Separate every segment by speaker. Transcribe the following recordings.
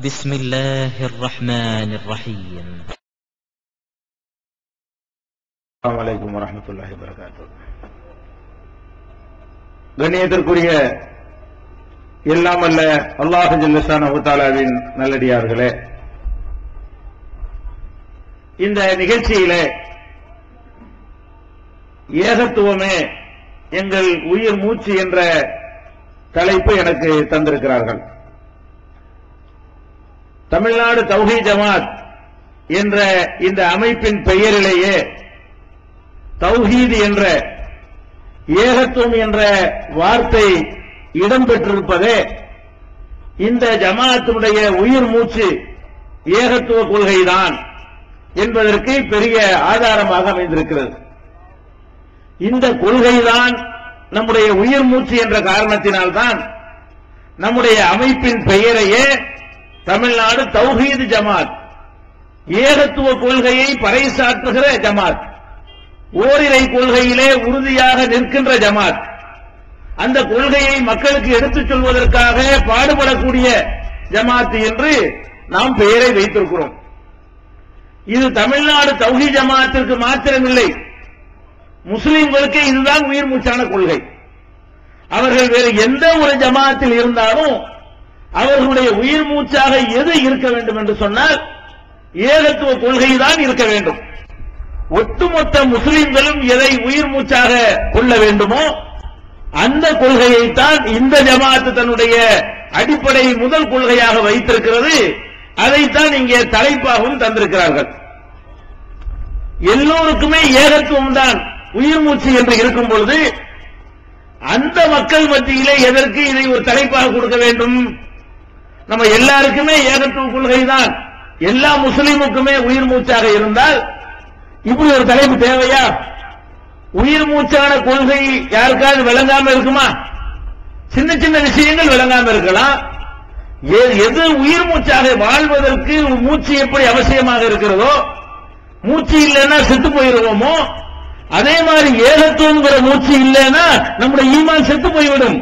Speaker 1: بسم الله الرحمن الرحيم.
Speaker 2: السلام عليكم ورحمة الله وبركاته. கண்ணியத்திற்குரிய எல்லாம் அல்ல அல்லாஹ் ஜல்ல ஷானஹு தஆலாவின் நல்லடியார்களே, இந்த நிகழ்ச்சியிலே ஏகத்துவமே எங்கள் உயிர் மூச்சு என்ற தலைப்பு எனக்கு தந்திருக்கிறார்கள். தமிழ்நாடு தௌஹீத் ஜமாத் என்ற இந்த அமைப்பின் பெயரிலேயே தௌஹீத் என்ற ஏகத்துவம் என்ற வார்த்தை இடம்பெற்றிருப்பதே இந்த ஜமாஅத்தினுடைய உயிர் மூச்சு ஏகத்துவ கொள்கைதான் என்பதற்கு பெரிய ஆதாரமாக அமைந்திருக்கிறது. இந்த கொள்கைதான் நம்முடைய உயிர் மூச்சு என்ற காரணத்தினால்தான் நம்முடைய அமைப்பின் பெயரையே தமிழ்நாடு தௌஹீத் ஜமாத், ஏகத்துவ கொள்கையை பறைசாற்றுகிற ஜமாத், ஓரிரை கொள்கையிலே உறுதியாக நிற்கின்ற ஜமாத், அந்த கொள்கையை மக்களுக்கு எடுத்துச் சொல்வதற்காக பாடுபடக்கூடிய ஜமாத் என்று நாம் பெயரை வைத்திருக்கிறோம். இது தமிழ்நாடு தௌஹீத் ஜமாத்திற்கு மாத்திரமில்லை, முஸ்லிம்களுக்கு இதுதான் உயிர் மூச்சான கொள்கை. அவர்கள் வேறு எந்த ஒரு ஜமாத்தில் இருந்தாலும் அவர்களுடைய உயிர் மூச்சாக எது இருக்க வேண்டும் என்று சொன்னால் ஏகத்துவ கொள்கைதான் இருக்க வேண்டும். ஒட்டுமொத்த முஸ்லிம்களும் எதை உயிர் மூச்சாக கொள்ள வேண்டுமோ அந்த கொள்கையைத்தான் இந்த ஜமாத் தன்னுடைய அடிப்படை முதல் கொள்கையாக வைத்திருக்கிறது. அதைத்தான் இங்கே தலைப்பாகவும் தந்திருக்கிறார்கள். எல்லோருக்குமே ஏகத்துவம் தான் உயிர் மூச்சு என்று இருக்கும் பொழுது அந்த மக்கள் மத்தியிலே எதற்கு இதை ஒரு தலைப்பாக கொடுக்க வேண்டும்? நம்ம எல்லாருக்குமே ஏகத்துவ கொள்கைதான், எல்லா முஸ்லிமுக்குமே உயிர் மூச்சாக இருந்தால் இப்படி ஒரு தலைப்பு தேவையா? உயிர் மூச்சான கொள்கை யாருக்காவது விளங்காம இருக்குமா? சின்ன சின்ன விஷயங்கள் விளங்காம இருக்கலாம். எது உயிர் மூச்சாக வாழ்வதற்கு மூச்சு எப்படி அவசியமாக இருக்கிறதோ, மூச்சு இல்லைன்னா செத்து போயிருவோமோ, அதே மாதிரி ஏகத்துவங்கிற மூச்சு இல்லைன்னா நம்முடைய ஈமான் செத்து போய்விடும்,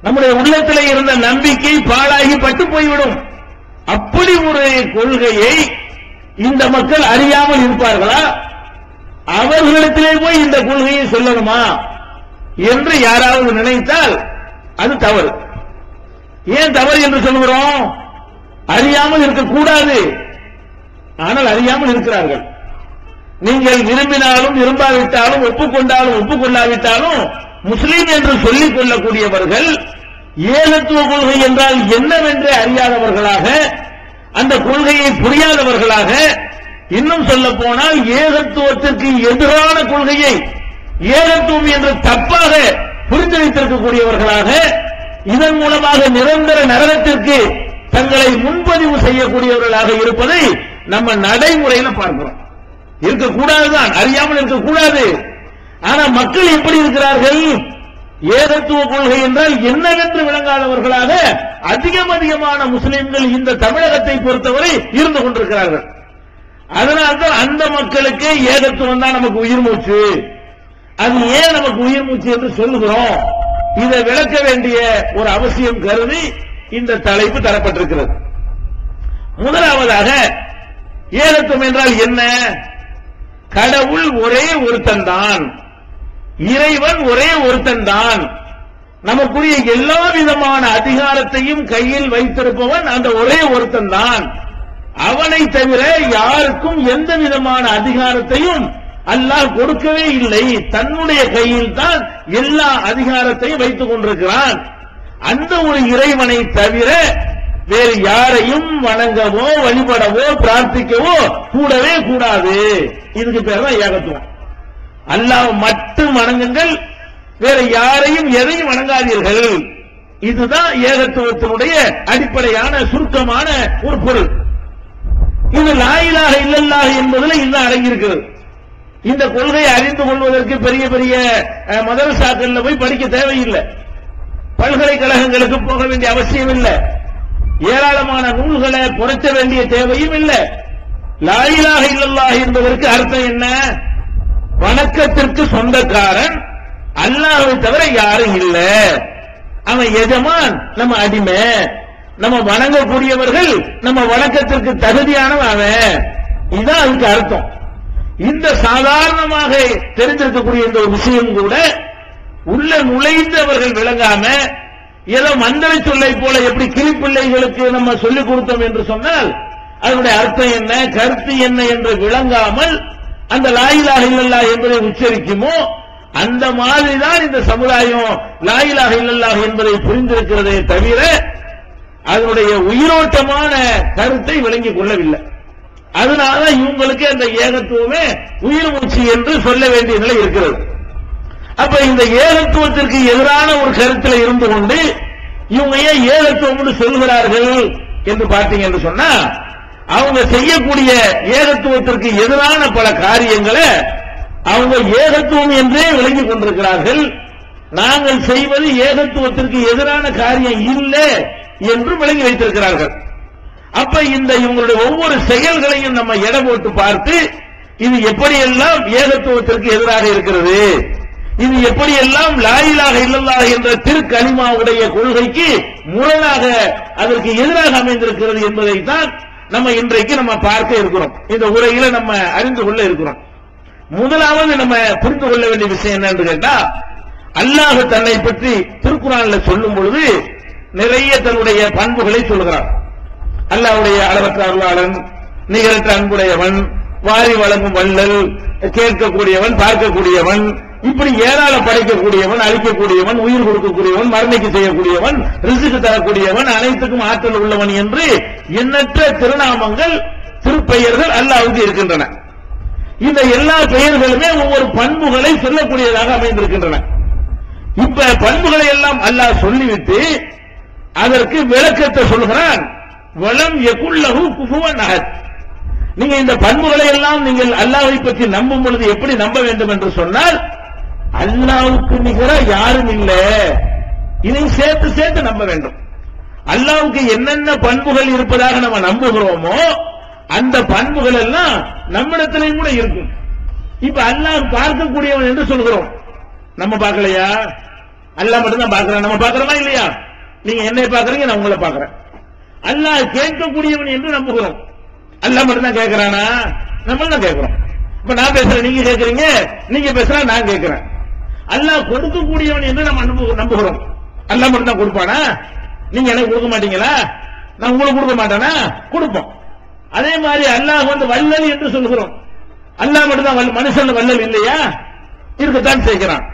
Speaker 2: நம்முடைய உள்ளத்திலே இருந்த நம்பிக்கை பாழாகி பட்டு போய்விடும். அப்படி ஒரு கொள்கையை இந்த மக்கள் அறியாமல் இருப்பார்களா? அவர்களிடத்திலே போய் இந்த கொள்கையை சொல்லணுமா என்று யாராவது நினைத்தால் அது தவறு. ஏன் தவறு என்று சொல்கிறோம்? அறியாமல் இருக்கக்கூடாது, ஆனால் அறியாமல் இருக்கிறார்கள். நீங்கள் விரும்பினாலும் விரும்பாவிட்டாலும் ஒப்புக்கொண்டாலும் ஒப்புக்கொள்ளாவிட்டாலும் முஸ்லீம் என்று சொல்லிக் கொள்ளக்கூடியவர்கள் ஏகத்துவ கொள்கை என்றால் என்னவென்று அறியாதவர்களாக, அந்த கொள்கையை புரியாதவர்களாக, இன்னும் சொல்ல போனால் ஏகத்துவத்திற்கு எதிரான கொள்கையை ஏகத்துவம் என்று தப்பாக புரிந்து வைத்திருக்கக்கூடியவர்களாக, இதன் மூலமாக நிரந்தர நரகத்திற்கு தங்களை முன்பதிவு செய்யக்கூடியவர்களாக இருப்பதை நம்ம நடைமுறையில் பார்க்கிறோம். இருக்கக்கூடாதுதான், அறியாமல் இருக்கக்கூடாது. ஆனா மக்கள் எப்படி இருக்கிறார்கள்? ஏகத்துவ கொள்கை என்றால் என்னவென்று விளங்காதவர்களாக அதிகமான முஸ்லிம்கள் இந்த தமிழகத்தை பொறுத்தவரை இருந்து கொண்டிருக்கிறார்கள். அதனால்தான் அந்த மக்களுக்கு ஏகத்துவம் தான் நமக்கு உயிர் மூச்சு. அது ஏன் நமக்கு உயிர் மூச்சு என்று சொல்லுகிறோம்? இதை விளக்க வேண்டிய ஒரு அவசியம் கருதி இந்த தலைப்பு தரப்பட்டிருக்கிறது. முதலாவதாக, ஏகத்துவம் என்றால் என்ன? கடவுள் ஒரே ஒருத்தன் தான், இறைவன் ஒரே ஒருத்தன் தான், நமக்குரிய எல்லா விதமான அதிகாரத்தையும் கையில் வைத்திருப்பவன் அந்த ஒரே ஒருத்தன் தான். அவனை தவிர யாருக்கும் எந்த விதமான அதிகாரத்தையும் அல்லாஹ் கொடுக்கவே இல்லை. தன்னுடைய கையில் தான் எல்லா அதிகாரத்தையும் வைத்துக் கொண்டிருக்கிறான். அந்த ஒரு இறைவனை தவிர வேறு யாரையும் வணங்கவோ வழிபடவோ பிரார்த்திக்கவோ கூடவே கூடாது. இதுக்கு பேர் தான் ஏகத்துவம். அல்லாஹ் மட்டும் வணங்குங்கள், வேற யாரையும் எதையும் வணங்காதீர்கள். இதுதான் ஏகத்துவத்தினுடைய அடிப்படையான சுருக்கமான ஒரு பொருள். இது லா இலாஹ இல்லல்லாஹ் என்பதில் இதுதான் அடங்கியிருக்கிறது. இந்த கொள்கையை அறிந்து கொள்வதற்கு பெரிய பெரிய மதரசாக்கள்ல போய் படிக்க தேவையில்லை, பல்கலைக்கழகங்களுக்கு போக வேண்டிய அவசியம் இல்லை, ஏராளமான நூல்களை புரட்ட வேண்டிய தேவையும் இல்லை. லா இலாஹ இல்லல்லாஹ் என்பதற்கு அர்த்தம் என்ன? வணக்கத்திற்கு சொந்தக்காரன் அல்லாஹ்வை தவிர யாரும் இல்லை, அவன் எஜமான், நம்ம அடிமை. நம்ம வணங்கக்கூடியவர்கள் நம்ம வணக்கத்திற்கு தகுதியானவன் அவன். இதுதான் அதுக்கு அர்த்தம். இந்த சாதாரணமாக தெரிந்திருக்கக்கூடிய இந்த ஒரு விஷயம் கூட உள்ள நுழைந்து அவர்கள் விளங்காம ஏதோ மந்திர சொல்லை போல எப்படி கிளிப்பிள்ளைகளுக்கு நம்ம சொல்லிக் கொடுத்தோம் என்று சொன்னால் அதனுடைய அர்த்தம் என்ன, கருத்து என்ன என்று விளங்காமல் அந்த லா இலாஹ இல்லல்லாஹ் என்பதை உச்சரிக்குமோ அந்த மாதிரிதான் இந்த சமுதாயம் லா இலாஹ இல்லல்லாஹ் என்பதை புரிந்திருக்கிறதே தவிர அதனுடைய உயிரோட்டமான கருத்தை விளங்கிக் கொள்ளவில்லை. அதனால இவங்களுக்கு அந்த ஏகத்துவமே உயிர் மூச்சு என்று சொல்ல வேண்டிய நிலை இருக்கிறது. அப்ப இந்த ஏகத்துவத்திற்கு எதிரான ஒரு கருத்தில் இருந்து கொண்டு இவங்க ஏன் ஏகத்துவம் சொல்கிறார்கள் என்று பார்த்தீங்க என்று சொன்னா அவங்க செய்யக்கூடிய ஏகத்துவத்திற்கு எதிரான பல காரியங்களை அவங்க ஏகத்துவம் என்றே விளங்கிக் கொண்டிருக்கிறார்கள். நாங்கள் செய்வது ஏகத்துவத்திற்கு எதிரான காரியம் இல்லை என்று விளங்கி வைத்திருக்கிறார்கள். அப்ப இந்த இவங்களுடைய ஒவ்வொரு செயல்களையும் நம்ம எடை போட்டு பார்த்து இது எப்படியெல்லாம் ஏகத்துவத்திற்கு எதிராக இருக்கிறது, இது எப்படியெல்லாம் லா இலாஹ இல்லல்லாஹ் என்ற திருக்கலிமாவுடைய கொள்கைக்கு முரணாக அதற்கு எதிராக அமைந்திருக்கிறது என்பதைத்தான் நம்ம இன்றைக்கு நம்ம பார்க்க இருக்கிறோம். இந்த உரையில நம்ம அறிந்து கொள்ள இருக்கிறோம். முதலாவது நம்ம புரிந்து கொள்ள வேண்டிய விஷயம் என்னன்னு கேட்டா, அல்லாஹ் தன்னை பற்றி திருக்குர்ஆன்ல சொல்லும் பொழுது நிறைய தன்னுடைய பண்புகளை சொல்கிறார். அல்லாஹ்வுடைய அளவற்ற அருளாளன், நிகரற்ற அன்புடையவன், வாரி வழங்கும் வள்ளல், கேட்கக்கூடியவன், பார்க்கக்கூடியவன், இப்படி ஏராளம் படைக்கக்கூடியவன், அழிக்கக்கூடியவன், உயிர் கொடுக்கக்கூடியவன், மரணிக்க செய்யக்கூடியவன், ரிஸ்க் தரக்கூடியவன், அனைத்துக்கும் ஆற்றல் உள்ளவன் என்று எண்ணற்ற திருநாமங்கள், திருப்பெயர்கள் அல்லாஹ்வுக்கு இருக்கின்றன. இந்த எல்லா பெயர்களுமே ஒவ்வொரு பண்புகளை சொல்லக்கூடியதாக அமைந்திருக்கின்றன. இப்ப பண்புகளை எல்லாம் அல்லாஹ் சொல்லிவிட்டு அதற்கு விளக்கத்தை சொல்கிறான். வலம் யகுல்லஹு குஃபுவன் அஹத். நீங்க இந்த பண்புகளை எல்லாம் நீங்கள் அல்லாஹ்வை பற்றி நம்பும் பொழுது எப்படி நம்ப வேண்டும் என்று சொன்னால் அல்லாஹ்வுக்கு நிகர யாரும் இல்லை, இதை சேர்த்து சேர்த்து நம்ப வேண்டும். அல்லாஹ்வுக்கு என்னென்ன பண்புகள் இருப்பதாக நம்ம நம்புகிறோமோ அந்த பண்புகள் எல்லாம் நம்மிடத்திலேயும் கூட இருக்கும். இப்ப அல்லாஹ் பார்க்கக்கூடியவன் என்று சொல்கிறோம். நம்ம பார்க்கலையா? அல்லாஹ் மட்டும் தான் பார்க்கிறேன். நம்ம பார்க்கிறோமா இல்லையா? நீங்க என்னை பார்க்கறீங்க, நான் உங்களை பார்க்கிறேன். அல்லாஹ் கேட்கக்கூடியவன் என்று நம்புகிறோம். அல்லாஹ் மட்டும் தான் கேட்கிறானா? நம்ம தான் கேட்கிறோம். இப்ப நான் பேசுறேன், நீங்க கேட்கறீங்க, நீங்க பேசுறா, நான் கேட்கிறேன். அல்லாஹ் கொடுக்கக்கூடியவன் என்று நம்ம நம்புகிறோம். அல்லாஹ் மட்டும் தான் கொடுப்பானா? நீங்க எனக்கு கொடுக்க மாட்டீங்களா? நான் உங்களுக்கு கொடுக்க மாட்டானா? கொடுப்போம். அதே மாதிரி அல்லாஹ் வல்லல் என்று சொல்கிறோம். அல்லாஹ் மட்டும் தான் மனுஷன் வல்லல் இல்லையா? இருக்கத்தான் செய்கிறான்.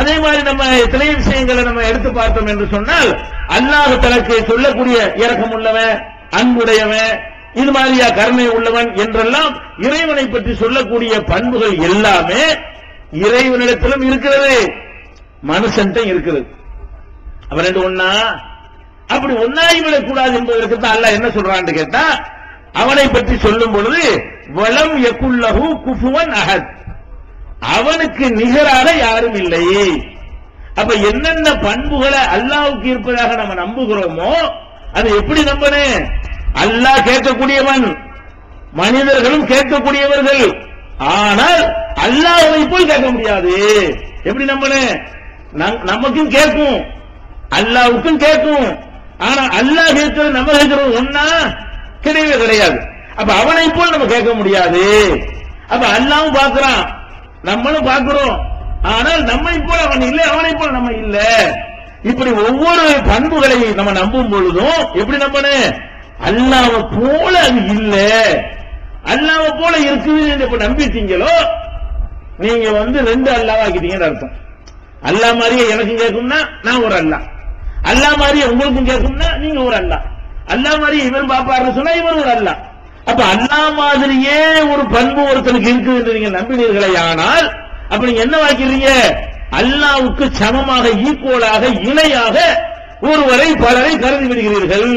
Speaker 2: அதே மாதிரி நம்ம எத்தனை விஷயங்களை நம்ம எடுத்து பார்த்தோம் என்று சொன்னால் அல்லாஹ் தனக்கு சொல்லக்கூடிய இரக்கம் உள்ளவன், அன்புடையவன், இது மாதிரியா கருணை உள்ளவன் என்றெல்லாம் இறைவனை பற்றி சொல்லக்கூடிய பண்புகள் எல்லாமே இறைவனிடத்திலும் இருக்கிறது, மனுஷன்ட்ட இருக்கிறது. அவன் ரெண்டு ஒன்னா அப்படி ஒன்னாகிவிடக் கூடாது என்பதற்கு தான் அல்லாஹ் என்ன சொல்றான்னு கேட்டா, அவனை பற்றி சொல்லும் பொழுது வலம் யகுல்லஹு குஃபுவன் அஹத், அவனுக்கு நிகராக யாரும் இல்லை. அப்ப என்னென்ன பண்புகளை அல்லாஹ்வுக்கு இருப்பதாக நம்ம நம்புகிறோமோ அது எப்படி நம்பணும்? அல்லாஹ் கேட்கக்கூடியவன், மனிதர்களும் கேட்கக்கூடியவர்கள், ஆனால் அல்லாஹ்வை போல் கேட்க முடியாது. எப்படி நம்பணும்? நமக்கும் கேட்கும், அல்லாஹ்வுக்கும் கேட்கும். ஆனா அல்லாஹ் கேட்கிறது நம்ம கேட்கிறது ஒன்னா கிடையவே கிடையாது. அப்ப அவனை போல் நம்ம கேட்க முடியாது. அப்ப அல்லாஹ்வும் பார்க்கிறான், நம்மளும் பார்க்கிறோம், ஆனால் நம்மை போல அவன் இல்லை, அவனை போல நம்ம இல்ல. இப்படி ஒவ்வொரு பண்புகளை நம்ம நம்பும் பொழுதும் எப்படி நம்பணும்? அல்லாஹ்வை போல அது இல்ல, அல்லாஹ்வை போல இருக்குது இப்ப நம்பிட்டீங்களோ நீங்க ரெண்டு அல்லாஹ் ஆக்கிட்டீங்கன்னு அர்த்தம். அல்லாஹ் மாதிரியே எனக்கும் கேட்கும்னா நான் ஒரு அல்லாஹ், அல்லாஹ் மாதிரியே உங்களுக்கும் கேட்கும்னா நீங்க ஒரு அல்லாஹ், அல்லாஹ் மாதிரியே இவர் பாப்பாருன்னு சொன்னா இவர் ஒரு அல்லாஹ். அப்ப அல்லாஹ் மாதிரியே ஒரு பண்பு ஒருத்தனுக்கு இருக்குது என்று நீங்க நம்பினீர்களே, ஆனால் அப்ப நீங்க என்ன வாக்கிறீங்க? அல்லாஹ்வுக்கு சமமாக, ஈக்குவலாக, இணையாக ஒருவரை பலரை கருதி விடுகிறீர்கள்.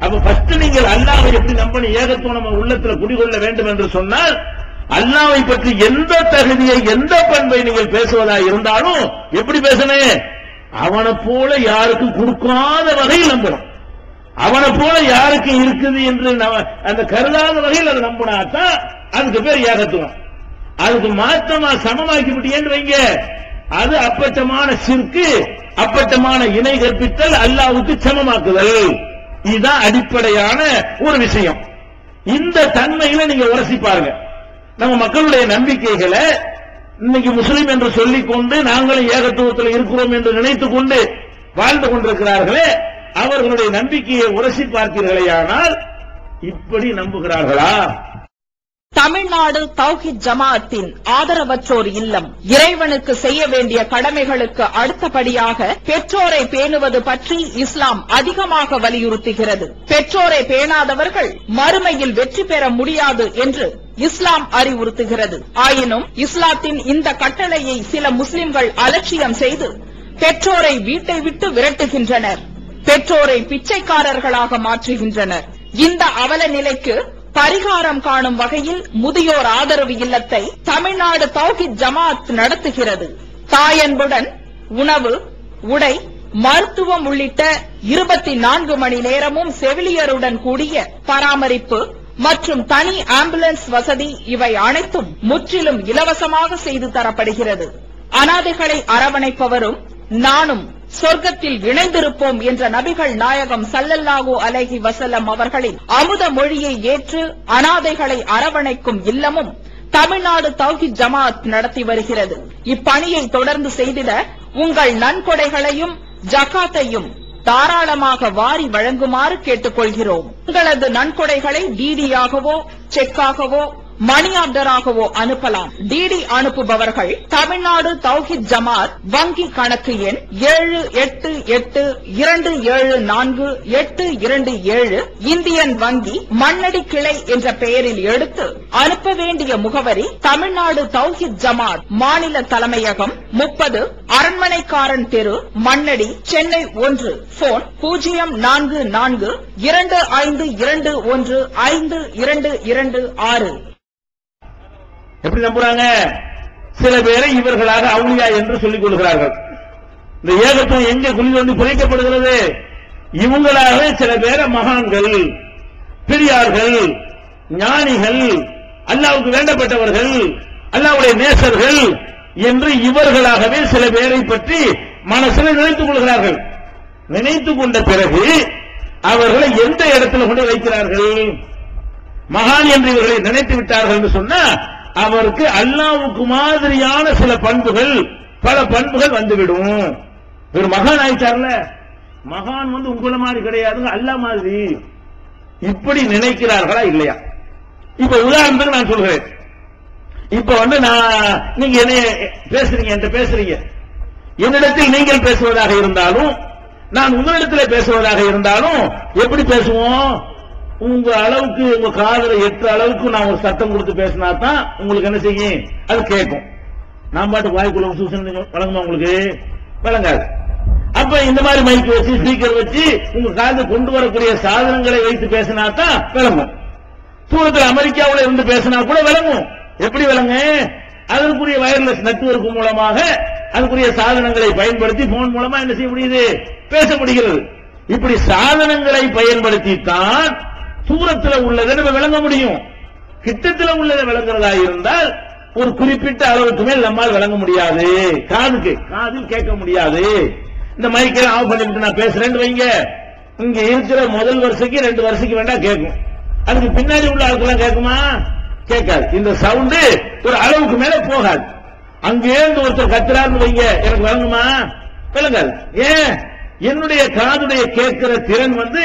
Speaker 2: அப்ப ஃபர்ஸ்ட் நீங்கள் அல்லாஹ்வை எப்படி நம்பணும்? ஏகத்துவம் நம்ம உள்ளத்துல குடிகொள்ள வேண்டும் என்று சொன்னால் அல்லாஹ்வை பற்றி எந்த தகுதியை, எந்த பண்பை நீங்கள் பேசுவதா இருந்தாலும் எப்படி பேசணும்? அவனை போல யாருக்கும் கொடுக்காத வகையில் நம்பணும். அவனை போல யாருக்கு இருக்குது என்று அந்த கருதாத வகையில் அதை நம்பினாத்தான் அதுக்கு பேர் ஏகத்துவம். அதுக்கு மாற்றமா சமமாக்கி விட்டீங்கன்னு வைங்க, அது அப்பட்டமான ஷிர்க், அப்பட்டமான இணை கற்பித்தல், அல்லாஹ்வுக்கு சமமாக்குதல். இதுதான் அடிப்படையான ஒரு விஷயம். இந்த தன்மையில நீங்க உரசி பாருங்க. நம்ம மக்களுடைய நம்பிக்கைகளை இன்னைக்கு முஸ்லிம் என்று சொல்லிக் கொண்டு நாங்களும் ஏகத்துவத்தில் இருக்கிறோம் என்று நினைத்துக் கொண்டு வாழ்ந்து கொண்டிருக்கிறார்களே, அவர்களுடைய நம்பிக்கையை உரசி பார்த்தீர்களேயானால் இப்படி நம்புகிறார்களா?
Speaker 3: தமிழ்நாடு தௌஹீத் ஜமாஅத்தின் ஆதரவற்றோர் இல்லம் இறைவனுக்கு செய்ய வேண்டிய கடமைகளுக்கு அடுத்தபடியாக பெற்றோரை பேணுவது பற்றி இஸ்லாம் அதிகமாக வலியுறுத்துகிறது. பெற்றோரை பேணாதவர்கள் மறுமையில் வெற்றி பெற முடியாது என்று இஸ்லாம் அறிவுறுத்துகிறது. ஆயினும் இஸ்லாத்தின் இந்த கட்டளையை சில முஸ்லிம்கள் அலட்சியம் செய்து பெற்றோரை வீட்டை விட்டு விரட்டுகின்றனர். பெற்றோரை பிச்சைக்காரர்களாக மாற்றுகின்றனர். இந்த அவல நிலைக்கு பரிகாரம் காணும் வகையில் முதியோர் ஆதரவு இல்லத்தை தமிழ்நாடு தௌஹீத் ஜமாஅத் நடத்துகிறது. தாயன்புடன் உணவு, உடை, மருத்துவம் உள்ளிட்ட 24 மணி நேரமும் செவிலியருடன் கூடிய பராமரிப்பு மற்றும் தனி ஆம்புலன்ஸ் வசதி இவை அனைத்தும் முற்றிலும் இலவசமாக செய்து தரப்படுகிறது. அனாதைகளை அரவணைப்பவரும் நானும் சொர்க்கத்தில் இணைந்திருப்போம் என்ற நபிகள் நாயகம் ஸல்லல்லாஹு அலைஹி வஸல்லம் அவர்களின் அமுத மொழியை ஏற்று அனாதைகளை அரவணைக்கும் இல்லமும் தமிழ்நாடு தௌஹீத் ஜமாஅத் நடத்தி வருகிறது. இப்பணியை தொடர்ந்து செய்திட உங்கள் நன்கொடைகளையும் ஜகாத்தையும் தாராளமாக வாரி வழங்குமாறு கேட்டுக் கொள்கிறோம். உங்களது நன்கொடைகளை டிடியாகவோ செக்காகவோ மணி ஆர்டராகவோ அனுப்பலாம். டிடி அனுப்புபவர்கள் தமிழ்நாடு தௌஹீத் ஜமாஅத் வங்கி கணக்கு எண் 7882748827 இந்தியன் வங்கி மண்ணடி கிளை என்ற பெயரில் எடுத்து அனுப்ப வேண்டிய முகவரி தமிழ்நாடு தௌஹீத் ஜமாஅத் மாநில தலைமையகம் 30 அரண்மனைக்காரன் தெரு, மண்ணடி, சென்னை 1. போன் 044215215226.
Speaker 2: எப்படி நம்புறாங்க? சில பேரை இவர்களாக அவுலியா என்று சொல்லிக் கொள்கிறார்கள். இந்த ஏகத்துவம் எங்கே குழி வந்து புதைக்கப்படுகிறது? இவங்களாக சில பேரை மகான்கள், பெரியார்கள், ஞானிகள், அல்லாஹ்வுக்கு வேண்டப்பட்டவர்கள், அல்லாஹ்வுடைய நேசர்கள் என்று இவர்களாகவே சில பேரை பற்றி மனசில் நினைத்துக் கொள்கிறார்கள். நினைத்துக் கொண்ட பிறகு அவர்களை எந்த இடத்துல கொண்டு வைக்கிறார்கள்? மகான் என்று இவர்களை நினைத்து விட்டார்கள் என்று சொன்னா அவருக்கு அல்லாஹ்வுக்கு மாதிரியான சில பண்புகள், பல பண்புகள் வந்துவிடும். ஒரு மகான் ஆயிட்டார்ல, மகான் வந்து உங்களை மாதிரி கிடையாதுங்க, அல்லாஹ் மாதிரி. இப்படி நினைக்கிறார்களா இல்லையா? இப்ப உதாரணத்துக்கு நான் சொல்கிறேன். இப்ப வந்து நீங்க என்ன பேசுறீங்க, என்கிட்ட பேசுறீங்க. என்னிடத்தில் நீங்கள் பேசுவதாக இருந்தாலும் நான் உங்களிடத்தில் பேசுவதாக இருந்தாலும் எப்படி பேசுவோம்? உங்க அளவுக்கு, உங்க காதல 8 அளவுக்கு நான் ஒரு சத்தம் கொடுத்து பேசினா தான் உங்களுக்கு என்ன செய்யும்? அது கேட்கும். நான் பாட்டு வாய்க்குள்ள சூசன் வழங்குமா? உங்களுக்கு வழங்காது. அப்ப இந்த மாதிரி மைக் வச்சு, ஸ்பீக்கர் வச்சு உங்க காது கொண்டு வரக்கூடிய சாதனங்களை வைத்து பேசினா தான் விளங்கும். தூரத்தில் அமெரிக்காவில் இருந்து பேசினா கூட விளங்கும். எப்படி விளங்கு? அதற்குரிய வயர்லெஸ் நெட்வொர்க் மூலமாக அதுக்குரிய சாதனங்களை பயன்படுத்தி போன் மூலமா என்ன செய்ய முடியுது? பேச முடிகிறது. இப்படி சாதனங்களை பயன்படுத்தித்தான் தூரத்தில் உள்ளதை நம்ம விளங்க முடியும். கிட்டத்தில் உள்ளதை விளங்குறதா இருந்தால் ஒரு குறிப்பிட்ட அளவுக்கு மேல் நம்மால் விளங்க முடியாது. காதில் கேட்க முடியாது. இந்த மைக்கை ஆஃப் பண்ணிட்டு நான் பேசுறேன்னு வைங்க, இங்க இருக்கிற முதல் வரிசைக்கு 2 வரிசைக்கு வேண்டாம் கேட்கும். அதுக்கு பின்னாடி உள்ள ஆட்கள்லாம் கேட்குமா? கேட்காது. இந்த சவுண்டு ஒரு அளவுக்கு மேல போகாது. அங்கே இருந்து ஒருத்தர் கத்துறாருன்னு வைங்க, எனக்கு விளங்குமா? விளங்காது. ஏன்? என்னுடைய காதுடைய கேட்கிற திறன் வந்து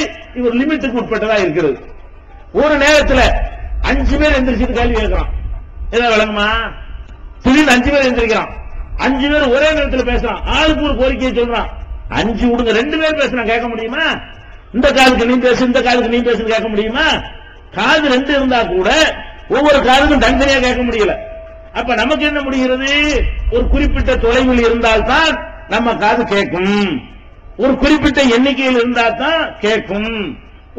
Speaker 2: ஒரு லிமிட்டுக்கு உட்பட்டதா இருக்கிறது. ஒரு நேரத்தில் 5 பேர் எந்திரிச்சு கேள்வி கேட்கிறான், ஏதாவது விளங்குமா? திடீர்னு 5 பேர் எந்திரிக்கிறான், 5 பேர் ஒரே நேரத்தில் பேசுறான், ஆளுக்கு ஒரு கோரிக்கையை சொல்றான். 5 விடுங்க, 2 பேர் பேசுறான், கேட்க முடியுமா? இந்த காதுக்கு நீ பேசு, இந்த காதுக்கு நீ பேசுன்னு கேட்க முடியுமா? காது 2 இருந்தா கூட ஒவ்வொரு காதுக்கும் தனித்தனியா கேட்க முடியல. அப்ப நமக்கு என்ன முடிகிறது? ஒரு குறிப்பிட்ட தொலைவில் இருந்தால்தான் நம்ம காது கேட்கும். ஒரு குறிப்பிட்ட எண்ணிக்கையில் இருந்தால் தான் கேட்கும்.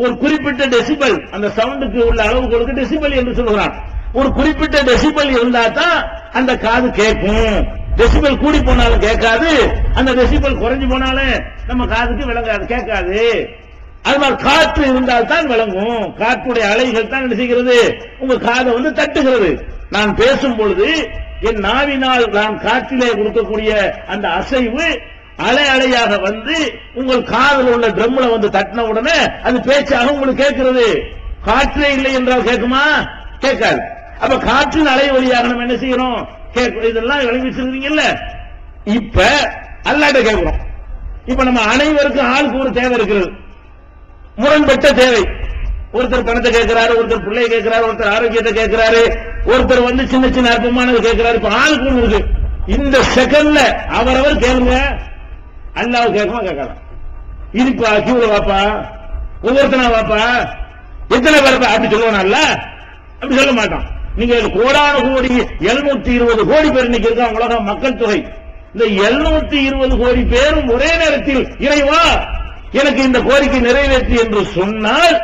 Speaker 2: ஒரு குறிப்பிட்ட டெசிபல், அந்த சவுண்டுக்கு உள்ள அளவுகளுக்கு டெசிபல் என்று சொல்கிறான். ஒரு குறிப்பிட்ட டெசிபல் இருந்தா தான் அந்த காது கேட்கும். டெசிபல் கூடி போனாலும் கேட்காது, அந்த டெசிபல் குறைஞ்சு போனாலும் நம்ம காதுக்கு விளங்காது, கேட்காது. அது மாதிரி காற்று இருந்தால் தான் விளங்கும். காற்றுடைய அலைகள் தான் என்ன செய்கிறது? உங்க காதை வந்து தட்டுகிறது. நான் பேசும் பொழுது என் நாவினால் நான் காற்றிலே கொடுக்கக்கூடிய அந்த அசைவு அலை அலையாக வந்து உங்கள் காதில் உள்ள ட்ரம்ல வந்து தட்டின உடனே அது பேச்சாக உங்களுக்கு கேட்கிறது. காற்றே இல்லை என்றால் கேட்குமா? கேட்காது. அப்ப காற்றின் அலை வழியாக நம்ம என்ன செய்யறோம்? இதெல்லாம் விளங்கி வச்சிருக்கீங்கல்ல. இப்ப அல்லாட்ட கேட்கிறோம். இப்ப நம்ம அனைவருக்கும் ஆளுக்கு ஒரு தேவை இருக்கிறது, முரண்பட்ட தேவை. ஒருத்தர் பணத்தை கேட்கிறாரு, ஒருத்தர் பிள்ளையை கேட்கிறாரு, ஒருத்தர் ஆரோக்கியத்தை கேட்கிறாரு, ஒருத்தர் வந்து சின்ன சின்ன அற்பமானது கேட்கிறாரு. இப்ப ஆளுக்கு ஒண்ணு இருக்கு. இந்த செகண்ட்ல அவரவர் கேளுங்க, அல்லாஹ் கேட்கமா கேட்கலாம். இதுப்பா கியூல வாப்பா, ஒவ்வொருத்தனா வாப்பா, எத்தனை பேர் அப்படி சொல்லுவானல்ல? அப்படி சொல்ல மாட்டான். நீங்க கோடான கோடி 720 கோடி பேர் இன்னைக்கு இருக்காங்க உலக மக்கள் தொகை. இந்த 720 கோடி பேரும் ஒரே நேரத்தில் இறைவா எனக்கு இந்த கோரிக்கை நிறைவேற்றி என்று சொன்னால்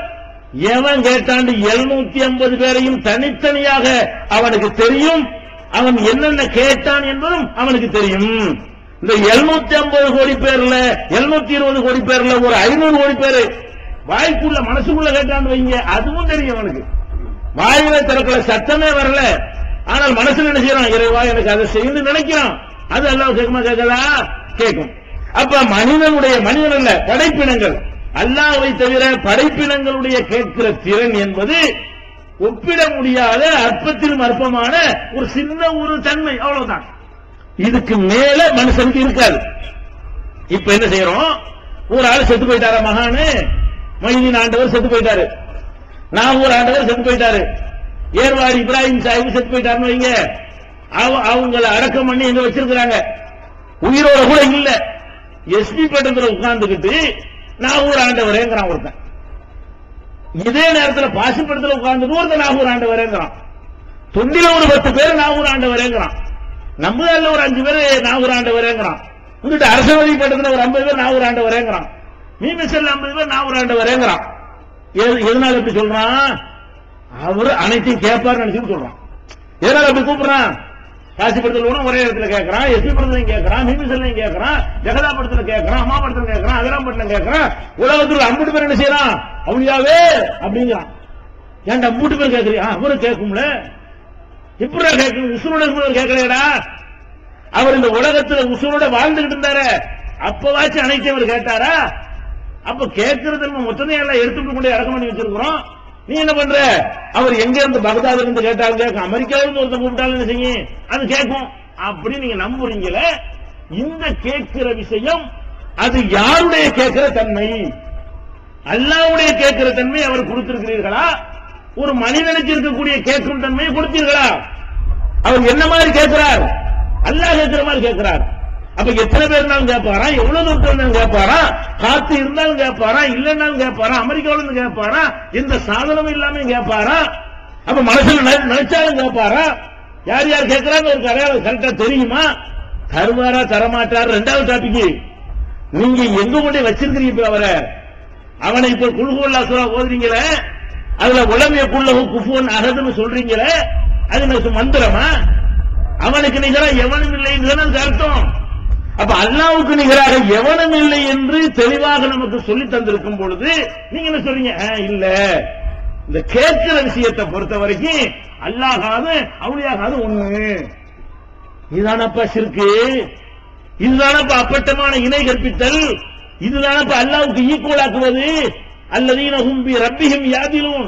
Speaker 2: எவன் கேட்டாண்டு 750 பேரையும் தனித்தனியாக அவனுக்கு தெரியும். அவன் என்னென்ன கேட்டான் என்பதும் அவனுக்கு தெரியும். இந்த 750 கோடி பேர்ல 720 கோடி பேர்ல ஒரு 500 கோடி பேரு வாய்க்குள்ள மனசுக்குள்ள கேட்டான்னு வைங்க, அதுவும் தெரியும் அவனுக்கு. வாயில திறக்கல, சத்தமே வரல, ஆனால் மனசுல என்ன செய்யறான்? இறைவா எனக்கு அதை செய்து நினைக்கிறான். அது அல்லாஹ் கேட்குமா? கேட்கலா? கேட்கும். அப்ப மனிதன் அல்ல, படைப்பினங்கள், அல்லாஹ்வை தவிர படைப்பினங்களுடைய கேட்கிற திறன் என்பது ஒப்பிட முடியாத அற்பத்திலும் அற்பமான ஒரு சின்ன ஒரு தன்மை, அவ்வளவுதான். இதுக்கு மேல மனுஷனுக்கு இருக்காது. இப்ப என்ன செய்யறோம்? ஒரு ஆள் செத்து போயிட்டாரா? மகானு மொய்தீன் ஆண்டவர் செத்து போயிட்டாரு, நாகூர் ஆண்டவர் செத்து போயிட்டாரு, ஏர்வாடி இப்ராஹிம் சாஹிப் செத்து போயிட்டாருன்னு வைங்க. அவங்களை அடக்கம் பண்ணி எங்க வச்சிருக்கிறாங்க, உயிரோட கூட இல்ல. எஸ்பி பட்டத்துல உட்கார்ந்துகிட்டு நாகூர் ஆண்டவரேங்கிறான் ஒருத்தன். இதே நேரத்தில் பாசிப்படத்தில் உட்கார்ந்து ஒருத்தன் நாகூர் ஆண்டவரேங்கிறான். தொண்டில ஒரு 10 பேர் நாகூர் ஆண்டவரேங்கிறான். நம்மள ஒரு 5 பேர் நாகூர் ஆண்டவரேங்கிறான். இங்கிட்ட அரசவதி பட்டத்துல ஒரு 50 பேர் நாகூர் ஆண்டவரேங்கிறான். மீமிசல் 50 பேர் நாகூர் ஆண்டவரேங்கிறான். எதனால எப்படி சொல்றான்? அவரு அனைத்தையும் கேட்பாரு நினைச்சு சொல்றான். எதனால அப்படி கூப்பிடுறான்? காசி படத்துல ஒரே இடத்துல கேட்கறான், எஸ்பி படத்துலையும் கேட்கறான், மீமிசல்லையும் கேட்கறான், ஜெகதா படத்துல கேட்கறான், அம்மா படத்துல கேட்கறான், அதிராம் படத்துல கேட்கறான். உலகத்துல 50 பேர் என்ன செய்யறான்? அவளியாவே அப்படிங்கிறான். ஏன்டா 3 பேர் கேட்கறியா? அவரு கேட்கும்ல, இப்படா கேட்கணும். உசுரோட கேட்கலையடா. அவர் இந்த உலகத்துல உசுரோட வாழ்ந்துகிட்டு இருந்தாரு, அப்பவாச்சும் அனைத்தையும் அவர் கேட்டாரா? அப்ப கேட்கறது நம்ம மொத்தத்தையும் எல்லாம் எடுத்துட்டு கொண்டு இறக்கம் பண்ணி வச்சிருக்கிறோம். நீ என்ன பண்ற? அவர் எங்க இருந்து பகதாதுல இருந்து கேட்டாலும் கேட்கும், அமெரிக்காவில இருந்து ஒருத்தர் கூப்பிட்டாலும் என்ன செய்யும்? அது கேட்கும். அப்படி நீங்க நம்புறீங்களே. இந்த கேட்கிற விஷயம் அது யாருடைய கேட்கிற தன்மை? அல்லாஹ்வுடைய கேட்கிற தன்மை அவர் கொடுத்திருக்கிறீர்களா? ஒரு மனிதனுக்கு இருக்கக்கூடிய கேட்கும் தன்மையை கொடுத்தீர்களா? அவர் என்ன மாதிரி கேட்கிறார்? அல்லாஹ் கேட்கிற மாதிரி கேட்கிறார். அப்ப எத்தனை பேர் இருந்தாலும் கேட்பாரா? எவ்வளவு தூரத்தில் இருந்தாலும் கேட்பாரா? காத்து இருந்தாலும் கேட்பாரா? இல்லைன்னாலும் கேட்பாரா? அமெரிக்காவில இருந்து கேட்பாரா? எந்த சாதனமும் இல்லாம கேட்பாரா? அப்ப மனசுல நினைச்சாலும் கேட்பாரா? யார் யார் கேட்கிறாங்க ஒரு அடையாளம் கரெக்டா தெரியுமா? தருவாரா தரமாட்டார்? 2வது டாபிக். நீங்க எங்க கொண்டே வச்சிருக்கிறீங்க அவரை? அவனை இப்ப குல்ஹுவல்லா சூரா ஓதுறீங்களே, அதுல உலமிய குல்லஹு குஃபுவன் அஹதுன்னு சொல்றீங்களே, அது மந்திரமா? அவனுக்கு நிகரா எவனும் இல்லை என்று அர்த்தம். அப்ப அல்லாஹ்வுக்கு நிகராக எவனும் இல்லை என்று தெளிவாக நமக்கு சொல்லி தந்திருக்கும் பொழுது நீங்க என்ன சொல்றீங்க? இல்ல, இந்த கேட்கிற விஷயத்தை பொறுத்த வரைக்கும் அல்லாஹாவது அவுலியாகாது ஒண்ணு. இதுதானப்பா ஷிர்க்கு, இதுதானப்பா அப்பட்டமான இணை கற்பித்தல், இதுதானப்பா அல்லாஹ்வுக்கு ஈக்குவல் ஆக்குவது. அல்லதீன ஹும் பி ரப்பிஹிம் யாதிலூன்,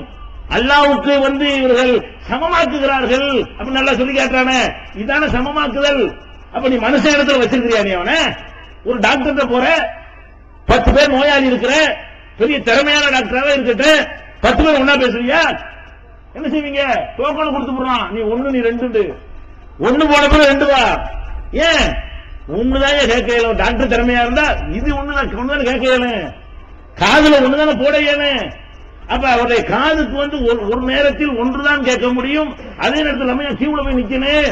Speaker 2: அல்லாஹ்வுக்கு இவர்கள் சமமாக்குகிறார்கள் அப்படின்னு நல்லா சொல்லி காட்டுறானே, இதான சமமாக்குதல். அப்ப நீ மனுஷ இடத்துல வச்சிருக்கிறியா? நீ அவனை ஒரு டாக்டர் போற, 10 பேர் நோயாளி இருக்கிற, பெரிய திறமையான டாக்டராக இருக்கட்டும், 10 பேர் ஒன்னா பேசுறியா? என்ன செய்வீங்க? டோக்கன் கொடுத்து போடுறான், நீ 1 நீ 2, 1 போன பிறகு 2 வா. ஏன்? 1 தான் கேட்க இயலும். டாக்டர் திறமையா இருந்தா இது 1 தான் கேட்க இயலும், காதுல 1 தானே போட இயலும். அப்ப அவருடைய காதுக்கு ஒரு நேரத்தில் 1 தான் கேட்க முடியும். அதே நேரத்தில் நம்ம கியூல போய் நிக்கணும்,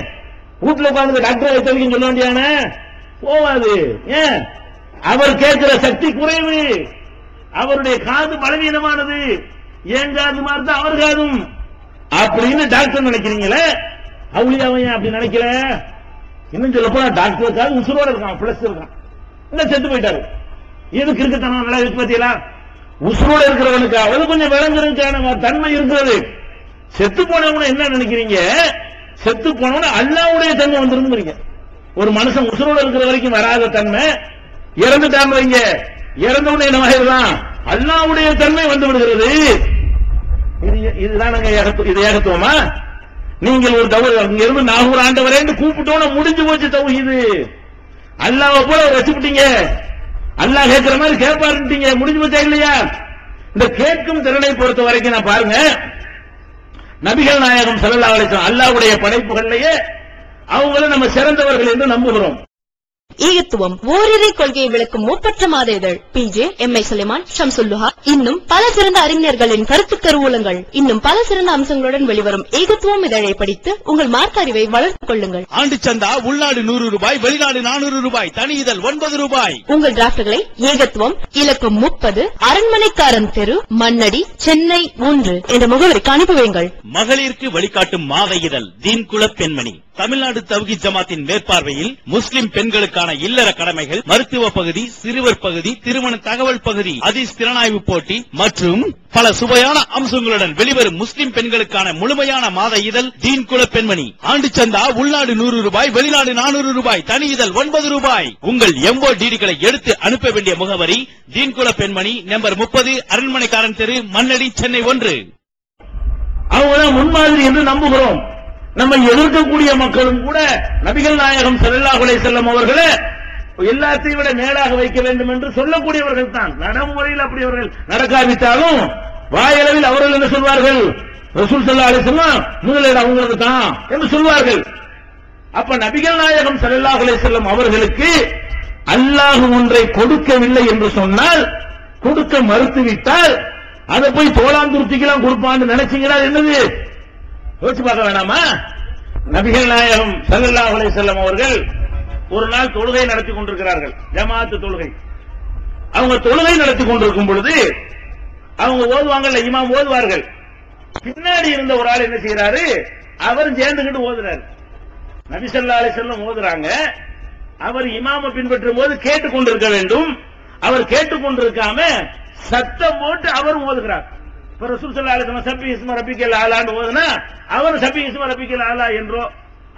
Speaker 2: வீட்டுல உட்கார்ந்து டாக்டர் வைத்தவங்க சொல்ல வேண்டியான போவாது. ஏன்? அவர் கேட்கிற சக்தி குறைவு, அவருடைய காது பலவீனமானது. ஏன் காது மாதிரி அவர் காதும் அப்படின்னு டாக்டர் நினைக்கிறீங்களே, அவுலியாவையும் அப்படி நினைக்கல. இன்னும் சொல்ல போனா டாக்டர் காது உசுரோட இருக்கான், பிளஸ் இருக்கான், இன்னும் செத்து போயிட்டாரு. எதுக்கு இருக்குத்தனம் நல்லா இருக்கு பத்தியா? உசுரோட இருக்கிறவனுக்கு அவது கொஞ்சம் விளங்குறதுக்கான தன்மை இருக்கிறது. செத்து போனவங்க என்ன நினைக்கிறீங்க? செத்து போனவன அல்லாஹ்வுடைய தன்மை வந்துருங்க. ஒரு மனுஷன் உசுரோட இருக்கிற வரைக்கும் வராத தன்மை இறந்துட்டாங்க வைங்க, இறந்தவனே என்ன ஆயிரலாம், அல்லாஹ்வுடைய தன்மை வந்து விடுகிறது. இதுதான் இது ஏகத்துவமா? நீங்கள் ஒரு தவறு இங்க இருந்து நாகூர் ஆண்டவரே கூப்பிட்டோன்னு முடிஞ்சு போச்சு தௌஹீது. அல்லாஹ்வை போல வச்சுட்டீங்க, அல்லாஹ் கேட்கிற மாதிரி கேட்பாருட்டீங்க, முடிஞ்சு போச்சா இல்லையா? இந்த கேட்கும் திறனை பொறுத்த வரைக்கும் நான் பாருங்க, நபிகள் நாயகம் ஸல்லல்லாஹு அலைஹி வஸல்லம் அல்லாஹ்வுடைய படைப்புகளிலேயே அவங்கள நம்ம சிறந்தவர்கள் என்று நம்புகிறோம்.
Speaker 4: ஈகத்துவம் ஓரிரை கொள்கையை விளக்கும் மூப்பற்ற மாத இதழ் PJ, MI சுலைமான், ஷம்சுல்லுஹா, இன்னும் பல சிறந்த அறிஞர்களின் கருத்து கருவூலங்கள், இன்னும் பல சிறந்த அம்சங்களுடன் வெளிவரும் ஈகத்துவம் இதழை படித்து உங்கள் மார்க்க அறிவை வளர்த்துக் கொள்ளுங்கள்.
Speaker 5: ஆண்டு சந்தா உள்நாடு 100 ரூபாய், வெளிநாடு 400 ரூபாய், தனி இதழ் 9 ரூபாய்.
Speaker 4: உங்கள் டிராப்ட்களை ஈகத்துவம் இலக்கம் 30 அரண்மனைக்காரன் தெரு, மண்ணடி, சென்னை 3 என்ற முகவரிக்கு அனுப்பி வையுங்கள்.
Speaker 5: மகளிருக்கு வழிகாட்டும் மாத இதழ் தீன்குல பெண்மணி, தமிழ்நாடு தவ்ஹீத் ஜமாத்தின் மேற்பார்வையில் முஸ்லிம் பெண்களுக்கான இல்லற கடமைகள், மருத்துவ பகுதி, சிறுவர் பகுதி, திருமண தகவல் பகுதி, ஹதீஸ் திறனாய்வு போட்டி மற்றும் பல சுவையான அம்சங்களுடன் வெளிவரும் முஸ்லிம் பெண்களுக்கான முழுமையான மாத இதழ் தீன்குல பெண்மணி. ஆண்டு சந்தா உள்நாடு 100 ரூபாய், வெளிநாடு 400 ரூபாய், தனி இதழ் 9 ரூபாய். உங்கள் MODDகளை எடுத்து அனுப்ப வேண்டிய முகவரி தீன்குல பெண்மணி, நம்பர் 30, அரண்மனைக்காரன் தெரு, மண்ணடி, சென்னை 1.
Speaker 2: அவங்க முன்மாதிரி என்று நம்புகிறோம். நம்ம எதிர்க்கக்கூடிய மக்களும் கூட நபிகள் நாயகம் ஸல்லல்லாஹு அலைஹி வஸல்லம் அவர்களை எல்லாத்தையும் விட மேலாக வைக்க வேண்டும் என்று சொல்லக்கூடியவர்கள் தான். நடைமுறையில் அப்படி அவர்கள் நடக்காவிட்டாலும் வாயளவில் அவர்கள் என்ன சொல்வார்கள், ரசூல் ஸல்லல்லாஹு அலைஹி வஸல்லம் முதலிடம் அவங்களுக்கு தான் என்று சொல்வார்கள். அப்ப நபிகள் நாயகம் ஸல்லல்லாஹு அலைஹி வஸல்லம் அவர்களுக்கு அல்லாஹ் ஒன்றை கொடுக்கவில்லை என்று சொன்னால், கொடுக்க மறுத்துவிட்டால் அதை போய் தோளாந்துருத்திக்கெல்லாம் கொடுப்பான்னு நினைச்சீங்களா? என்னது யோசிச்சு பார்க்க வேணாமா? நபிகள் நாயகம் ஸல்லல்லாஹு அலைஹி வஸல்லம் அவர்கள் ஒரு நாள் தொழுகை நடத்தி கொண்டிருக்கிறார்கள், ஜமாஅத் தொழுகை. அவங்க தொழுகை நடத்தி கொண்டிருக்கும் பொழுது அவங்க ஓதுவாங்கல்ல, இமாம் ஓதுவார்கள். பின்னாடி இருந்த ஒரு ஆள் என்ன செய்யறாரு, அவரும் சேர்ந்துகிட்டு ஓதுறாரு. நபி ஸல்லல்லாஹு அலைஹி வஸல்லம் ஓதுறாங்க, அவர் இமாமை பின்பற்றும் போது கேட்டுக்கொண்டிருக்க வேண்டும். அவர் கேட்டுக்கொண்டிருக்காம சத்தம் போட்டு அவரும் ஓதுகிறார். இப்ப ரசூல் ஸல்லல்லாஹு அலைஹி வஸல்லம் சப்பி இஸ்ம ரப்பிக்கல் ஆலான்னு ஓதுனா அவர் சப்பி இஸ்ம ரப்பிக்கல் ஆலா என்றோ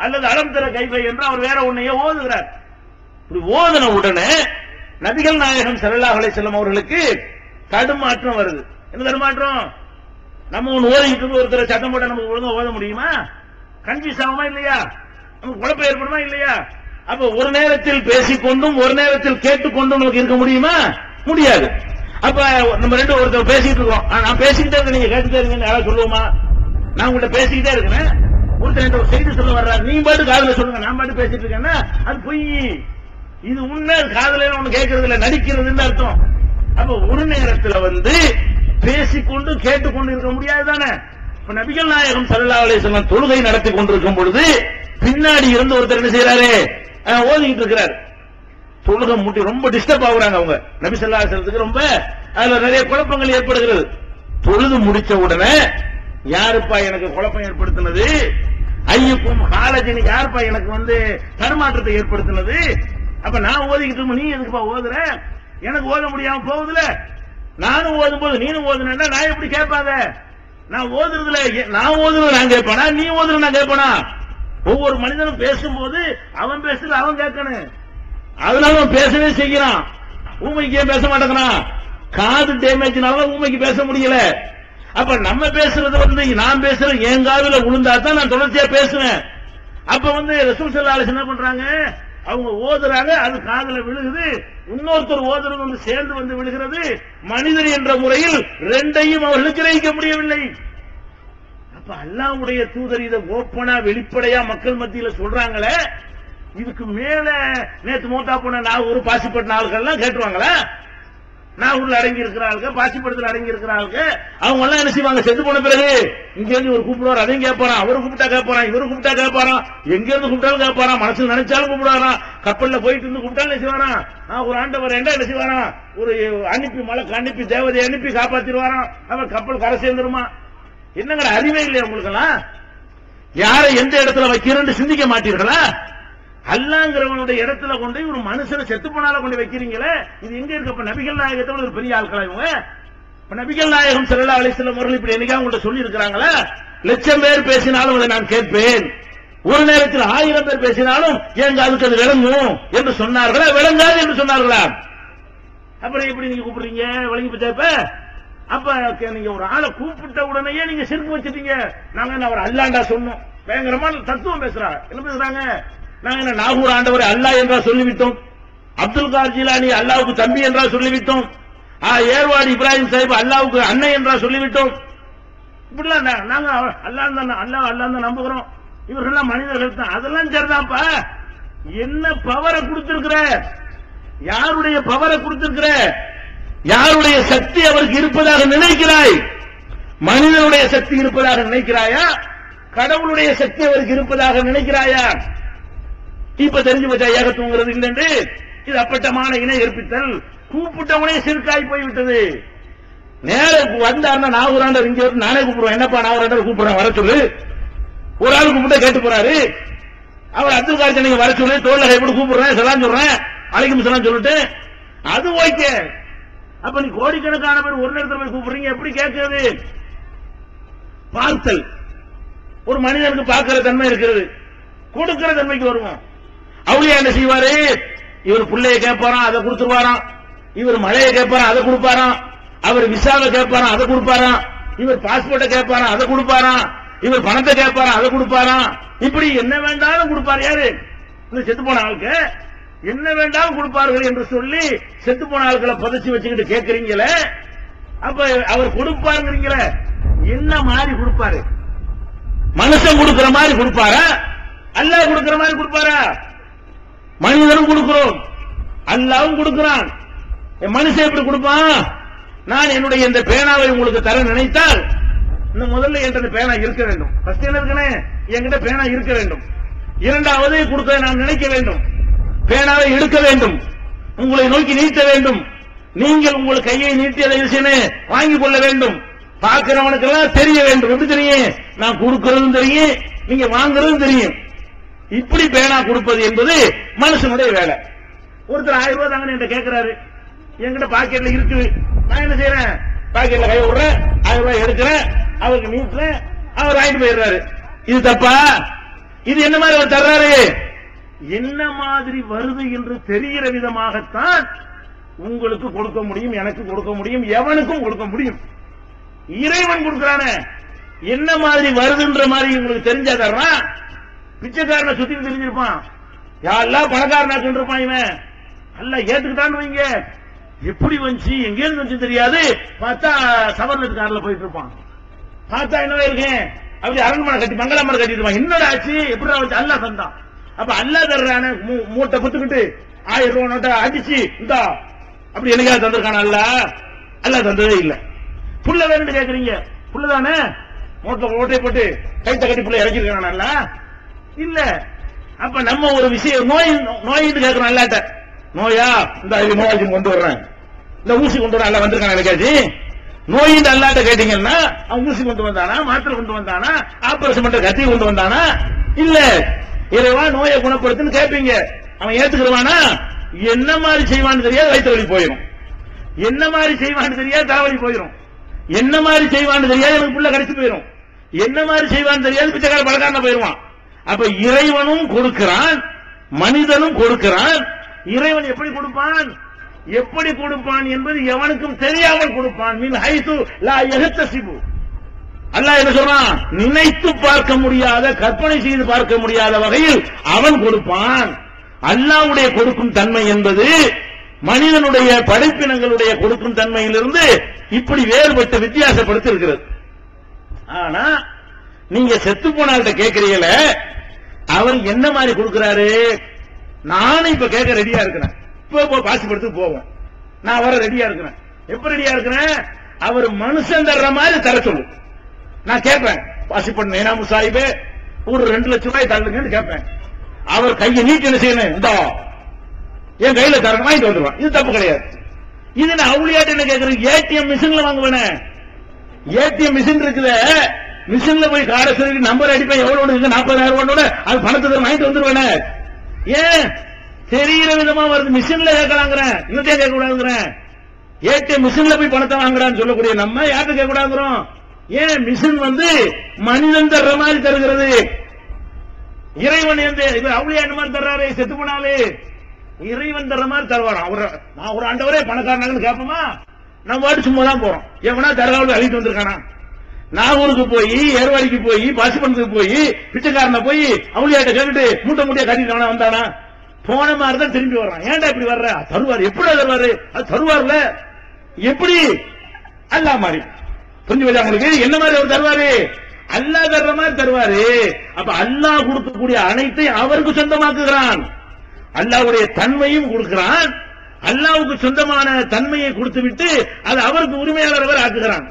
Speaker 2: அல்லது அலம் தர கைஃபை என்றோ அவர் வேற ஒன்னையே ஓதுகிறார். இப்படி ஓதுன உடனே நபிகள் நாயகம் ஸல்லல்லாஹு அலைஹி வஸல்லம் அவர்களுக்கு தடுமாற்றம் வருது. என்ன தடுமாற்றம்? நம்ம ஒன்னு ஓதிட்டு ஒருத்தர் சத்தம் போட்டா நமக்கு ஒழுங்கா ஓத முடியுமா? கன்ஃபியூஸ் ஆகுமா இல்லையா? நமக்கு குழப்பம் ஏற்படுமா இல்லையா? அப்ப ஒரு நேரத்தில் பேசிக்கொண்டும் ஒரு நேரத்தில் கேட்டுக்கொண்டும் நமக்கு இருக்க முடியுமா? முடியாது. அப்ப நம்ம ரெண்டு ஒருத்தர் பேசிட்டு இருக்கோம், நான் பேசிக்கிட்டே இருக்க, நீங்க கேட்டுட்டே இருக்கீங்க, யாராவது சொல்லுவோமா? நான் உங்கள்கிட்ட பேசிக்கிட்டே இருக்கிறேன், ஒருத்தர் ஒரு செய்தி சொல்ல வர்றாரு, நீங்க பாட்டு காதுல சொல்லுங்க, நான் பாட்டு பேசிட்டு இருக்கேன்னா அது பொய். இது உண்மை, காதுல ஒண்ணு கேட்கறது இல்ல, நடிக்கிறதுன்னு அர்த்தம். அப்ப ஒரு நேரத்தில் பேசிக்கொண்டு கேட்டுக்கொண்டு இருக்க முடியாது தானே. இப்ப நபிகள் நாயகம் ஸல்லல்லாஹு அலைஹி வஸல்லம் தொழுகை நடத்தி கொண்டிருக்கும் பொழுது பின்னாடி இருந்து ஒருத்தர் என்ன செய்யறாரு, ஓதிக்கிட்டு இருக்கிறார். தொழுகை முட்டி ரொம்ப டிஸ்டர்ப் ஆகுறாங்க அவங்க. நபி ஸல்லல்லாஹு அலைஹி வஸல்லத்துக்கு ரொம்ப அதுல நிறைய குழப்பங்கள் ஏற்படுகிறது. தொழுது முடிச்ச உடனே யாருப்பா எனக்கு குழப்பம் ஏற்படுத்தினது, ஐயுக்கும் காலஜினி யாருப்பா எனக்கு தடுமாற்றத்தை ஏற்படுத்தினது? அப்ப நான் ஓதிக்கிட்டு நீ எதுக்குப்பா ஓதுற? எனக்கு ஓத முடியாம போகுதுல, நானும் ஓதும் போது நீனும் ஓதுனா நான் எப்படி கேட்பாங்க? நான் ஓதுறதுல நான் ஓதுறது நான் கேட்பானா, நீ ஓதுறது நான் கேட்பானா? ஒவ்வொரு மனிதனும் பேசும்போது அவன் பேசுறது அவன் கேட்கணும். அதனால அவன் பேசவே செய்யறான். ஊமைக்கு ஏன் பேச மாட்டேங்கிறான்? காது டேமேஜ்னால ஊமைக்கு பேச முடியல. அப்ப நம்ம பேசுறது நான் பேசுறது என் காதுல விழுந்தா தான் நான் தொடர்ச்சியா பேசுவேன். அப்ப ரசூல் ஸல்லல்லாஹு அலைஹி வஸல்லம் என்ன பண்றாங்க, அவங்க ஓதுறாங்க, அது காதுல விழுகுது, இன்னொருத்தர் ஓதுறது சேர்ந்து விழுகிறது. மனிதர் என்ற முறையில் ரெண்டையும் அவர்கள் கிரகிக்க முடியவில்லை. அப்ப அல்லாஹ்வுடைய தூதர் இதை ஓப்பனா வெளிப்படையா மக்கள் மத்தியில சொல்றாங்களே, இதுக்கு மேல நேத்து மூத்தா போன நாகூர் பாசிப்பட்ட ஆளுகள்லாம் கேட்டுருவாங்களா? நாகூர்ல அடங்கி இருக்கிறாங்க, பாசிப்படத்தில் அடங்கி இருக்கிறாங்க, அவங்க எல்லாம் என்ன செய்வாங்க? செத்து போன பிறகு இங்க இருந்து ஒரு கூப்பிடுவார், அதையும் கேட்பாராம், அவரு கூப்பிட்டா கேட்பாராம், இவரு கூப்பிட்டா கேட்பாராம், எங்க இருந்து கூப்பிட்டாலும் கேட்பாராம், மனசுல நினைச்சாலும் கூப்பிடுவாராம், கப்பல்ல போயிட்டு இருந்து கூப்பிட்டாலும் என்ன செய்வாராம்? ஒரு ஆண்டவர் என்ன செய்வாராம்? ஒரு அனுப்பி மலைக்கு அனுப்பி தேவதை அனுப்பி காப்பாத்திடுவாராம், அவர் கப்பல் கரை சேர்ந்துருமா? என்னங்கிற அறிவே இல்லையா உங்களுக்கு எல்லாம்? யாரை எந்த இடத்துல வைக்கிறேன்னு சிந்திக்க மாட்டீர்களா? அல்லாஹ்ங்கிறவனுடைய இடத்துல கொண்டு ஒரு மனுஷனை செத்து போனால கொண்டு வைக்கிறீங்களே, இது எங்க இருக்கு? அப்ப நபிகள் நாயகத்தோட ஒரு பெரிய ஆட்களா இவங்க? நபிகள் நாயகம் ஸல்லல்லாஹு அலைஹி வஸல்லம் அவர்கள் இப்படி என்னைக்கா உங்கள்ட்ட சொல்லி இருக்கிறாங்களா? லட்சம் பேர் பேசினாலும் அதை நான் கேட்பேன், ஒரு நேரத்தில் 1000 பேர் பேசினாலும் எங்க அதுக்கு அது விளங்கும் என்று சொன்னார்களா? விளங்காது என்று சொன்னார்களா? அப்புறம் எப்படி நீங்க கூப்பிடுறீங்க? வழங்கி போச்சா? அப்ப நீங்க ஒரு ஆளை கூப்பிட்ட உடனேயே நீங்க சிறுக்கு வச்சுட்டீங்க. நாங்க என்ன அவர் அல்லாண்டா சொன்னோம்? பயங்கரமான தத்துவம் பேசுறாங்க. என்ன பேசுறாங்க? நாங்க என்ன நாகூர் ஆண்டவரை அல்லாஹ் என்றா சொல்லிவிட்டோம்? அப்துல் காதர் ஜீலானி அல்லாவுக்கு தம்பி என்றா சொல்லிவிட்டோம்? ஏர்வாடி இப்ராஹிம் சாஹிப் அல்லாவுக்கு அண்ணன் என்றா சொல்லிவிட்டோம்? இப்படிலாம் நாங்க அல்லாஹ் தான் நம்புகிறோம். இவர்கள்லாம் மனிதர்கள் தான். அதெல்லாம் சரிதான்ப்பா. என்ன பவரை கொடுத்திருக்கிற? யாருடைய பவரை கொடுத்திருக்கிற? யாருடைய சக்தி அவருக்கு இருப்பதாக நினைக்கிறாய்? மனிதனுடைய சக்தி இருப்பதாக நினைக்கிறாயா? கடவுளுடைய சக்தி அவருக்கு இருப்பதாக நினைக்கிறாயா? இப்ப தெரிஞ்சு போச்சா ஏகத்துவங்கிறது இல்லைன்னு? இது அப்பட்டமான இணை ஏற்பித்தல். கூப்பிட்டவனே சிறுக்காய் போய்விட்டது. நேர வந்தாருன்னா நாகூராண்டர் இங்க வந்து நானே கூப்பிடுவேன். என்னப்பா நாகூராண்டர் கூப்பிடுறேன் வர சொல்லு. ஒரு ஆள் கூப்பிட்டா கேட்டு போறாரு. அவர் அப்துல் காதர் நீங்க வர சொல்லு, தோல்ல கைப்படி கூப்பிடுறேன், சலாம் சொல்றேன், அலைக்கும் சலாம் சொல்லிட்டு அது ஓகே. அப்ப நீ கோடிக்கணக்கான பேர் ஒரு நேரத்தில் போய் கூப்பிடுறீங்க, எப்படி கேட்கிறது? பார்த்தல் ஒரு மனிதனுக்கு பார்க்கிற தன்மை இருக்கிறது, கொடுக்கிற தன்மைக்கு வருவோம். அவளியா என்ன செய்வாரு? இவர் பிள்ளைய கேட்பாராம், அதை கொடுத்துருவாராம். இவர் மழையை கேட்பாராம், அதை கொடுப்பாராம். அவர் விசாவை கேட்பாராம், அதை கொடுப்பாராம். இவர் பாஸ்போர்ட்டை கேட்பாராம், அதை கொடுப்பாராம். இவர் பணத்தை கேட்பாராம், அதை கொடுப்பாராம். இப்படி என்ன வேண்டாலும் கொடுப்பார். யாரு? இந்த செத்து போன ஆளுக்கு என்ன வேண்டாலும் கொடுப்பார்கள் என்று சொல்லி செத்து போன ஆட்களை புதைச்சி வச்சுக்கிட்டு கேட்கறீங்களே, அப்ப அவர் கொடுப்பாருங்கிறீங்களே, என்ன மாதிரி கொடுப்பாரு? மனுஷன் கொடுக்கிற மாதிரி கொடுப்பாரா? அல்லாஹ் கொடுக்கிற மாதிரி கொடுப்பாரா? மனிதனும் கொடுக்கிறோம், அல்லாஹ்வும் கொடுக்கிறான். மனுஷன் எப்படி கொடுப்பான்? நான் என்னுடைய இந்த பேனாவை உங்களுக்கு தர நினைத்தால் முதல்ல என்கிட்ட பேனா இருக்க வேண்டும். ஃபர்ஸ்ட் என்ன இருக்கணும்? என்கிட்ட பேனா இருக்க வேண்டும். இரண்டாவது கொடுக்க நான் நினைக்க வேண்டும், பேனாவை எடுக்க வேண்டும், உங்களை நோக்கி நீட்ட வேண்டும், நீங்கள் உங்கள் கையை நீட்டி அதை வாங்கிக் கொள்ள வேண்டும். பார்க்கிறவனுக்கெல்லாம் தெரிய வேண்டும். எப்படி தெரியும்? நான் கொடுக்கிறதும் தெரியும், நீங்க வாங்குறதும் தெரியும். இப்படி பேனா கொடுப்பது என்பது மனுஷனுடைய வேலை. ஒருத்தர் 1000 ரூபாய் தாங்க என்கிட்ட கேட்கிறாரு, என்கிட்ட பாக்கெட்ல இருக்கு, நான் என்ன செய்யறேன்? பாக்கெட்ல கை விடுறேன், 1000 ரூபாய் எடுக்கிறேன், அவருக்கு நீட்டுறேன், அவர் வாங்கிட்டு போயிடுறாரு. இது தப்பா? இது என்ன மாதிரி அவர் தர்றாரு? என்ன மாதிரி வருது என்று தெரிகிற விதமாகத்தான் உங்களுக்கு கொடுக்க முடியும், எனக்கு கொடுக்க முடியும், எவனுக்கும் கொடுக்க முடியும். இறைவன் கொடுக்கிறானே, என்ன மாதிரி வருதுன்ற மாதிரி உங்களுக்கு தெரிஞ்சா தர்றான். பிச்சைக்காரனை சுத்தி தெரிஞ்சிருப்பான், யாரெல்லாம் பணக்காரனாக்கு இருப்பான். இவன் எல்லாம் ஏத்துக்கிட்டான்னு வைங்க, எப்படி வந்துச்சு எங்கேருந்து வந்து தெரியாது. பார்த்தா சவர்ணத்து கார்ல போயிட்டு இருப்பான். பார்த்தா என்னவா இருக்கேன், அப்படி அரண்மனை கட்டி மங்களமரை கட்டிட்டு இருப்பான். என்னடா ஆச்சு, எப்படி வச்சு? அல்லாஹ் தந்தான். அப்ப அல்லாஹ் தர்றான மூட்டை குத்துக்கிட்டு 1000 ரூபாய் நோட்டை அடிச்சு இந்தா அப்படி எனக்காக தந்திருக்கான? அல்லாஹ் தந்ததே இல்ல. புள்ள வேணும்னு கேக்குறீங்க, புள்ளதானே மூட்டை போட்டு கைத்த கட்டி புள்ள இறக்கிருக்கான? இல்ல. அப்ப நம்ம ஒரு விஷயம் நோயின்னு கேட்கிறோம் அல்லாட்ட. நோயா? இந்த நோயாளி கொண்டு வர்றேன், இந்த ஊசி கொண்டு வர அல்ல வந்திருக்கான எனக்காச்சு. நோயின்னு அல்லாட்ட கேட்டீங்கன்னா அவன் ஊசி கொண்டு வந்தானா, மாத்திரை கொண்டு வந்தானா, ஆபரேஷன் பண்ற கத்தி கொண்டு வந்தானா? இல்ல. இறைவா நோயை குணப்படுத்துன்னு கேட்பீங்க, அவன் ஏத்துக்கிறவானா? என்ன மாதிரி செய்வான்னு தெரியாது வயிற்று வலி போயிடும், என்ன மாதிரி செய்வான்னு தெரியாது தலைவலி போயிடும், என்ன மாதிரி செய்வான்னு தெரியாது எனக்கு புள்ள கடிச்சு போயிடும், என்ன மாதிரி செய்வான்னு தெரியாது பிச்சைக்கார பணக்காரன போயிருவான். அப்ப இறைவனும் கொடுக்கிறான், மனிதனும் கொடுக்கிறான். இறைவன் எப்படி கொடுப்பான், எப்படி கொடுப்பான் என்பது எவனுக்கும் தெரியாமல் கொடுப்பான். மின் ஹைது லா யஹ்தஸிபு. அல்லாஹ் என்ன சொல்றான்? நினைத்து பார்க்க முடியாத, கற்பனை செய்து பார்க்க முடியாத வகையில் அவன் கொடுப்பான். அல்லாஹ்வுடைய கொடுக்கும் தன்மை என்பது மனிதனுடைய படைப்பினங்களுடைய கொடுக்கும் தன்மையிலிருந்து இப்படி வேறுபட்டு வித்தியாசப்படுத்தி இருக்கிறது. ஆனா நீங்க செத்து போனால்கிட்ட கேட்கிறீங்கள, அவர் என்ன மாதிரி கொடுக்கிறாரு? நானும் இப்ப கேட்க ரெடியா இருக்கிறேன். இப்ப பாசிப்படுத்து போவோம், நான் வர ரெடியா இருக்கிறேன். எப்ப ரெடியா இருக்கிறேன்? அவர் மனுஷன் தர்ற மாதிரி தர சொல்லு. நான் கேட்பேன், பாசிப்பட்டு நேனாமு சாஹிபே ஒரு 2 லட்சம் ரூபாய் தரலுங்கன்னு கேட்பேன். அவர் கையை நீட்டி என்ன செய்யணும்? இந்தா என் கையில தரணும், வாங்கிட்டு வந்துடுவான். இது தப்பு கிடையாது. இது நான் அவுளியாட்டு என்ன கேட்கறேன்? ஏடிஎம் மிஷின்ல வாங்குவேன். ஏடிஎம் மிஷின் இருக்குது, மிஷின்ல போய் காரை சொல்லி நம்பர் அடிப்பேன், எவ்வளவு இருக்கு 40,000 ரூபாயோட அது பணத்தை வாங்கிட்டு வந்துருவேன். ஏன் தெரிகிற விதமா வருது? மிஷின்ல கேட்கலாங்கிறேன், இன்னத்தையே கேட்க கூடாதுங்கிறேன். ஏடிஎம் மிஷின்ல போய் பணத்தை வாங்குறான்னு சொல்லக்கூடிய நம்ம யார்கிட்ட கேட்க கூடாதுங்கிறோம்? ஏன் மிஷின் மனிதன் தர்ற மாதிரி தருகிறது. இறைவன் எந்த அவுளியா என்ன மாதிரி தர்றாரு? செத்து போனாலே இறைவன் தர்ற மாதிரி தருவாராம். நான் ஒரு ஆண்டவரே பணக்காரனாங்கன்னு கேட்போமா? நம்ம வாட்டு சும்மா தான் போறோம். எவனா தர்காவில் அழித்து வந்திருக்கானா? நாகூருக்கு போய், ஏர்வாடிக்கு போய், பாசிபந்தத்துக்கு போய், பிச்சைக்காரனை போய் அவளியாட்ட கேட்டுட்டு மூட்டை மூட்டையா கட்டிட்டு வந்தானா? போன மாதிரி தான் திரும்பி வர்றான். ஏன்டா இப்படி வர்ற? தருவாரு. எப்படி தருவாரு? அது தருவார்ல. எப்படி? அல்லா மாதிரி. புரிஞ்சு வச்சா உங்களுக்கு? என்ன மாதிரி அவர் தருவாரு? அல்லா தர்ற மாதிரி தருவாரு. அப்ப அல்லாஹ் கொடுக்கக்கூடிய அனைத்தையும் அவருக்கு சொந்தமாக்குகிறான். அல்லாஹ்வுடைய தன்மையும் கொடுக்கிறான். அல்லாஹ்வுக்கு சொந்தமான தன்மையை கொடுத்து விட்டு அது அவருக்கு உரிமையாளர் அவர் ஆக்குகிறான்.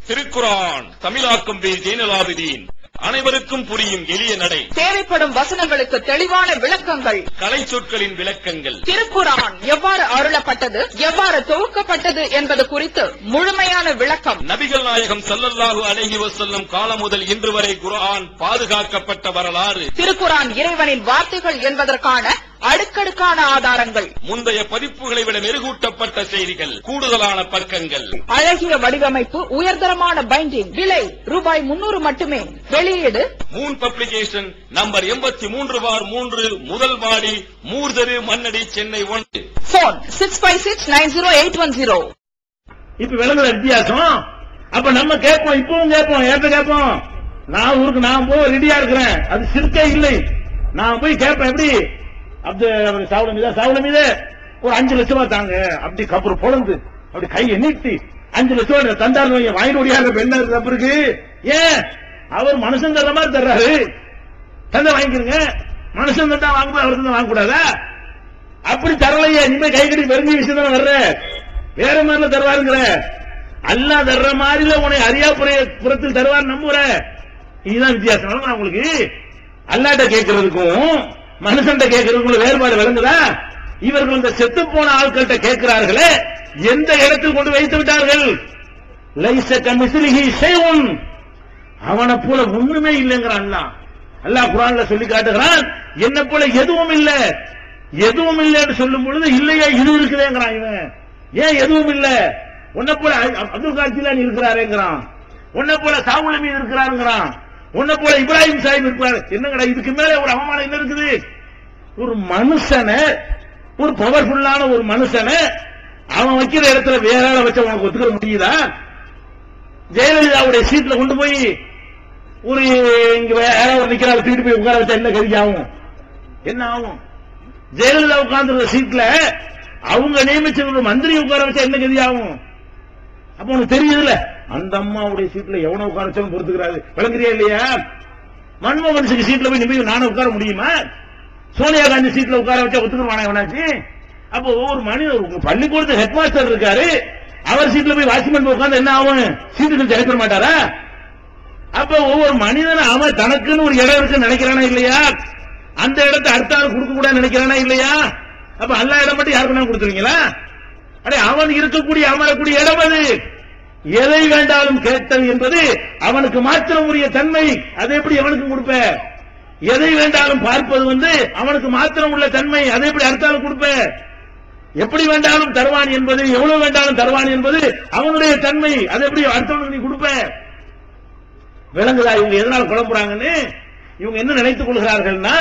Speaker 6: திருக்குர்ஆன் தமிழாக்கம் பி ஜெய்னலாபிதீன். அனைவருக்கும் புரியும் எளிய நடை.
Speaker 3: தேவைப்படும் வசனங்களுக்கு தெளிவான விளக்கங்கள்.
Speaker 6: கலை சொற்களின் விளக்கங்கள்.
Speaker 3: திருக்குர்ஆன் எவ்வாறு அருளப்பட்டது, எவ்வாறு தொகுக்கப்பட்டது என்பது குறித்து முழுமையான விளக்கம்.
Speaker 6: நபிகள் நாயகம் ஸல்லல்லாஹு அலைஹி வஸல்லம் காலம் முதல் இன்று வரை குர்ஆன் பாதுகாக்கப்பட்ட வரலாறு.
Speaker 3: திருக்குர்ஆன் இறைவனின் வார்த்தைகள் என்பதற்கான அடுக்கடுக்கான ஆதாரங்கள்.
Speaker 6: முந்தைய பதிப்புகளை விட மெருகூட்டப்பட்ட செய்திகள், கூடுதலான பக்கங்கள்,
Speaker 3: அழகிய வடிவமைப்பு, உயர்தரமான பைண்டிங். விலை ரூபாய் 300 மட்டுமே. வெளியீடு
Speaker 6: மூன் பப்ளிகேஷன், நம்பர் 83/3, முதல் மாடி, மூர்தரு, மண்ணடி, சென்னை 1.
Speaker 3: போன் 65690810.
Speaker 2: இப்ப விளங்குற வித்தியாசம். அப்ப நம்ம கேட்போம், இப்பவும் கேட்போம், ஏற்ற கேட்போம். நான் ஊருக்கு நான் போய் ரெடியா இருக்கிறேன். அது சிற்கே இல்லை. நான் போய் கேட்பேன். எப்படி சாவுல மீது ஒரு 5 லட்சம் ரூபாய் தாங்க. அப்படி கப்புறம் பொழந்து அப்படி கையை நீட்டி 5 லட்சம் ரூபாய் தந்தாரு. வாங்கி ஓடியாரு பெண்ணு தப்புருக்கு. ஏன்? அவர் மனுஷன் தர்ற மாதிரி தர்றாரு. தந்த வாங்கிக்கிறங்க. மனுஷன் தந்தா வாங்கும்போது அவர் தந்தா வாங்க கூடாதா? அப்படி தரலையே. இனிமே கை கட்டி பெருங்கி விஷயம் தானே வர்ற. வேற மாதிரில தருவாருங்கிற. அல்லாஹ் தர்ற மாதிரில உன்னை அரியாபுரத்தில் தருவார் நம்புற. இதுதான் வித்தியாசம். உங்களுக்கு அல்லாட்ட கேட்கறதுக்கும் மனுஷன் கேட்கறதுக்குள்ள வேறுபாடு விளங்குதா? இவர்கள் இந்த செத்து போன ஆட்கள்கிட்ட கேட்கிறார்களே, எந்த இடத்தில் கொண்டு வைத்து விட்டார்கள்? லைஸ கமிஸ்லிஹி ஷைஉன், அவனை போல ஒண்ணுமே இல்லைங்கிறான் அல்லாஹ். அல்லாஹ் குர்ஆன்ல சொல்லி காட்டுகிறான், என்ன போல எதுவும் இல்ல. எதுவும் இல்லை என்று சொல்லும் பொழுது இல்லையா இது இருக்குதேங்கிறான். இவன் ஏன் எதுவும் இல்ல? உன்னை போல அப்துல் காதர் ஜிலானி இருக்கிறாருங்கிறான். உன்னை போல சாவுல் மீது இருக்கிறாருங்கிறான். உன்னை போல இப்ராஹிம் சாஹிப் இருக்கிறாரு. என்னங்கடா இதுக்கு மேல ஒரு அவமானம் என்ன இருக்குது? ஒரு மனுஷனை, ஒரு பவர்ஃபுல்லான ஒரு மனுஷனை அவன் வைக்கிற இடத்துல வேற ஆளை வச்சு உனக்கு ஒத்துக்க முடியுதா? ஜெயலலிதாவுடைய சீட்ல கொண்டு போய் ஒரு இங்க யாராவது நிக்கிறாரு தூக்கிட்டு போய் உட்கார வச்சா என்ன கருதி ஆகும்? என்ன ஆகும்? ஜெயலலிதா உட்கார்ந்து சீட்ல அவங்க நியமிச்ச ஒரு மந்திரி உட்கார வச்சா என்ன கருதி ஆகும்? அப்ப உனக்கு தெரியுதுல அந்த அம்மாவுடைய சீட்ல எவனை உட்கார வச்சாலும் பொறுத்துக்கிறாரு. விளங்குறியா இல்லையா? மன்மோகன் சிங் சீட்ல போய் நிமிடம் நானும் உட்கார முடியுமா? சோனியா காந்தி சீட்ல உட்கார வச்சா ஒத்துக்குவானா எவனாச்சு? அப்போ ஒவ்வொரு மனிதர் பள்ளிக்கூடத்து ஹெட் மாஸ்டர் இருக்காரு, அவர் சீட்ல போய் வாட்ச்மேன் உட்கார்ந்து என்ன ஆகும்? சீட்டுக்கு ஜெயிக்க மாட்டாரா? அப்ப ஒவ்வொரு மனிதனும் அவன் தனக்குன்னு ஒரு இடம் இருக்குன்னு நினைக்கிறானா இல்லையா? அந்த இடத்தை அடுத்தாலும் கொடுக்க கூட நினைக்கிறானா இல்லையா? அப்ப எல்லா இடம் மட்டும் யாருக்கு கொடுத்துருவீங்களா? அடே அவன் இருக்கக்கூடிய அமரக்கூடிய இடம் அது. எதை வேண்டாலும் கேட்டது என்பது அவனுக்கு மாத்திரம் உரிய தன்மை. அதை எப்படி அவனுக்கு கொடுப்ப? எதை வேண்டாலும் பார்ப்பது அவனுக்கு மாத்திரம் உள்ள தன்மை. அதை எப்படி அடுத்தாலும் கொடுப்ப? எப்படி வேண்டாலும் தருவான் என்பது, எவ்வளவு வேண்டாலும் தருவான் என்பது அவனுடைய தன்மை. அதை எப்படி அடுத்தவனுக்கு நீ கொடுப்ப? விளங்குதா? இவங்க எதனால குழம்புறாங்கன்னு? இவங்க என்ன நினைத்துக் கொள்கிறார்கள்னா,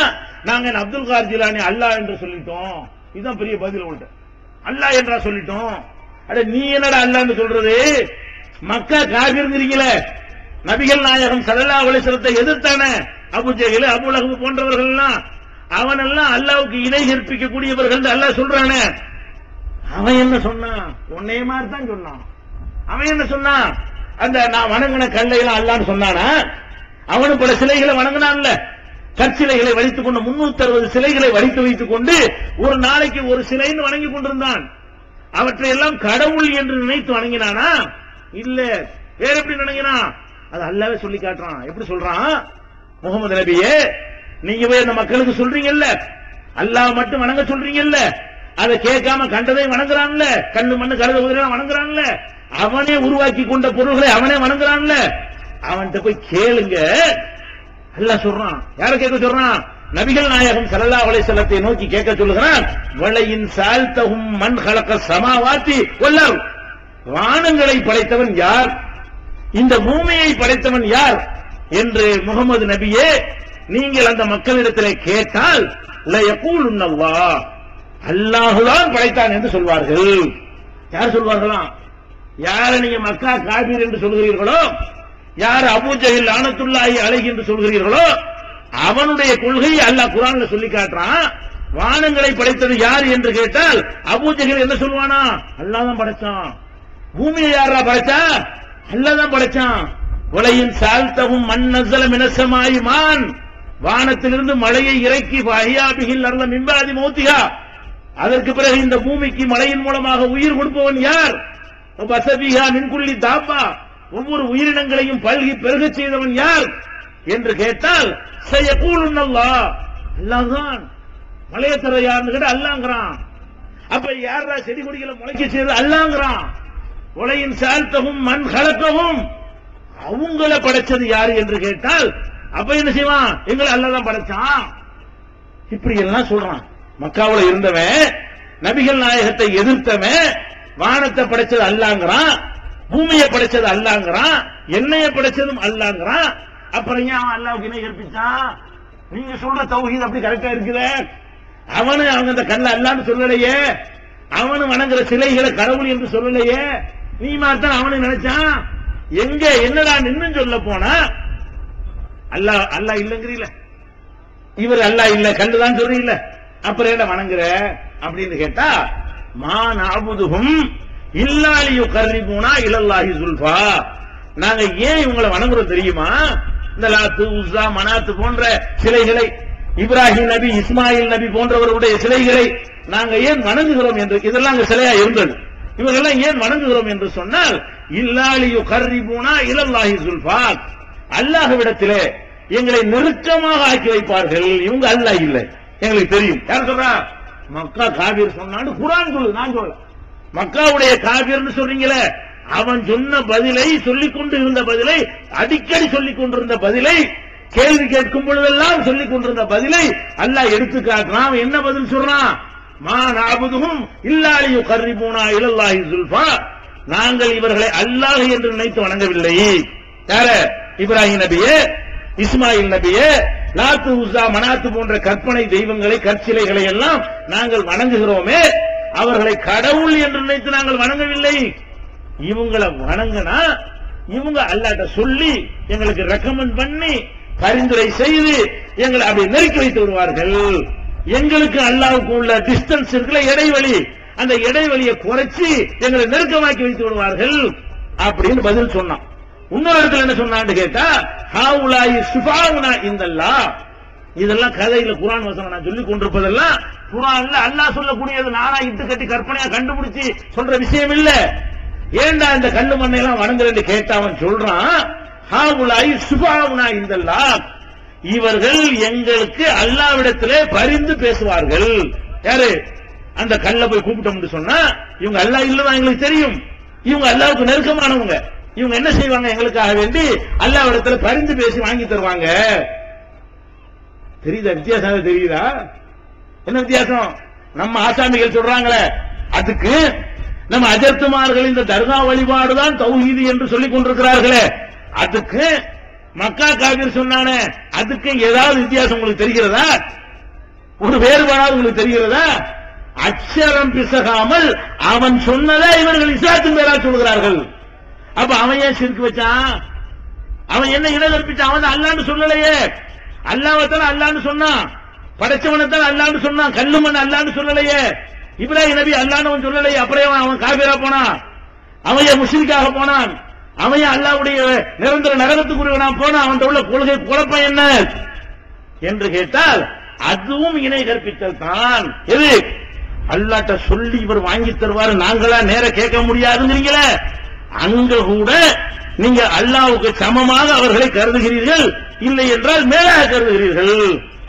Speaker 2: நாங்க அப்துல் காதர் ஜிலானி அல்லாஹ் என்று சொல்லிட்டோம். இதுதான் பெரிய பதில். உங்கள்கிட்ட அல்லாஹ் என்றா சொல்லிட்டோம். அட நீ என்னடா அல்லாஹ்னு சொல்றது? மக்கா காபிர்ங்கிறீங்களே, நபிகள் நாயகம் ஸல்லல்லாஹு அலைஹி வஸல்லம் எதிர்த்தான அபூ ஜஹல், அபூ லஹப் போன்றவர்கள் எல்லாம் அவனெல்லாம் அல்லாஹ்வுக்கு இணை கற்பிக்க கூடியவர்கள் அல்லாஹ் சொல்றானே. அவன் என்ன சொன்னான்? உன்னைய மாதிரி தான் சொன்னான். அவன் என்ன சொன்னான்? அந்த நான் வணங்கின கல்லை எல்லாம் அல்லாஹ்னு சொன்னானா? அவனும் பல சிலைகளை வணங்கினான்ல. கற்சிலைகளை வைத்துக் கொண்டு 360 சிலைகளை வைத்து வைத்துக் கொண்டு ஒரு நாளைக்கு ஒரு சிலைன்னு வணங்கி கொண்டிருந்தான். அவற்றை எல்லாம் கடவுள் என்று நினைத்து வணங்கினானா? இல்ல. வேற எப்படி வணங்கினான்? அது அல்லாஹ்வே சொல்லி காட்டுறான். எப்படி சொல்றான்? முகமது நபியே, நீங்க போய் அந்த மக்களுக்கு சொல்றீங்கல்ல, அல்லாஹ் மட்டும் வணங்க சொல்றீங்கல்ல, அதை கேட்காம கண்டதை வணங்குறான்ல, கண்ணு மண்ணு கருத உதிரெல்லாம் வணங்குறான்ல, அவனே உருவாக்கி கொண்ட பொருள்களை அவனே வணங்குறான்ல, அவன்கிட்ட போய் கேளுங்க. அல்லாஹ் சொல்றான். யார கேட்க சொல்றான்? நபிகள் நாயகம் ஸல்லல்லாஹு அலைஹி வஸல்லத்தை நோக்கி கேட்க சொல்லுகிறான். வலையின் சால்தஹும் மன் ஹலக ஸமாவாதி வல் அர்த், வானங்களை படைத்தவன் யார், இந்த பூமியை படைத்தவன் யார் என்று முகமது நபியே நீங்கள் அந்த மக்களிடத்திலே கேட்டால் லயகூலுன்னல்லாஹ், அல்லாஹுதான் படைத்தான் என்று சொல்வார்கள். யார் சொல்வார்களாம்? யார நீங்க மக்கா காபீர் என்று சொல்கிறீர்களோ, யார் அபூ ஜஹல் லானத்துல்லாஹி அலைஹி என்று சொல்கிறீர்களோ, அவனுடைய கொள்கையை அல்லாஹ் குர்ஆன்ல சொல்லி காட்டுறான். வானங்களை படைத்தது யார் என்று கேட்டால் அபூ ஜஹல் என்ன சொல்வானா? அல்லாஹ் தான் படைச்சான். பூமியை யாரா படைச்சா? அல்லாஹ் தான் படைச்சான். உலகின் சால்தவும் மண் நஸல மினஸ் ஸமாஇ மான், வானத்திலிருந்து மழையை இறக்கி வஹியாபிஹில் அர்ல மின் பஅதி மௌத்திஹா, அதற்கு பிறகு இந்த பூமிக்கு மழையின் மூலமாக உயிர் கொடுப்பவன் யார்? வஸபிஹா மின் குல்லி தாப்பா, ஒவ்வொரு உயிரினங்களையும் பல்கி பெருகச் செய்தவன் யார் என்று கேட்டால் சயகூலுன் அல்லாஹ், அல்லாஹ் தான். மழையை தர யாருன்னு கேட்டா அல்லாஹ்ங்கறான். அப்ப யாரா செடி கொடிகளை முளைக்க செய்தது? அல்லாஹ்ங்கறான். உலகின் சால்தகும் மண் கலக்கவும், அவங்கள படைச்சது யாரு என்று கேட்டால் அப்ப என்ன செய்வான்? எங்களை அல்லாஹ் தான் படைச்சான். இப்படி எல்லாம் சொல்றான். மக்காவுல இருந்தவன், நபிகள் நாயகத்தை எதிர்த்தவன், வானத்தை படைச்சது அல்லாஹ்ங்கறான், பூமியை படைச்சது அல்லாஹ்ங்கறான், எண்ணெயை படைச்சதும் அல்லாஹ்ங்கறான். அப்புறம் ஏன் அவன் அல்லாஹ்வுக்கு இணை கற்பிச்சான்? நீங்க சொல்ற தௌஹீத் அப்படி கரெக்டா இருக்குதே. அவனு அவங்க அந்த கண்ண அல்லாஹ்னு சொல்லலையே, அவனு வணங்குற சிலைகளை கடவுள் என்று சொல்லலையே, நீ மாத்தான் அவனு நினைச்சான். எங்க என்னடா நின்னு சொல்ல போனா அல்லாஹ் அல்லாஹ் இல்லங்கிறீல, இவர் அல்லாஹ் இல்ல கண்டுதான் சொல்றீங்கள, அப்புறம் என்ன வணங்குற அப்படின்னு கேட்டா, மா நஅபுதுஹும் இல்லா லியுகர்ரிபூனா இலல்லாஹி ஸுல்ஃபா, நாங்க ஏன் இவங்களை வணங்குறோம் தெரியுமா? இந்த லாத்து உஸ்ஸா மனாத்து போன்ற சிலைகளை, இப்ராஹிம் நபி இஸ்மாயில் நபி போன்றவர்களுடைய சிலைகளை நாங்க ஏன் வணங்குகிறோம் என்று, இதெல்லாம் அங்க சிலையா இருந்தது, இவங்கெல்லாம் ஏன் வணங்குகிறோம் என்று சொன்னால் இல்லா லியுகர்ரிபூனா இலல்லாஹி ஸுல்ஃபா, அல்லாஹ்விடத்திலே எங்களை நெருக்கமாக ஆக்கி வைப்பார்கள். இவங்க அல்லாஹ் இல்லை எங்களுக்கு தெரியும். யார் சொல்றா? மக்கா காபீர் சொன்னான்னு குர்ஆன் சொல்லு, நான் சொல்ல. மக்காவுடைய காபீர்னு சொல்றீங்களே, அவன் சொன்ன பதிலை சொல்லிக் கொண்டு இருந்த பதிலை, அடிக்கடி சொல்லிக் கொண்டிருந்த பதிலை, கேள்வி கேட்கும் பொழுதெல்லாம் சொல்லிக் கொண்டிருந்த பதிலை அல்லாஹ் எடுத்து காட்டுறான். என்ன பதில் சொல்றான்? மா நஅபுதுஹும் இல்லா லியுகர்ரிபூனா இலல்லாஹி ஸுல்ஃபா, நாங்கள் இவர்களை அல்லாஹ் என்று நினைத்து வணங்கவில்லை. யார? இப்ராஹிம் நபியே, இஸ்மாயில் நபியே, லாத்து உஸ்ஸா மனாத்து போன்ற கற்பனை தெய்வங்களை கற்சிலைகளை எல்லாம் நாங்கள் வணங்குகிறோமே, அவர்களை கடவுள் என்று நினைத்து நாங்கள் வணங்கவில்லை. இவங்களை வணங்கினா இவங்க அல்லாஹ்ட்ட சொல்லி எங்களுக்கு ரெக்கமெண்ட் பண்ணி பரிந்துரை செய்து எங்களை அப்படி நெருக்கி வைத்து விடுவார்கள். எங்களுக்கு அல்லாஹ்வுக்கு உள்ள டிஸ்டன்ஸ் இருக்குல்ல, இடைவெளி, அந்த இடைவெளியை குறைச்சி எங்களை நெருக்கமாக்கி வைத்து விடுவார்கள் அப்படின்னு பதில் சொன்னான். இன்னொரு இடத்துல என்ன சொன்னான்னு கேட்டா, ஹாவுலாயி சுஃபாவுனா இந்தல்லாஹ், இதெல்லாம் கதையில குர்ஆன் வசனம் நான் சொல்லிக் கொண்டிருப்பதெல்லாம் குர்ஆன்ல அல்லாஹ் சொல்லக்கூடியது, நானா இட்டு கட்டி கற்பனையா கண்டுபிடிச்சு சொல்ற விஷயம் இல்ல. ஏண்டா இந்த கல்லு மண்ணை எல்லாம் வணங்குறேன்னு கேட்டா அவன் சொல்றான், ஹாவுலாயி சுஃபாவுனா இந்தல்லாஹ், இவர்கள் எங்களுக்கு அல்லாஹ்விடத்திலே பரிந்து பேசுவார்கள். யாரு? அந்த கல்ல போய் கூப்பிட்டோம்னு சொன்னா இவங்க அல்லாஹ் இல்லதான் எங்களுக்கு தெரியும், இவங்க அல்லாஹ்வுக்கு நெருக்கமானவங்க, இவங்க என்ன செய்வாங்க? எங்களுக்காக வேண்டி அல்லாஹ்விடத்துல பரிந்து பேசி வாங்கி தருவாங்க. தெரியுதா வித்தியாசம்? தெரியுதா என்ன வித்தியாசம்? நம்ம ஆசாமிகள் சொல்றாங்களே, அதுக்கு நம்ம அஜர்த்துமார்கள் இந்த தர்கா வழிபாடுதான் தௌஹீது என்று சொல்லிக் கொண்டிருக்கிறார்களே, அதுக்கு மக்கா காபீர் சொன்னானே, அதுக்கு ஏதாவது வித்தியாசம் உங்களுக்கு தெரிகிறதா? ஒரு வேறுபாடாவது உங்களுக்கு தெரிகிறதா? அச்சரம் பிசகாமல் அவன் சொன்னதை இவர்கள் இஸ்லாத்தின் பேரால் சொல்கிறார்கள். அப்ப அவன் ஏன் ஷிர்க் வச்சான்? அவன் என்ன இணை கற்பிச்சான்? அவன் அல்லாஹ்னு சொல்லலையே. அல்லாஹ்வத்தால அல்லாஹ்னு சொன்னான், படைச்சவனத்தால அல்லாஹ்னு சொன்னான், கல்லு மண் அல்லாஹ்னு சொல்லலையே. இப்ராஹிம் நபி அல்லாஹ்னு சொல்லலையே. அப்புறம் அவன் காபிரா போனான், அவன் ஏன் முஷ்ரிக்காக போனான், அவன் ஏன் அல்லாஹ்வுடைய நிரந்தர நரகத்துக்குரியவனா போனான்? அவன் உள்ள கொள்கை குழப்பம் என்ன என்று கேட்டால் அதுவும் இணை கற்பித்தல் தான். எது? அல்லாஹ்ட்ட சொல்லி இவர் வாங்கி தருவாரு, நாங்களா நேர கேட்க முடியாதுங்கிறீங்களே, அங்க கூட நீங்க அல்லாஹ்வுக்கு சமமாக அவர்களை கருதுகிறீர்கள், இல்லை என்றால் மேலாக கருதுகிறீர்கள்.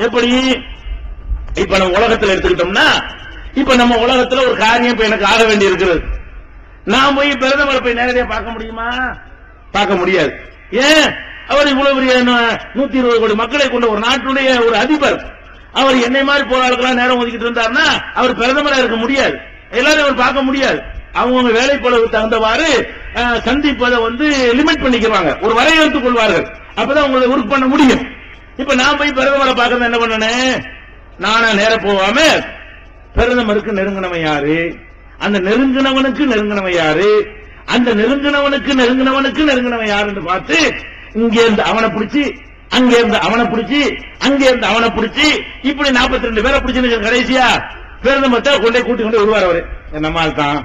Speaker 2: எப்படி? இப்ப நம்ம உலகத்தில் எடுத்துக்கிட்டோம்னா, இப்ப நம்ம உலகத்துல ஒரு காரியம் இப்ப எனக்கு ஆக வேண்டி இருக்கிறது, நான் போய் பிரதமரை போய் நேரடியா பார்க்க முடியுமா? பார்க்க முடியாது. ஏன்? அவர் இவ்வளவு பெரிய 120 கோடி மக்களை கொண்ட ஒரு நாட்டுடைய ஒரு அதிபர், அவர் என்னை மாதிரி போராளுக்கெல்லாம் நேரம் ஒதுக்கிட்டு இருந்தாருன்னா அவர் பிரதமரா இருக்க முடியாது, எல்லாரும் அவர் பார்க்க முடியாது. அவங்க வேலைப்பளவு தகுந்தவாறு சந்திப்பதை லிமிட் பண்ணிக்கிறாங்க, ஒரு வரையறுத்துக் கொள்வார்கள், அப்பதான் அவங்களை ஒர்க் பண்ண முடியும். இப்ப நான் போய் பிரதமரை பார்க்கறது என்ன பண்ணனே, நானா நேர போகாம பிரதமருக்கு நெருங்கினவன் யாரு, அந்த நெருங்கினவனுக்கு நெருங்கினவன் யாரு, அந்த நெருங்கினவனுக்கு நெருங்கினவனுக்கு நெருங்கினவன் யாருன்னு பார்த்து இங்கே இருந்து அவனை பிடிச்சி, அங்கே இருந்து அவனை பிடிச்சி, அங்கே இருந்து அவனை பிடிச்சி, இப்படி 42 பேரை பிடிச்சு கடைசியா பிரதமர்கிட்ட கொண்டே கூட்டி கொண்டு வருவார். அவரு நம்மால் தான்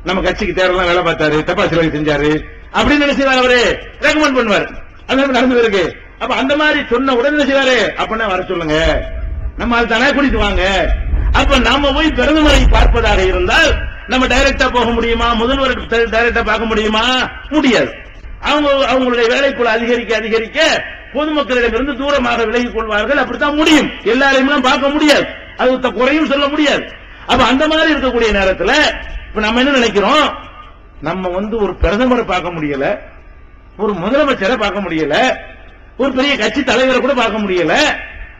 Speaker 2: நம்ம கட்சிக்கு தேர்தலாம் வேலை பார்த்தாரு, தபாசி வேலை செஞ்சாரு அப்படின்னு நினைச்சாரு, அவரு ரெக்கமெண்ட் பண்ணுவார். அது நடந்து இருக்கு. அப்ப அந்த மாதிரி சொன்ன உடனே நினைச்சாரு, அப்படின்னா வர சொல்லுங்க, நம்ம தானே கூட்டிட்டு வாங்க. அப்ப நாம போய் பிரதமரை பார்ப்பதாக இருந்தால் நம்ம டைரக்டா போக முடியுமா? முதல்வர் டைரக்டா பார்க்க முடியுமா? முடியாது. அவங்களுடைய வேலைக்குள்ள அதிகரிக்க அதிகரிக்க பொதுமக்களிடமிருந்து தூரமாக விலகிக் கொள்வார்கள். அப்படித்தான் முடியும். எல்லாரையும் பார்க்க முடியாது, அது குறையும் சொல்ல முடியாது. அப்ப அந்த மாதிரி இருக்கக்கூடிய நேரத்தில் இப்ப நம்ம என்ன நினைக்கிறோம், நம்ம ஒரு பிரதமரை பார்க்க முடியல, ஒரு முதலமைச்சரை பார்க்க முடியல, ஒரு பெரிய கட்சி தலைவரை கூட பார்க்க முடியல.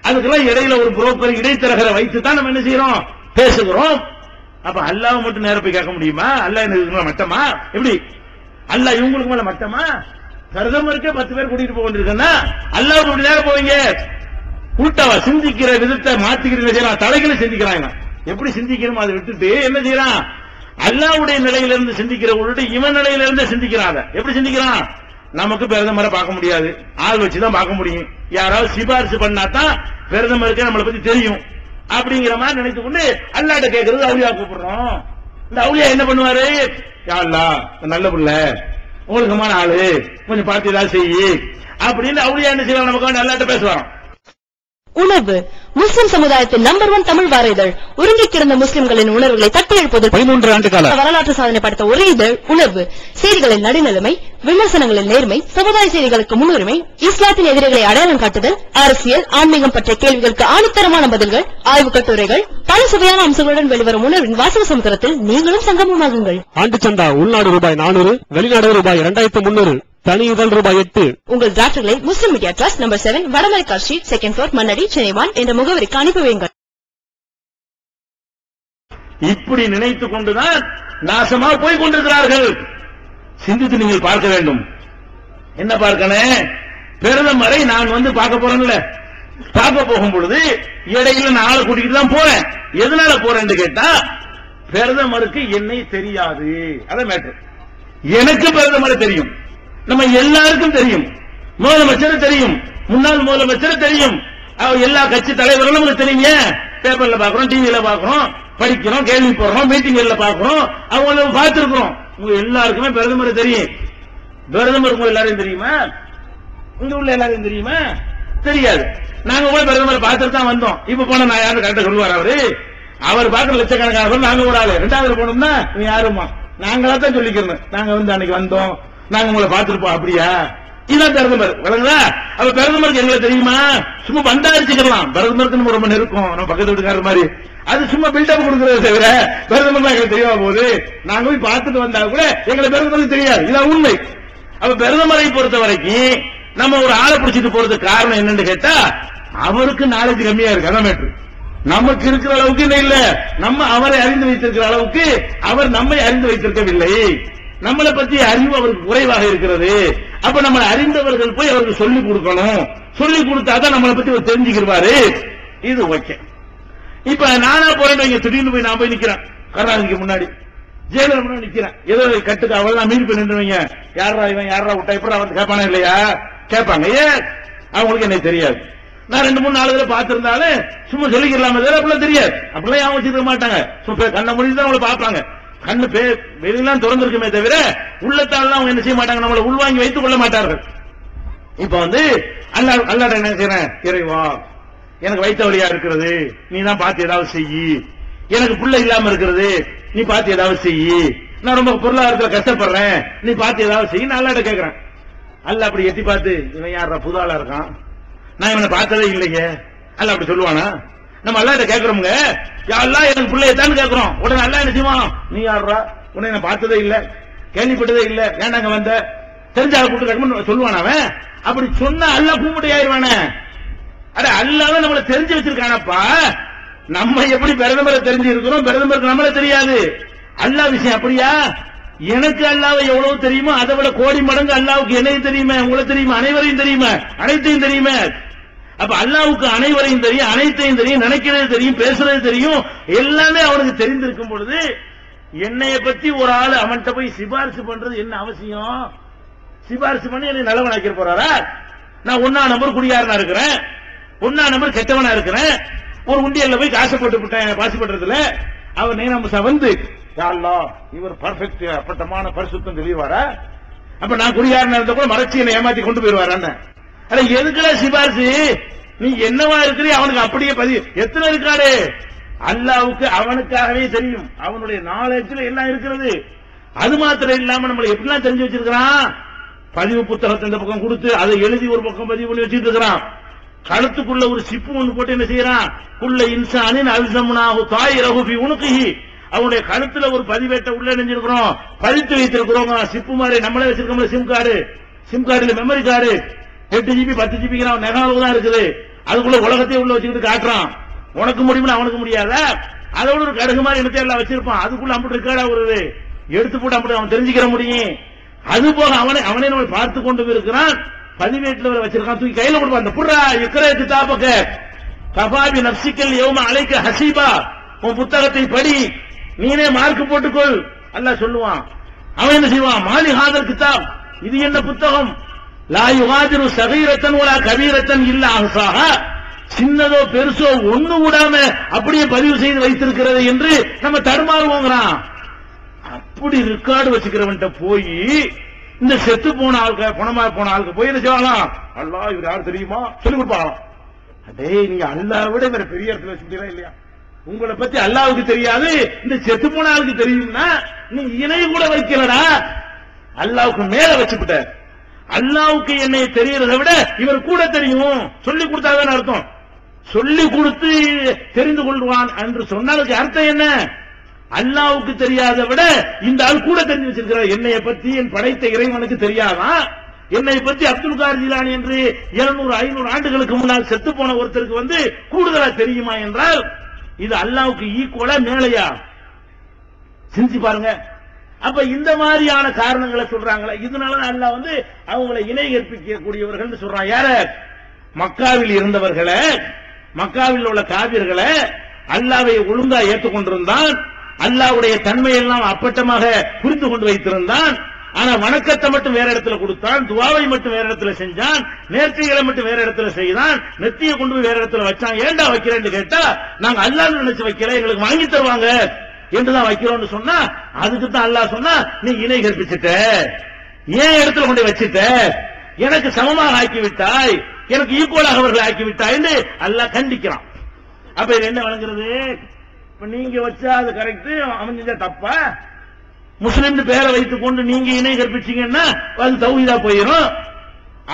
Speaker 2: அதுக்கெல்லாம் இடையில ஒரு புரோக்கர் இடைத்தரகரை வைத்து தான் நம்ம என்ன செய்யறோம், பேசுகிறோம். அப்ப அல்லாஹ் மட்டும் நேரம் போய் கேட்க முடியுமா? அல்லாஹ் எனக்கு மட்டமா? எப்படி அல்லாஹ் இவங்களுக்கு மேல மட்டமா? பிரதமருக்கே 10 பேர் கூட்டிட்டு போக வேண்டியிருக்குன்னா அல்லாஹ் அப்படி நேரம் போவீங்க? உள்டாவா சிந்திக்கிற விதத்தை மாத்திக்கிற தலைகளை சிந்திக்கிறாங்க. எப்படி சிந்திக்கணும் அதை விட்டுட்டு என்ன செய்யறான், அல்லாஹ்வுடைய நிலையிலிருந்து சிந்திக்கிற விட்டு இவன் நிலையிலிருந்து சிந்திக்கிறாங்க. எப்படி சிந்திக்கிறான், நமக்கு பிரதமரை பார்க்க முடியாது, ஆள் வச்சுதான் பார்க்க முடியும், யாராவது சிபாரிசு பண்ணாதான் பிரதமருக்கு நம்மளை பத்தி தெரியும் அப்படிங்கிற மாதிரி நினைத்து கொண்டு அல்லாஹ்ட்ட கேட்கறது அவுலியா கூப்பிடுறோம். இந்த அவுலியா என்ன பண்ணுவாரு, யா அல்லாஹ் நல்ல புள்ள, ஒழுக்கமான ஆளு, கொஞ்சம் பார்த்து ஏதாவது செய்யி அப்படின்னு அவுலியா என்ன செய்வாங்க, நமக்கு வந்து அல்லாஹ்ட்ட பேசுவாங்க.
Speaker 4: உணர்வு முஸ்லிம் சமுதாயத்தின் நம்பர் 1 தமிழ் வார இதழ். உருங்கி கிடந்த முஸ்லிம்களின் உணர்வுகளை தட்டி எழுப்புவதில் 13 ஆண்டு கால வரலாற்று சாதனை படைத்த ஒரே இதழ் உணர்வு. செய்திகளின் நடுநிலைமை, விமர்சனங்களின் நேர்மை, சமுதாய செய்திகளுக்கு முன்னுரிமை, இஸ்லாத்தின் எதிரிகளை அடையாளம் காட்டுதல், அரசியல் ஆன்மீகம் பற்றிய கேள்விகளுக்கு ஆணித்தரமான பதில்கள், ஆய்வு கட்டுரைகள், பல சுவையான அம்சங்களுடன் வெளிவரும் உணர்வின் வாசக சமுத்திரத்தில் நீங்களும் சங்கமமாகுங்கள்.
Speaker 7: ஆண்டு சந்தா உள்நாடு ரூபாய் 400, வெளிநாடு ரூபாய் 2300, தனி இதழ் ரூபாய் 8.
Speaker 4: உங்கள் டிராஃப்ட்களை முஸ்லிம் மீடியா ட்ரஸ்ட் நம்பர் 7 வடமலைக்கா street, 2nd floor, Mannady, Chennai 1 என்ற முகவரிக்கு அனுப்பி வையுங்கள்.
Speaker 2: இப்படி நினைத்துக் கொண்டுதான் நாசமா போய் கொண்டிருக்கிறார்கள். சிந்தித்து நீங்கள் பார்க்க வேண்டும். என்ன பார்க்கணும், பிரதமரை நான் பார்க்க போறேன்ல, பார்க்க போகும் பொழுது இடையில நான் ஆளை கூட்டிட்டு தான் போறேன். எதனால போறேன்னு கேட்டா, பிரதமருக்கு என்னை தெரியாது. அதான் மேட்டர். எனக்கு பிரதமரை தெரியும், நம்ம எல்லாருக்கும் தெரியும், முதலமைச்சர் தெரியும், முன்னாள் முதலமைச்சர் தெரியும், எல்லா கட்சி தலைவர்களும் நமக்கு தெரியுங்க. பேப்பர்ல பாக்குறோம், டிவியில பாக்குறோம், படிக்கிறோம், கேள்வி போடுறோம், மீட்டிங்ல பாக்குறோம், அவங்க பார்த்திருக்கிறோம். உங்க எல்லாருக்குமே பிரதமர் தெரியும். பிரதமர் உங்க எல்லாரையும் தெரியுமா? இங்க உள்ள எல்லாரையும் தெரியுமா? தெரியாது. நாங்க கூட பிரதமரை பார்த்துட்டு தான் வந்தோம். இப்ப போன நான் யாரும் கரெக்டா சொல்லுவார் அவரு, அவர் பாக்குற லட்சக்கணக்கான நாங்க கூட ஆளு. 2வது போனோம்னா நீ யாருமா, நாங்களா தான் சொல்லிக்கிறோம், நாங்க அன்னைக்கு வந்தோம், நாங்க உங்களை பார்த்திருப்போம். அப்படியா? இதான் பிரதமர். விளங்குதா? அப்ப பிரதமருக்கு எங்களை தெரியுமா? சும்மா பந்தாரிச்சுக்கலாம். பிரதமருக்கு நம்ம ரொம்ப நெருக்கம், நம்ம பக்கத்து வீட்டுக்காரர் மாதிரி. அது சும்மா பில்டப் கொடுக்கறத தவிர பிரதமர் எங்களுக்கு தெரியாம போகுது. நாங்க போய் பார்த்துட்டு வந்தா கூட எங்களை பிரதமருக்கு தெரியாது. இதான் உண்மை. அப்ப பிரதமரை பொறுத்த வரைக்கும் நம்ம ஒரு ஆளை பிடிச்சிட்டு போறதுக்கு காரணம் என்னன்னு கேட்டா, அவருக்கு நாலேஜ் கம்மியா இருக்கு. அதான் மேட்ரு. நமக்கு இருக்கிற அளவுக்கு இல்ல, நம்ம அவரை அறிந்து வைத்திருக்கிற அளவுக்கு அவர் நம்மை அறிந்து வைத்திருக்கவில்லை. நம்மளை பற்றி அறிவு அவருக்கு குறைவாக இருக்கிறது. அப்ப நம்ம அறிந்தவர்கள் போய் அவருக்கு சொல்லிக் கொடுக்கணும். சொல்லிக் கொடுத்தாதான் நம்மளை பத்தி அவர் தெரிஞ்சுக்கிறாரு. இது ஓகே. இப்ப நானா போறேன், திடீர்னு போய் நான் போய் நிக்கிறேன் கருணாநிதிக்கு முன்னாடி, ஜெயலலிதா முன்னாடி நிக்கிறேன். ஏதோ கட்டுக்கு அவள் தான் மீறி போய் நின்றுவீங்க, யாரா இவன் யாரா விட்டா இப்ப அவர் கேட்பானா இல்லையா? கேட்பாங்க. ஏன்? அவங்களுக்கு என்ன தெரியாது. நான் 2-3 நாளுகளை பார்த்திருந்தாலும் சும்மா சொல்லிக்கலாமே தவிர அப்படிலாம் தெரியாது. அப்படிலாம் யாரும் வச்சுக்க மாட்டாங்க. சும்மா கண்ண முடிஞ்சுதான் அவங்களை பார்ப்பாங்க. கண்ணு வெளியெல்லாம் திறந்திருக்குமே தவிர உள்ளத்தால் அவங்க என்ன செய்ய மாட்டாங்க, நம்மளை உள்வாங்கி வைத்துக் கொள்ள மாட்டார்கள். இப்ப அல்லாஹ் என்ன செய்யறேன், இறைவா எனக்கு வயிற்று வலியா இருக்கிறது, நீ தான் பார்த்து ஏதாவது செய்யி. எனக்கு பிள்ளை இல்லாம இருக்கிறது, நீ பார்த்து ஏதாவது செய்யி. நான் ரொம்ப பொருளாதாரத்தில் கஷ்டப்படுறேன், நீ பார்த்து ஏதாவது செய்யி. நான் அல்லாஹ்ட்ட கேட்கிறேன். அல்லாஹ் அப்படி எட்டி பார்த்து, இவன் யாரா புது ஆளா இருக்கான், நான் இவனை பார்த்ததே இல்லைங்க, அல்லாஹ் அப்படி சொல்லுவானா? நம்ம அல்லாஹ்ட்ட கேட்கிறோம்ங்க, யா அல்லாஹ் எனக்கு பிள்ளையத்தான் கேட்கிறோம். உடனே அல்லாஹ் என்ன செய்வான், நீ யாரா, உடனே நான் பார்த்ததே இல்ல, கேள்விப்பட்டதே இல்ல, ஏண்டாங்க வந்த, தெரிஞ்ச ஆளை கூட்டு சொல்லுவான் அவன். அப்படி சொன்னா அல்லாஹ் கூப்பிட்டு ஆயிடுவானே. அட அல்லாஹ் நம்மளை தெரிஞ்சு வச்சிருக்கானப்பா. நம்ம எப்படி பிரதமரை தெரிஞ்சு இருக்கிறோம், பிரதமருக்கு நம்மள தெரியாது. அல்லாஹ் விஷயம் அப்படியா? எனக்கு அல்லாஹ் எவ்வளவு தெரியுமோ அதை விட கோடி மடங்கு அல்லாஹ்வுக்கு என்னையும் தெரியுமே, உங்களை தெரியுமா, அனைவரையும் தெரியுமா, அனைத்தையும் தெரியுமே. அப்ப அல்லாஹ்வுக்கு அனைவரையும் தெரியும், அனைத்தையும் தெரியும், நினைக்கிறது தெரியும், பேசுறது தெரியும், எல்லாமே அவனுக்கு தெரிந்திருக்கும் பொழுது என்னைய பத்தி ஒரு ஆளு அவன்கிட்ட போய் சிபாரிசு பண்றது என்ன அவசியம்? சிபாரிசு பண்ணி என்னை நல்லவனாக்கிற போறாரா? நான் 1ஆம் நம்பர் குடியாரனா இருக்கிறேன், 1ஆம் நம்பர் கெட்டவனா இருக்கிறேன், ஒரு உண்டியல்ல போய் காசு போட்டு விட்டேன் பாசி பண்றதுல, அவர் நேரம் வந்து யா அல்லாஹ் இவர் பர்ஃபெக்ட் அப்பட்டமான பரிசுத்தம் தெளிவாரா? அப்ப நான் குடியாரனா இருந்த கூட மறைச்சி என்னை ஏமாத்தி கொண்டு போயிருவாரான்னு. அட எதுக்குடா சிபாரிசு? நீ என்னவா இருக்கிறீ அவனுக்கு அப்படியே எத்தனை இருக்காரு? அல்லாஹ்வுக்கு அவனுக்காகவே தெரியும், அவனுடைய நாலேஜ்ல எல்லாம் இருக்கிறது. அது மாத்திரம் இல்லாம நம்மளை எப்படிலாம் தெரிஞ்சு வச்சிருக்கிறான். பதிவு புத்தகத்தை இந்த பக்கம் கொடுத்து அதை எழுதி ஒரு பக்கம் பதிவு பண்ணி வச்சிட்டு இருக்கிறான். கழுத்துக்குள்ள ஒரு சிப்பு ஒன்று போட்டு என்ன செய்யறான்? குள்ள இன்சானின் அல்சம்னாஹு தாயிரஹு ஃபீ உனுகிஹி, அவனுடைய கழுத்துல ஒரு பதிவேட்டை உள்ள நெஞ்சிருக்கிறோம், பதித்து வைத்திருக்கிறோம். சிப்பு மாதிரி நம்மளே வச்சிருக்கோம்ல சிம் கார்டுல மெமரி கார்டு 8 GB 10 GB நெகாலவு தான் இருக்குது. அதுக்குள்ள உலகத்தையே உள்ள வச்சுக்கிட்டு காட்டுறான். உனக்கு முடியும்னு அவனுக்கு முடியாதா? அதோட ஒரு கடுகு மாதிரி இடத்தை எல்லாம் வச்சிருப்பான். அதுக்குள்ள அம்புட்டு இருக்காடா வருது, எடுத்து போட்டு அம்புட்டு அவன் தெரிஞ்சுக்கிற முடியும். அது போக அவனே நம்ம பார்த்து கொண்டு இருக்கிறான். பதிவேட்டில் வச்சிருக்கான், தூக்கி கையில கொடுப்பான். அந்த புறா இக்கர கிதாபக கபாபி நப்சிக்கல் யௌம அலைக்க ஹசீபா, உன் புத்தகத்தை படி, நீனே மார்க் போட்டுக்கொள் அல்லாஹ் சொல்லுவான். அவன் என்ன செய்வான்? மாலி ஹாதர் கிதாப், இது என்ன புத்தகம்? லா யுகாதிரு சகீரத்தன் வலா கபீரத்தன் இல்ல அஹ்சாஹா, சின்னதோ பெருசோ ஒண்ணு விடாம அப்படியே பதிவு செய்து வைத்திருக்கிறது என்று நம்ம தடுமாறுவோங்கிறான். அப்படி ரெக்கார்டு வச்சுக்கிறவன்ட்ட போய் இந்த செத்து போன ஆளுக்கு பணமா போன ஆளுக்கு போய் என்ன செய்வாங்களாம்? அல்லாஹ் இவர் யார் தெரியுமா சொல்லிக் கொடுப்பாங்களாம். அதே நீங்க அல்லாஹ் விட வேற பெரிய இடத்துல வச்சுட்டீங்களா இல்லையா? உங்களை பத்தி அல்லாஹ்வுக்கு தெரியாது, இந்த செத்து போன ஆளுக்கு தெரியும்னா நீ இணை கூட வைக்கலடா, அல்லாஹ்வுக்கு மேல வச்சுக்கிட்ட. அல்லாஹ்வுக்கு என்னை தெரியறதை விட இவர் கூட தெரியும், சொல்லி கொடுத்தாதான் அர்த்தம். சொல்லி கொடுத்து தெரிந்து கொள்வான் என்று சொன்னதுக்கு அர்த்தம் என்ன? அல்லாஹ்வுக்கு தெரியாத விட இந்த ஆள் கூட தெரிஞ்சு வச்சிருக்கிறார். என்னைய பத்தி என் படைத்த இறைவனுக்கு தெரியாதான்? என்னை பத்தி அப்துல் கார் ஜிலானி என்று 200-500 ஆண்டுகளுக்கு முன்னால் செத்து போன ஒருத்தருக்கு கூடுதலா தெரியுமா என்றால் இது அல்லாஹ்வுக்கு ஈக்குவலா மேலையா? சிந்திச்சு பாருங்க. அப்ப இந்த மாதிரியான காரணங்களை சொல்றாங்களா? இதனாலதான் அல்லாஹ் அவங்களை இணை கற்பிக்கக்கூடியவர்கள் சொல்றான். யார? மக்காவில் இருந்தவர்களை, மக்காவில் உள்ள காபிர்களை அல்லாஹ்வை ஒழுங்கா ஏற்றுக்கொண்டிருந்தான், அல்லாஹ்வுடைய தன்மையெல்லாம் அப்பட்டமாக புரிந்து கொண்டு வைத்திருந்தான். ஆனா வணக்கத்தை மட்டும் வேற இடத்துல கொடுத்தான், துவாவை மட்டும் வேற இடத்துல செஞ்சான், நேர்த்திகளை மட்டும் வேற இடத்துல செய்தான், நெத்தியை கொண்டு போய் வேற இடத்துல வச்சான். ஏண்டா வைக்கிறேன்னு கேட்டா நாங்க அல்லாஹ்னு நினைச்சு வைக்கல, எங்களுக்கு வாங்கி தருவாங்க என்றுதான் வைக்கிறோம்னு சொன்னா, அதுக்கு தான் அல்லாஹ் சொன்னா நீ இணை கற்பிச்சுட்ட, ஏன் இடத்துல கொண்டு வச்சுட்ட, எனக்கு சமமாக ஆக்கி விட்டாய், எனக்கு ஈக்குவலாக அவர்களை ஆக்கி விட்டாய் என்று அல்லாஹ் கண்டிக்கிறான். அப்ப இது என்ன வழங்குறது? இப்ப நீங்க வச்சா அது கரெக்ட், அவன் செஞ்சா தப்பா? முஸ்லிம் பேரை வைத்துக் கொண்டு நீங்க இணை கற்பிச்சீங்கன்னா அது தௌஹீதா போயிடும்.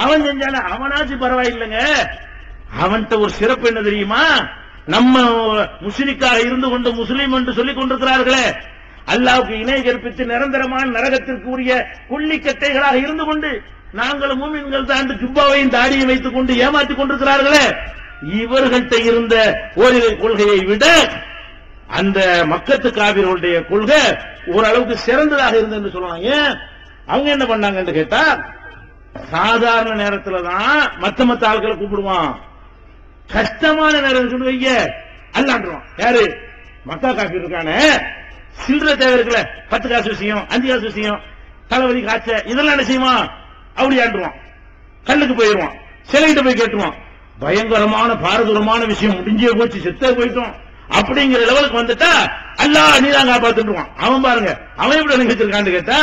Speaker 2: அவன் செஞ்சால அவனாச்சும் பரவாயில்லைங்க. அவன்கிட்ட ஒரு சிறப்பு என்ன தெரியுமா? நம்ம முஸ்லிக்காக இருந்து கொண்டு முஸ்லீம் என்று சொல்லிக் கொண்டிருக்கிறார்களே, அல்லாஹ்வுக்கு இணை கற்பித்து நிரந்தரமான நரகத்திற்கு உரிய கொள்ளிக்கட்டைகளாக இருந்து கொண்டு நாங்களும் மூமின்கள் தான் ஜுப்பாவையும் தாடியை வைத்துக் கொண்டு ஏமாற்றிக் கொண்டிருக்கிறார்களே, இவர்கள்ட்ட இருந்த ஓரிரை கொள்கையை விட அந்த மக்கத்து காபிர்களுடைய கொள்கை ஓரளவுக்கு சிறந்ததாக இருந்தது சொல்லுவாங்க. அவங்க என்ன பண்ணாங்க என்று கேட்டா, சாதாரண நேரத்துல தான் மத்த ஆட்களை கூப்பிடுவான், கஷ்டமான நேரம் வைங்க அல்லாண்டுவான். யாரு? மக்கா காபி இருக்கானே, சில்லற தேவை இருக்குல்ல, 10 காசு விஷயம், 5 காசு விஷயம், தலைவலி காய்ச்ச, இதெல்லாம் என்ன செய்வான்? அப்படி ஆண்டுவான், கல்லுக்கு போயிடுவான், சிலைகிட்ட போய் கேட்டுவான். பயங்கரமான பாரதூரமான விஷயம், முடிஞ்சே போச்சு, செத்தே போயிட்டோம் அப்படிங்கிற லெவலுக்கு வந்துட்டா அல்லாஹ் நீதான் காப்பாத்துவான். அவன் பாருங்க அவன் எப்படி நினைச்சிருக்கான்னு கேட்டா,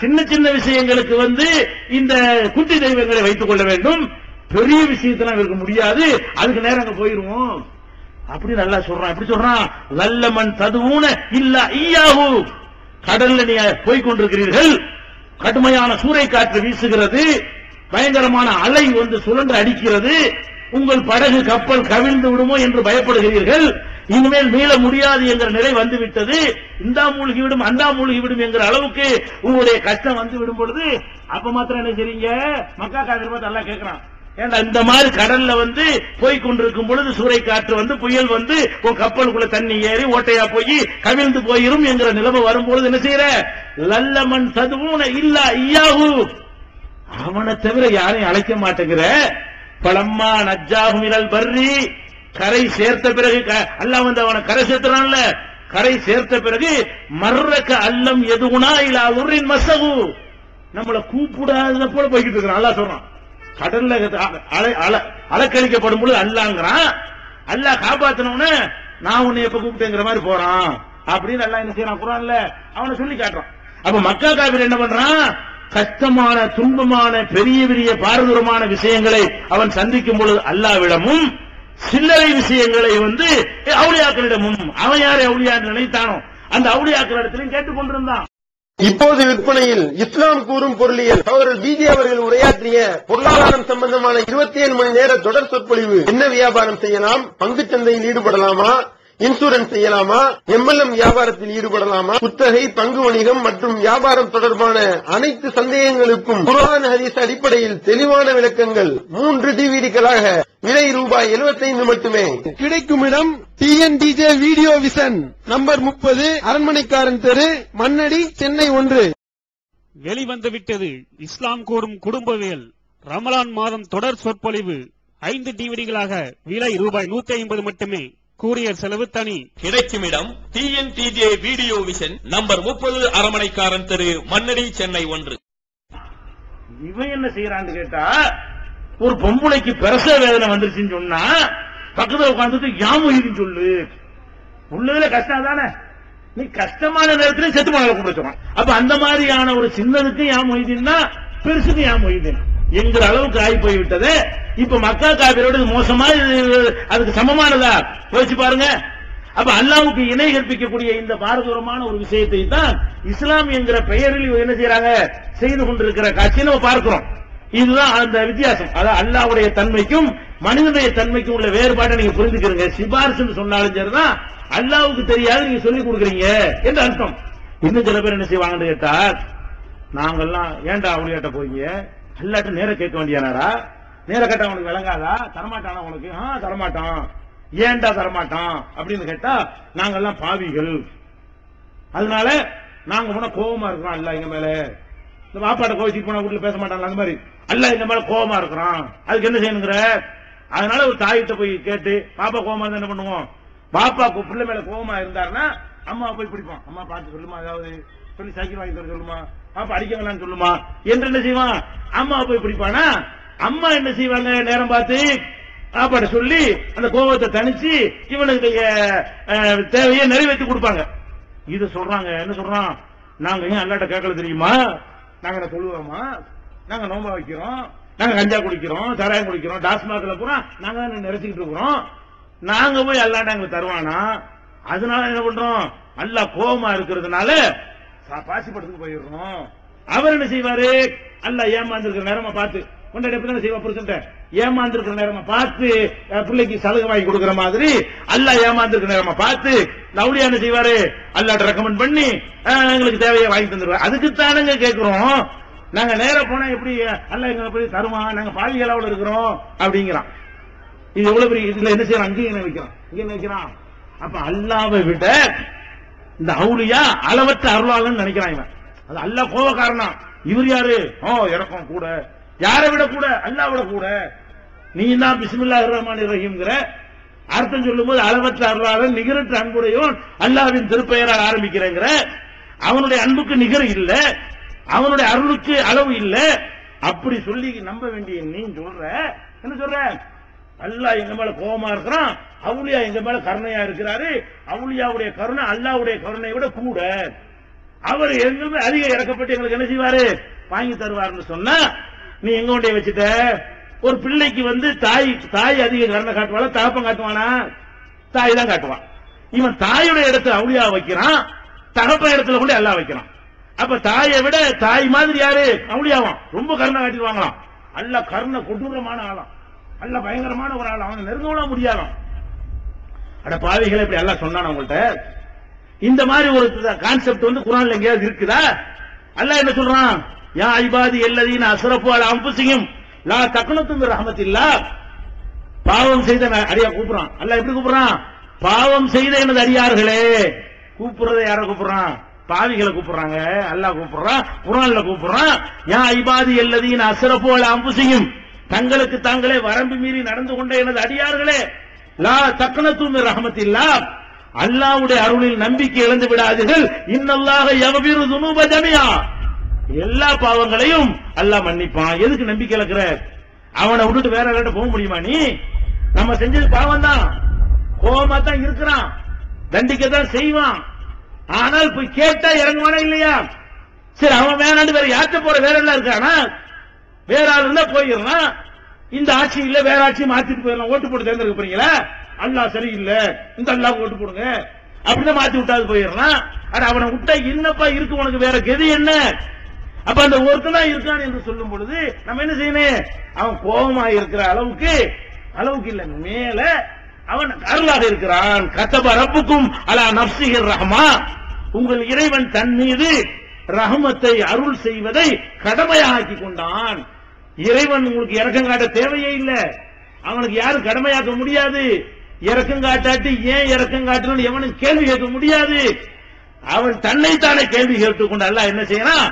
Speaker 2: சின்ன சின்ன விஷயங்களுக்கு இந்த குட்டி தெய்வங்களை வைத்துக் கொள்ள வேண்டும், பெரிய விஷயத்தெல்லாம் இருக்க முடியாது, அதுக்கு நேரம் அங்க போயிருவோம் அப்படி நல்லா சொல்றான். எப்படி சொல்றான்? வல்லமன் ததுவுன இல்ல ஈயாஹு, கடல்ல நீ போய்கொண்டிருக்கிறீர்கள், கடுமையான சூறை காற்று வீசுகிறது, பயங்கரமான அலை சுழன்று அடிக்கிறது, உங்கள் படகு கப்பல் கவிழ்ந்து விடுமோ என்று பயப்படுகிறீர்கள், இனிமேல் மீள முடியாது என்கிற நிலை வந்துவிட்டது, இந்தா மூழ்கிவிடும் அந்தா மூழ்கிவிடும் என்கிற அளவுக்கு உங்களுடைய கஷ்டம் வந்துவிடும் பொழுது அப்ப மாத்திரம் என்ன செய்றீங்க? மக்கா காவிரி பார்த்து அல்லாஹ் கேட்கிறான், ஏண்டா இந்த மாதிரி கடல்ல போய்கொண்டிருக்கும் பொழுது சூறை காற்று புயல் உன் கப்பலுக்குள்ள தண்ணி ஏறி ஓட்டையா போய் கவிழ்ந்து போயிரும் என்கிற நிலைமை வரும்பொழுது என்ன செய்யற? லல்லமன் ததுவுன இல்லா ஈயாஹு, அவனை தவிர யாரையும் அழைக்க மாட்டேங்கிற, பலம்மா நஜ்ஜாஹும் இலல் பர்ரி, கரை சேர்த்த பிறகு அல்லாஹ் வந்து அவனை கரை சேர்த்துறான்ல, கரை சேர்த்த பிறகு மர்ரக அல்லம் எதுகுனா இலா உர்ரின் மஸகு, நம்மள கூப்பிடாத போல போய்கிட்டு இருக்கிறான். அல்லாஹ் சொல்றான், கடல்ல அலக்கழிக்கப்படும் பொழுது அல்லாங்கிறான், அல்லாஹ் காப்பாத்தனவன நான் உன்னை எப்ப கூப்பிட்டேங்கிற மாதிரி போறான் அப்படின்னு அல்லாஹ் என்ன செய்யறான் குர்ஆன்ல அவனை சொல்லி காட்டுறான். அப்ப மக்கா காபிர் என்ன பண்றான், கஷ்டமான துன்பமான பெரிய பெரிய பாரதூரமான விஷயங்களை அவன் சந்திக்கும் பொழுது அல்லாஹ்விடமும், சில்லறை விஷயங்களை வந்து அவுலியாக்களிடமும், அவன் யாரை அவுலியா நினைத்தானோ அந்த அவுலியாக்களிடத்திலும் கேட்டுக்கொண்டிருந்தான்.
Speaker 8: இப்போது விற்பனையில் இஸ்லாம் கூறும் பொருளியல் அவர்கள் பிஜே அவர்கள் உரையாற்றிய பொருளாதாரம் சம்பந்தமான 27 மணி நேர தொடர் சொற்பொழிவு. என்ன வியாபாரம் செய்யலாம், பங்குச் சந்தையில் ஈடுபடலாமா, இன்சூரன்ஸ் செய்யலாமா, எம்எல்எம் வியாபாரத்தில் ஈடுபடலாமா, குத்தகை, பங்கு வணிகம் மற்றும் வியாபாரம் தொடர்பான அனைத்து சந்தேகங்களுக்கும் குர்ஆன் ஹதீஸ் அடிப்படையில் தெளிவான விளக்கங்கள் 3 டிவிடிகளாக விலை ரூபாய் 75 மட்டுமே. கிடைக்கும் இடம் டிஎன்டிஜே வீடியோ விஷன், நம்பர் 30, அரண்மனைக்காரன் தெரு, மண்ணடி, சென்னை 1.
Speaker 7: வெளிவந்துவிட்டது இஸ்லாம் கூறும் குடும்பவியல் ரமலான் மாதம் தொடர் சொற்பொழிவு 5 டிவிடிகளாக விலை ரூபாய் 150 மட்டுமே. கூரியர் செலவு தனி.
Speaker 6: கிடைக்கும் இடம் டிஎன்டிஜே வீடியோ விஷன், நம்பர் 30, அரண்மனைக்காரன் தெரு, மண்ணடி, சென்னை 1.
Speaker 2: இவன் என்ன செய்யறான்னு கேட்டா, ஒரு பொம்பளைக்கு பிரசவ வேதனை வந்துருச்சுன்னு சொன்னா பக்கத்துல உட்கார்ந்துட்டு யாமுகின்னு சொல்லு, உள்ளதுல கஷ்டம் தானே, நீ கஷ்டமான நேரத்துல செத்து போன கூப்பிட சொல்றான். அப்ப அந்த மாதிரியான ஒரு சின்னதுக்கு யாமுகின்னா பெருசுக்கு யாமுகின் என்கிற அளவுக்கு ஆகி போய்விட்டது. இப்ப மக்கா காபிரோட மோசமா அதுக்கு சமமானதா யோசிச்சு பாருங்க. அப்ப அல்லாஹ்வுக்கு இணை கற்பிக்கக்கூடிய இந்த பாரதூரமான ஒரு விஷயத்தை தான் இஸ்லாம் என்கிற பெயரில் என்ன செய்யறாங்க, செய்து கொண்டிருக்கிற காட்சியை நம்ம பார்க்கிறோம். இதுதான் அந்த வித்தியாசம். அதாவது அல்லாஹ்வுடைய தன்மைக்கும் மனிதனுடைய தன்மைக்கும் உள்ள வேறுபாட்டை நீங்க புரிஞ்சுக்கிறீங்க. சிபாரிசுன்னு சொன்னாலும் சரிதான், அல்லாஹ்வுக்கு தெரியாது நீங்க சொல்லிக் கொடுக்குறீங்க என்று அர்த்தம். இன்னும் சில பேர் என்ன செய்வாங்கன்னு கேட்டா, நாங்கெல்லாம் ஏன்டா அவளியாட்ட போறீங்க, அல்லாட்ட நேர கேட்க வேண்டியானாரா, நேர கேட்டா உனக்கு விளங்காதா, தரமாட்டானா உனக்கு, தரமாட்டான், ஏன்டா தரமாட்டான் அப்படின்னு கேட்டா நாங்கெல்லாம் பாவிகள், அதனால நாங்க போனா கோபமா இருக்கிறோம் அல்ல எங்க மேல, இந்த பாப்பாட்ட கோவிச்சுட்டு போனா வீட்டுல பேச மாட்டாங்க, அந்த மாதிரி அல்ல எங்க மேல கோபமா இருக்கிறான், அதுக்கு என்ன செய்யணுங்கிற. அதனால ஒரு தாயிட்ட போய் கேட்டு பாப்பா கோபமா இருந்தா என்ன பண்ணுவோம், பாப்பா பிள்ளை மேல கோபமா இருந்தாருன்னா அம்மா போய் பிடிப்போம், அம்மா பார்த்து சொல்லுமா, அதாவது சொல்லி சைக்கிள் வாங்கி தர சொல்லுமா, பாப்பா அடிக்கங்களான்னு சொல்லுமா என்று என்ன செய்வான், அம்மா போய் பிடிப்பானா. அம்மா என்ன செய்வாங்க, நேரம் பார்த்து பாப்பாட்ட சொல்லி அந்த கோபத்தை தணிச்சு இவனுக்கு தேவையை நிறைவேற்றி கொடுப்பாங்க. இது சொல்றாங்க, என்ன சொல்றான், நாங்க ஏன் அல்லாட்ட கேட்கல தெரியுமா, நாங்க சொல்லுவோமா, நாங்க நோம்பா வைக்கிறோம், நாங்க கஞ்சா குடிக்கிறோம், சாராயம் குடிக்கிறோம், டாஸ்மாக்ல பூரா நாங்க நிறைச்சிக்கிட்டு இருக்கிறோம், நாங்க போய் அல்லாட்ட எங்களுக்கு தருவானா, அதனால என்ன பண்றோம், அல்லாஹ் கோபமா இருக்கிறதுனால பாசிப்படத்துக்கு போயிடுறோம். அவர் என்ன செய்வாரு, அல்லாஹ் ஏமாந்திருக்கிற நேரமா பார்த்து கொண்டாடி எப்படி செய்வா, புருஷன் ஏமாந்திருக்கிற நேரமா பார்த்து பிள்ளைக்கு சலுகை வாங்கி கொடுக்கிற மாதிரி அல்லாஹ் ஏமாந்திருக்கிற நேரமா பார்த்து லவுலியா என்ன செய்வாரு, அல்லாஹ்ட்ட ரெக்கமெண்ட் பண்ணி எங்களுக்கு தேவையை வாங்கி தந்துருவாரு. அதுக்குத்தானுங்க கேட்கிறோம், நாங்க நேர போனா எப்படி அல்லாஹ் எங்க போய் தருமா, நாங்க பாவிகளாவில் இருக்கிறோம் அப்படிங்கிறான். இது எவ்வளவு பெரிய, இதுல என்ன செய்யறான், அங்கேயும் என்ன வைக்கிறான், இங்க என்ன வைக்கிறான். அப்ப அல்லாஹ்வை விட இந்த அவுலியா அளவற்ற அருளாளன்னு நினைக்கிறான் இவன். அது அல்லாஹ் கோபக்காரனா, இவர் யாரு, இறக்கம் கூட, யாரை விட கூட, அல்லாஹ் விட கூட. நீ தான் பிஸ்மில்லாஹிர் ரஹ்மானிர் ரஹீம்ங்கற அர்த்தம் சொல்லும் போது அளவற்ற அருளாளன் நிகரற்ற அன்புடையோன் அல்லாஹ்வின் திருப்பெயரால் ஆரம்பிக்கிறேங்கிற, அவனுடைய அன்புக்கு நிகர் இல்ல, அவனுடைய அருளுக்கு அளவு இல்ல, அப்படி சொல்லி நம்ப வேண்டிய நீ சொல்ற என்ன சொல்ற, அல்லாஹ் எங்க மேல கோபமா இருக்கிறான், அவுலியா எங்க மேல கருணையா இருக்கிறாரு, அவுலியாவுடைய கருணை அல்லாஹ்வுடைய கருணையை விட கூட, அவர் எங்களுமே அதிக இறக்கப்பட்டு எங்களுக்கு என்ன செய்வாரு, வாங்கி தருவாருன்னு சொன்னா நீ எங்க கொண்டே வச்சுட்ட. ஒரு பிள்ளைக்கு வந்து தாய் அதிக கருணை காட்டுவாள, தகப்பன் காட்டுவானா, தாய் தான் காட்டுவான். இவன் தாயுடைய இடத்துல அவுலியா வைக்கிறான், தகப்பன் இடத்துல கொண்டு அல்லாஹ் வைக்கிறான். அப்ப தாயை விட தாய் மாதிரி யாரு, அவுலியாவான், ரொம்ப கருணை காட்டிடுவாங்களாம். அல்லாஹ் கருணை கொடூரமான ஆளாம், அல்ல பயங்கரமான ஒரு ஆள், அவனை நெருங்கலாம் முடியாதான். அட பாவிகளை இப்படி எல்லாம் சொன்னான் உங்கள்கிட்ட. இந்த மாதிரி ஒரு கான்செப்ட் வந்து குர்ஆன்ல எங்கேயாவது இருக்குதா? அல்லாஹ் என்ன சொல்றான், யா இபாதி அல்லதீன அஸ்ரஃபு அலா அன்ஃபுஸிஹிம் லா தக்னது மின் ரஹ்மத்தில்லாஹ். பாவம் செய்த அடியா கூப்பிடுறான். அல்லாஹ் எப்படி கூப்பிடுறான், பாவம் செய்த எனது அடியார்களே. கூப்பிடுறத யார கூப்பிடுறான், பாவிகளை கூப்பிடுறாங்க. அல்லாஹ் கூப்பிடுறான், குர்ஆன்ல கூப்பிடுறான், யா இபாதி அல்லதீன அஸ்ரஃபு அலா அன்ஃபுஸிஹிம், தங்களுக்கு தாங்களே வரம்பு மீறி நடந்து கொண்ட எனது அடியார்களே, லா தக்னது மின் ரஹ்மத்தில்லாஹ், அல்லாஹ்வுடைய அருளில் நம்பிக்கை இழந்து விடாதீர்கள். இன்னல்லாஹ யக்ஃபிரு ذுனூப ஜமீஆ, எல்லா பாவங்களையும் அல்லாஹ் மன்னிப்பான். எதுக்கு நம்பிக்கை இழக்கிற? அவனை விட்டுட்டு வேற இடத்துல போக முடியுமா? நீ நம்ம செஞ்சது பாவம் தான், கோபமா தான் இருக்கிறான், தண்டிக்க தான் செய்வான். ஆனால் போய் கேட்டா இறங்குவானா இல்லையா? சரி, அவன் வேணாண்டு வேற யார்கிட்ட போற, வேற எல்லாம் இருக்கானா? வேற ஆள் இருந்தா போயிடலாம். இந்த ஆட்சி இல்ல, வேற ஆட்சி மாத்திட்டு போயிடலாம். ஓட்டு போட்டு தேர்ந்தெடுக்க போறீங்களா? அல்லாஹ் சரியில்லை, இந்த அல்லாஹ் ஓட்டு போடுங்க அப்படிதான் மாத்தி விட்டாது போயிடலாம். ஆனா அவனை விட்டா என்னப்பா இருக்கு உனக்கு, வேற கெதி என்ன? அப்ப அந்த ஒருத்தனா இருக்கான் என்று சொல்லும் பொழுது நம்ம என்ன செய்யணும்? அவன் கோபமா இருக்கிற அளவுக்கு இல்ல, மேல அவன் அருளாக இருக்கிறான். கதப ரப்புக்கும் அலா நஃப்ஸிஹி ரஹ்மா, உங்கள் இறைவன் தன் மீது ரஹ்மத்தை அருள் செய்வதை கடமையாக்கி கொண்டான். இறைவன் உங்களுக்கு இரக்கம் காட்ட தேவையே இல்லை, அவனுக்கு யாரும் கடமையாக்க முடியாது. இரக்கம் காட்டாட்டி ஏன் இரக்கம் காட்டணும் எவனும் கேள்வி கேட்க முடியாது. அவன் தன்னைத்தானே கேள்வி கேட்டுக்கொண்டு அல்லாஹ் என்ன செய்யறான்?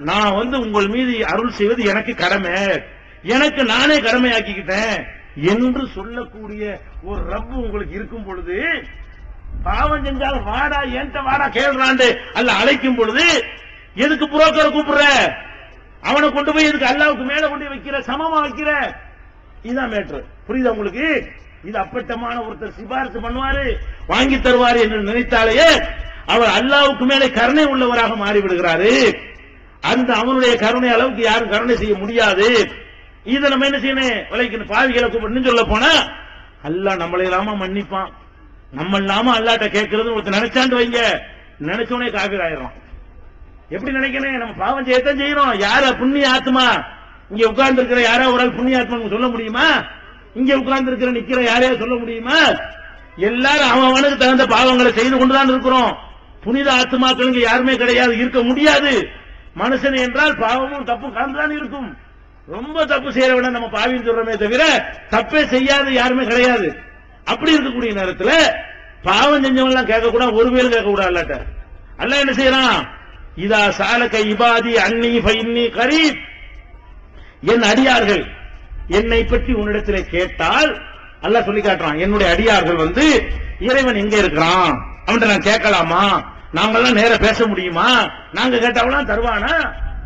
Speaker 2: நான் உங்கள் மீது அருள் செய்வது எனக்கு கடமை, எனக்கு நானே கடமையாக்கிக்கிட்டேன் என்று சொல்லக்கூடிய ஒரு ரப்பு உங்களுக்கு இருக்கும் பொழுது, பாவம் செஞ்சாலும் வாடா என்கிட்ட வாடா கேள்றாண்டு அல்ல அழைக்கும் பொழுது எதுக்கு புரோக்கரை கூப்பிடுற? அவனை கொண்டு போய் எதுக்கு அல்லாவுக்கு மேல கொண்டு வைக்கிற, சமமா வைக்கிற? இதுதான் மேட்ரு. புரியுதா உங்களுக்கு? இது அப்பட்டமான ஒருத்தர் சிபாரிசு பண்ணுவாரு, வாங்கி தருவாரு என்று நினைத்தாலேயே அவர் அல்லாவுக்கு மேலே கருணை உள்ளவராக மாறிவிடுகிறாரு. அந்த அவனுடைய கருணை அளவுக்கு யாரும் கருணை செய்ய முடியாது. இதை நம்ம என்ன செய்யணும்? விளைக்கணும். பாவிகளை கூப்பிடணும் சொல்ல போனா அல்லாஹ் நம்மளை இல்லாம மன்னிப்பான், நம்ம இல்லாம அல்லாட்ட கேட்கறது ஒருத்தர் நினைச்சாண்டு வைங்க, நினைச்சோடனே காபீர் ஆயிடும். எப்படி நினைக்கணும்? நம்ம பாவம் செய்யத்தான் செய்யறோம். யார புண்ணிய ஆத்மா? இங்க உட்கார்ந்து இருக்கிற யாரோ ஒரு ஆள் புண்ணிய ஆத்மா சொல்ல முடியுமா? இங்க உட்கார்ந்து இருக்கிற நிக்கிற யாரையா சொல்ல முடியுமா? எல்லாரும் அவனுக்கு தகுந்த பாவங்களை செய்து கொண்டுதான் இருக்கிறோம். புனித ஆத்மாக்கள் இங்க யாருமே கிடையாது, இருக்க முடியாது. மனுஷன் என்றால் பாவமும் தப்பு கலந்துதான் இருக்கும். ரொம்ப தப்பு செய்யறவன நம்ம பாவின்னு சொல்றோமே தவிர தப்பே செய்யாது யாருமே கிடையாது. அப்படி இருக்கக்கூடிய நேரத்துல பாவம் செஞ்சவன் எல்லாம் கேட்கக்கூடாது, ஒரு பேரும் கேட்கக்கூடாது. அல்லாட்ட அல்லாஹ் என்ன செய்யறான்? இதா சாலக இபாதி அன்னி ஃபைன்னி கரீப், என் அடியார்கள் என்னை பற்றி உன்னிடத்திலே கேட்டால், அல்லாஹ் சொல்லி காட்டுறான், என்னுடைய அடியார்கள் இறைவன் எங்க இருக்கிறான் அவன்கிட்ட நான் கேட்கலாமா? நாங்கெல்லாம் நேர பேச முடியுமா? நாங்க கேட்டாவெல்லாம் தருவானா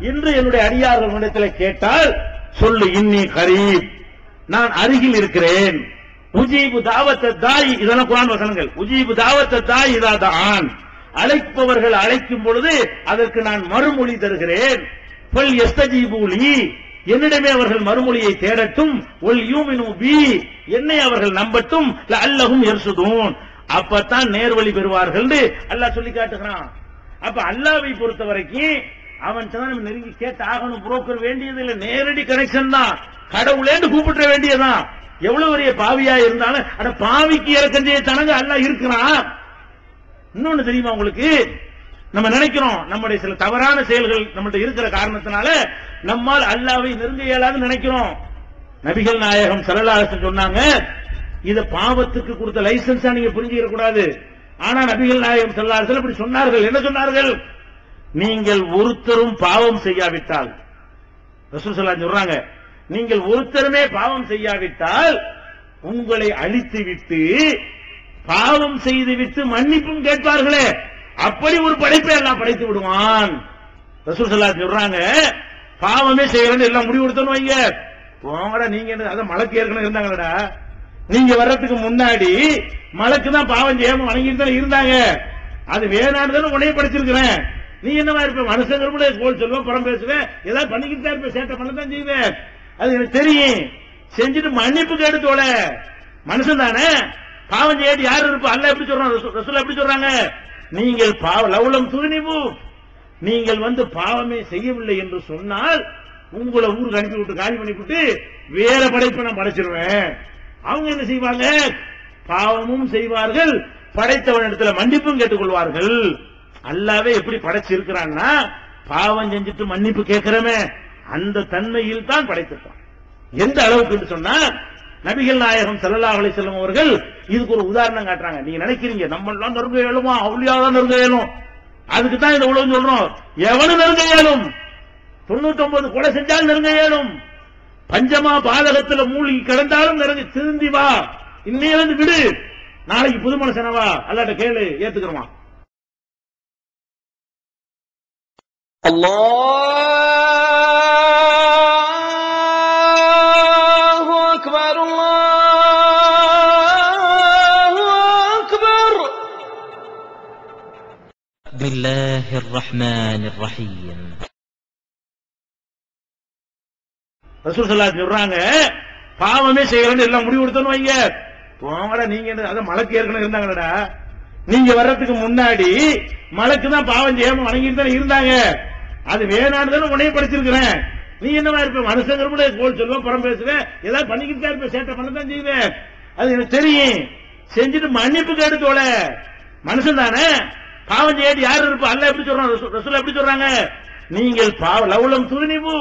Speaker 2: என்று என்னுடைய அடியார்கள் உன்னிடத்திலே கேட்டால் சொல்லு, இன்னி கரீப், நான் அருகில் இருக்கிறேன். உஜீபு தாவத்த தாய், இதெல்லாம் குர்ஆன் வசனங்கள். உஜீபு தாவத்த தாய் இதா தான், அழைப்பவர்கள் அழைக்கும் பொழுது அதற்கு நான் மறுமொழி தருகிறேன். ஃபல் யஸ்தஜீபூலி, என்னிடமே அவர்கள் மறுமொழியை தேடட்டும். ஒல் யூமினு பி, என்னை அவர்கள் நம்பட்டும். லஅல்லஹும் யர்சுதூன், அப்பதான் நேர்வழி பெறுவார்கள் அல்லாஹ் சொல்லி காட்டுகிறான். அப்ப அல்லாஹ்வை பொறுத்த வரைக்கும் அவன் தான் நம்ம நெருங்கி கேட்டு ஆகணும். புரோக்கர் வேண்டியது இல்லை, நேரடி கனெக்ஷன் தான். கடவுளேன்னு கூப்பிட வேண்டியதான். எவ்வளவு பெரிய பாவியா இருந்தாலும் அட பாவிக்கு இறக்கம் செய்ய தனங்க அல்லாஹ் இருக்கிறான். இன்னொன்னு தெரியுமா உங்களுக்கு? நம்ம நினைக்கிறோம் நம்முடைய சில தவறான செயல்கள் நம்மகிட்ட இருக்கிற காரணத்தினால நம்மால் அல்லாஹ்வை நெருங்க இயலாதுன்னு நினைக்கிறோம். நபிகள் நாயகம் ஸல்லல்லாஹு அலைஹி வஸல்லம் சொன்னாங்க, இத பாவத்துக்கு கொடுத்த லைசன்ஸா நீங்க புரிஞ்சுக்க கூடாது. ஆனா நபிகள் நாயகம் ஸல்லல்லாஹு அலைஹி வஸல்லம் இப்படி சொன்னார்கள். என்ன சொன்னார்கள்? நீங்கள் ஒருத்தரும் பாவம் செய்யாவிட்டால், ரசூல் ஸல்லல்லாஹு அலைஹி சொல்றாங்க, நீங்கள் ஒருத்தருமே பாவம் செய்யாவிட்டால் உங்களை அழித்து விட்டு பாவம் செய்துவிட்டு மன்னிப்பும் கேட்பார்களே, அப்படி ஒரு படைப்பை எல்லாம் படைத்து விடுவான். ரசூல் ஸல்லல்லாஹு அலைஹி சொல்றாங்க, பாவமே செய்யறேன்னு எல்லாம் முடிவு எடுத்தோன்னு வைங்க, போங்கடா நீங்க அதான் மலக்கு ஏற்கனவே இருந்தாங்கடா, நீங்க வர்றதுக்கு முன்னாடி மலக்கு தான் பாவம் செய்யாம வணங்கிட்டு தான் இருந்தாங்க, அது வேணான்னு உன்னைய படைச்சிருக்கிறேன். நீ என்னவா இருப்ப? மனுஷங்க கோல் சொல்லுவேன், புறம் பேசுவேன், ஏதாவது பண்ணிக்கிட்டு தான் இருப்ப, சேட்டை பண்ணதான் செய்வேன், அது எனக்கு தெரியும். செஞ்சுட்டு மன்னிப்பு கேட்டு தோல, மனுஷன் தானே, பாவம் செய்யாட்டி யாரு இருப்பா? அல்லாஹ் எப்படி சொல்றான், ரசூல் எப்படி சொல்றாங்க? நீங்கள் லவ்லம் துனிபு, நீங்கள் பாவமே செய்யவில்லை என்று சொன்னால் உங்களை ஊருக்கு அனுப்பி விட்டு காலி பண்ணி விட்டு வேற படைப்பை நான் படைச்சிருவேன். அவங்க என்ன செய்வாங்க? பாவமும் செய்வார்கள், படைத்தவனிடத்துல மன்னிப்பும் கேட்டுக்கொள்வார்கள். அல்லாவே எப்படி படைச்சிருக்கிறான்னா, பாவம் செஞ்சுட்டு மன்னிப்பு கேட்கிறமே அந்த தன்மையில் தான் படைத்திருக்கான். எந்த அளவுக்கு சொன்னா, நபிகள் நாயகம் ஸல்லல்லாஹு அலைஹி வஸல்லம் அவர்கள் இதுக்கு ஒரு உதாரணம் காட்டுறாங்க. நீங்க நினைக்கிறீங்க நம்ம எல்லாம் நெருங்க இயலுமா, அவுலியாதான் நெருங்க இயலும், அதுக்கு தான் இந்த உலகம் சொல்றோம். எவனு நெருங்க இயலும்? 99 கொலை செஞ்சால் நெருங்க இயலும், பஞ்சமா பாதகத்துல மூழ்கி கிடந்தாலும் நிறைஞ்சு திருந்தி வா, இன்னையில இருந்து விடு, நாளைக்கு புது மனுஷனவா, அல்லாட்ட கேளு, ஏத்துக்கிறோமா.
Speaker 9: அல்லாஹு அக்பர் அல்லாஹு அக்பர்.
Speaker 1: பிஸ்மில்லாஹிர் ரஹ்மானிர் ரஹீம்.
Speaker 2: ரசூல் ஸல்லல்லாஹு அலைஹி சொல்றாங்க, பாவமே செய்யறேன்னு எல்லாம் முடிவு எடுத்தோன்னு வைங்க, போங்கடா நீங்க, அத மலக்கு ஏற்கனவே இருந்தாங்கடா, நீங்க வர்றதுக்கு முன்னாடி மலக்கு தான் பாவம் செய்யாம வணங்கிட்டு தானே இருந்தாங்க, அது வேணான்னு தானே உன்னைய படிச்சிருக்கிறேன், நீ என்னவா இருப்ப, மனுஷங்கிற கோல் சொல்லுவேன், புறம் பேசுவேன், ஏதாவது பண்ணிக்கிட்டு தான் இருப்ப, சேட்டை பண்ணதான் செய்வேன், அது எனக்கு தெரியும், செஞ்சுட்டு மன்னிப்பு கேட்டுத்தோட, மனுஷன் தானே, பாவம் செய்யாட்டி யாரு இருப்பா, அல்ல எப்படி சொல்றான், ரசூல் எப்படி சொல்றாங்க, நீங்கள் லவுலம் துணிவு,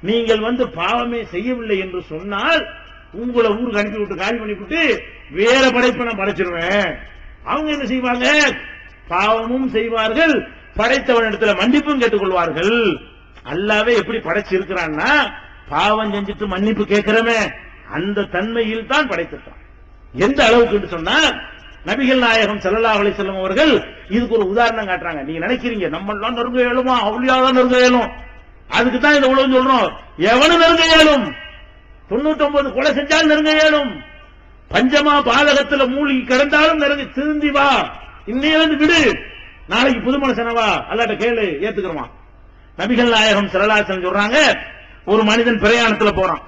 Speaker 2: நீங்கள் பாவமே செய்யவில்லை என்று சொன்னால் உங்களை ஊருக்கு அனுப்பி விட்டு காலி பண்ணி விட்டு வேற படைப்பை நான் படைச்சிருவேன். அவங்க என்ன செய்வாங்க, பாவமும் செய்வார்கள், படைத்தவனிடத்துல மன்னிப்பும் கேட்டுக்கொள்வார்கள். அல்லாவே எப்படி படைச்சிருக்கிறான்னா, பாவம் செஞ்சுட்டு மன்னிப்பு கேட்கிறமே அந்த தன்மையில் தான் படைத்திருக்கான். எந்த அளவுக்கு சொன்னா, நபிகள் நாயகம் ஸல்லல்லாஹு அலைஹி வஸல்லம் அவர்கள் இதுக்கு ஒரு உதாரணம் காட்டுறாங்க. நீங்க நினைக்கிறீங்க நம்ம எல்லாம் நெருங்க இயலுமா, அவுலியாதான் நெருங்க இயலும், அதுக்கு தான் இந்த உலகம் சொல்றோம், எவனு நெருங்க இயலும், 99 கொலை செஞ்சாலும் நெருங்க இயலும், பஞ்சமா பாதகத்துல மூழ்கி கிடந்தாலும் நெருங்கி திருந்தி வா, இன்னையில இருந்து விடு, நாளைக்கு புது மனுஷனவா, அல்லாட்ட கேளு, ஏத்துக்கிறோமா. நபிகள் நாயகம் ஸல்லல்லாஹு அலைஹி வஸல்லம் சொல்றாங்க, ஒரு மனிதன் பிரயாணத்துல போறான்.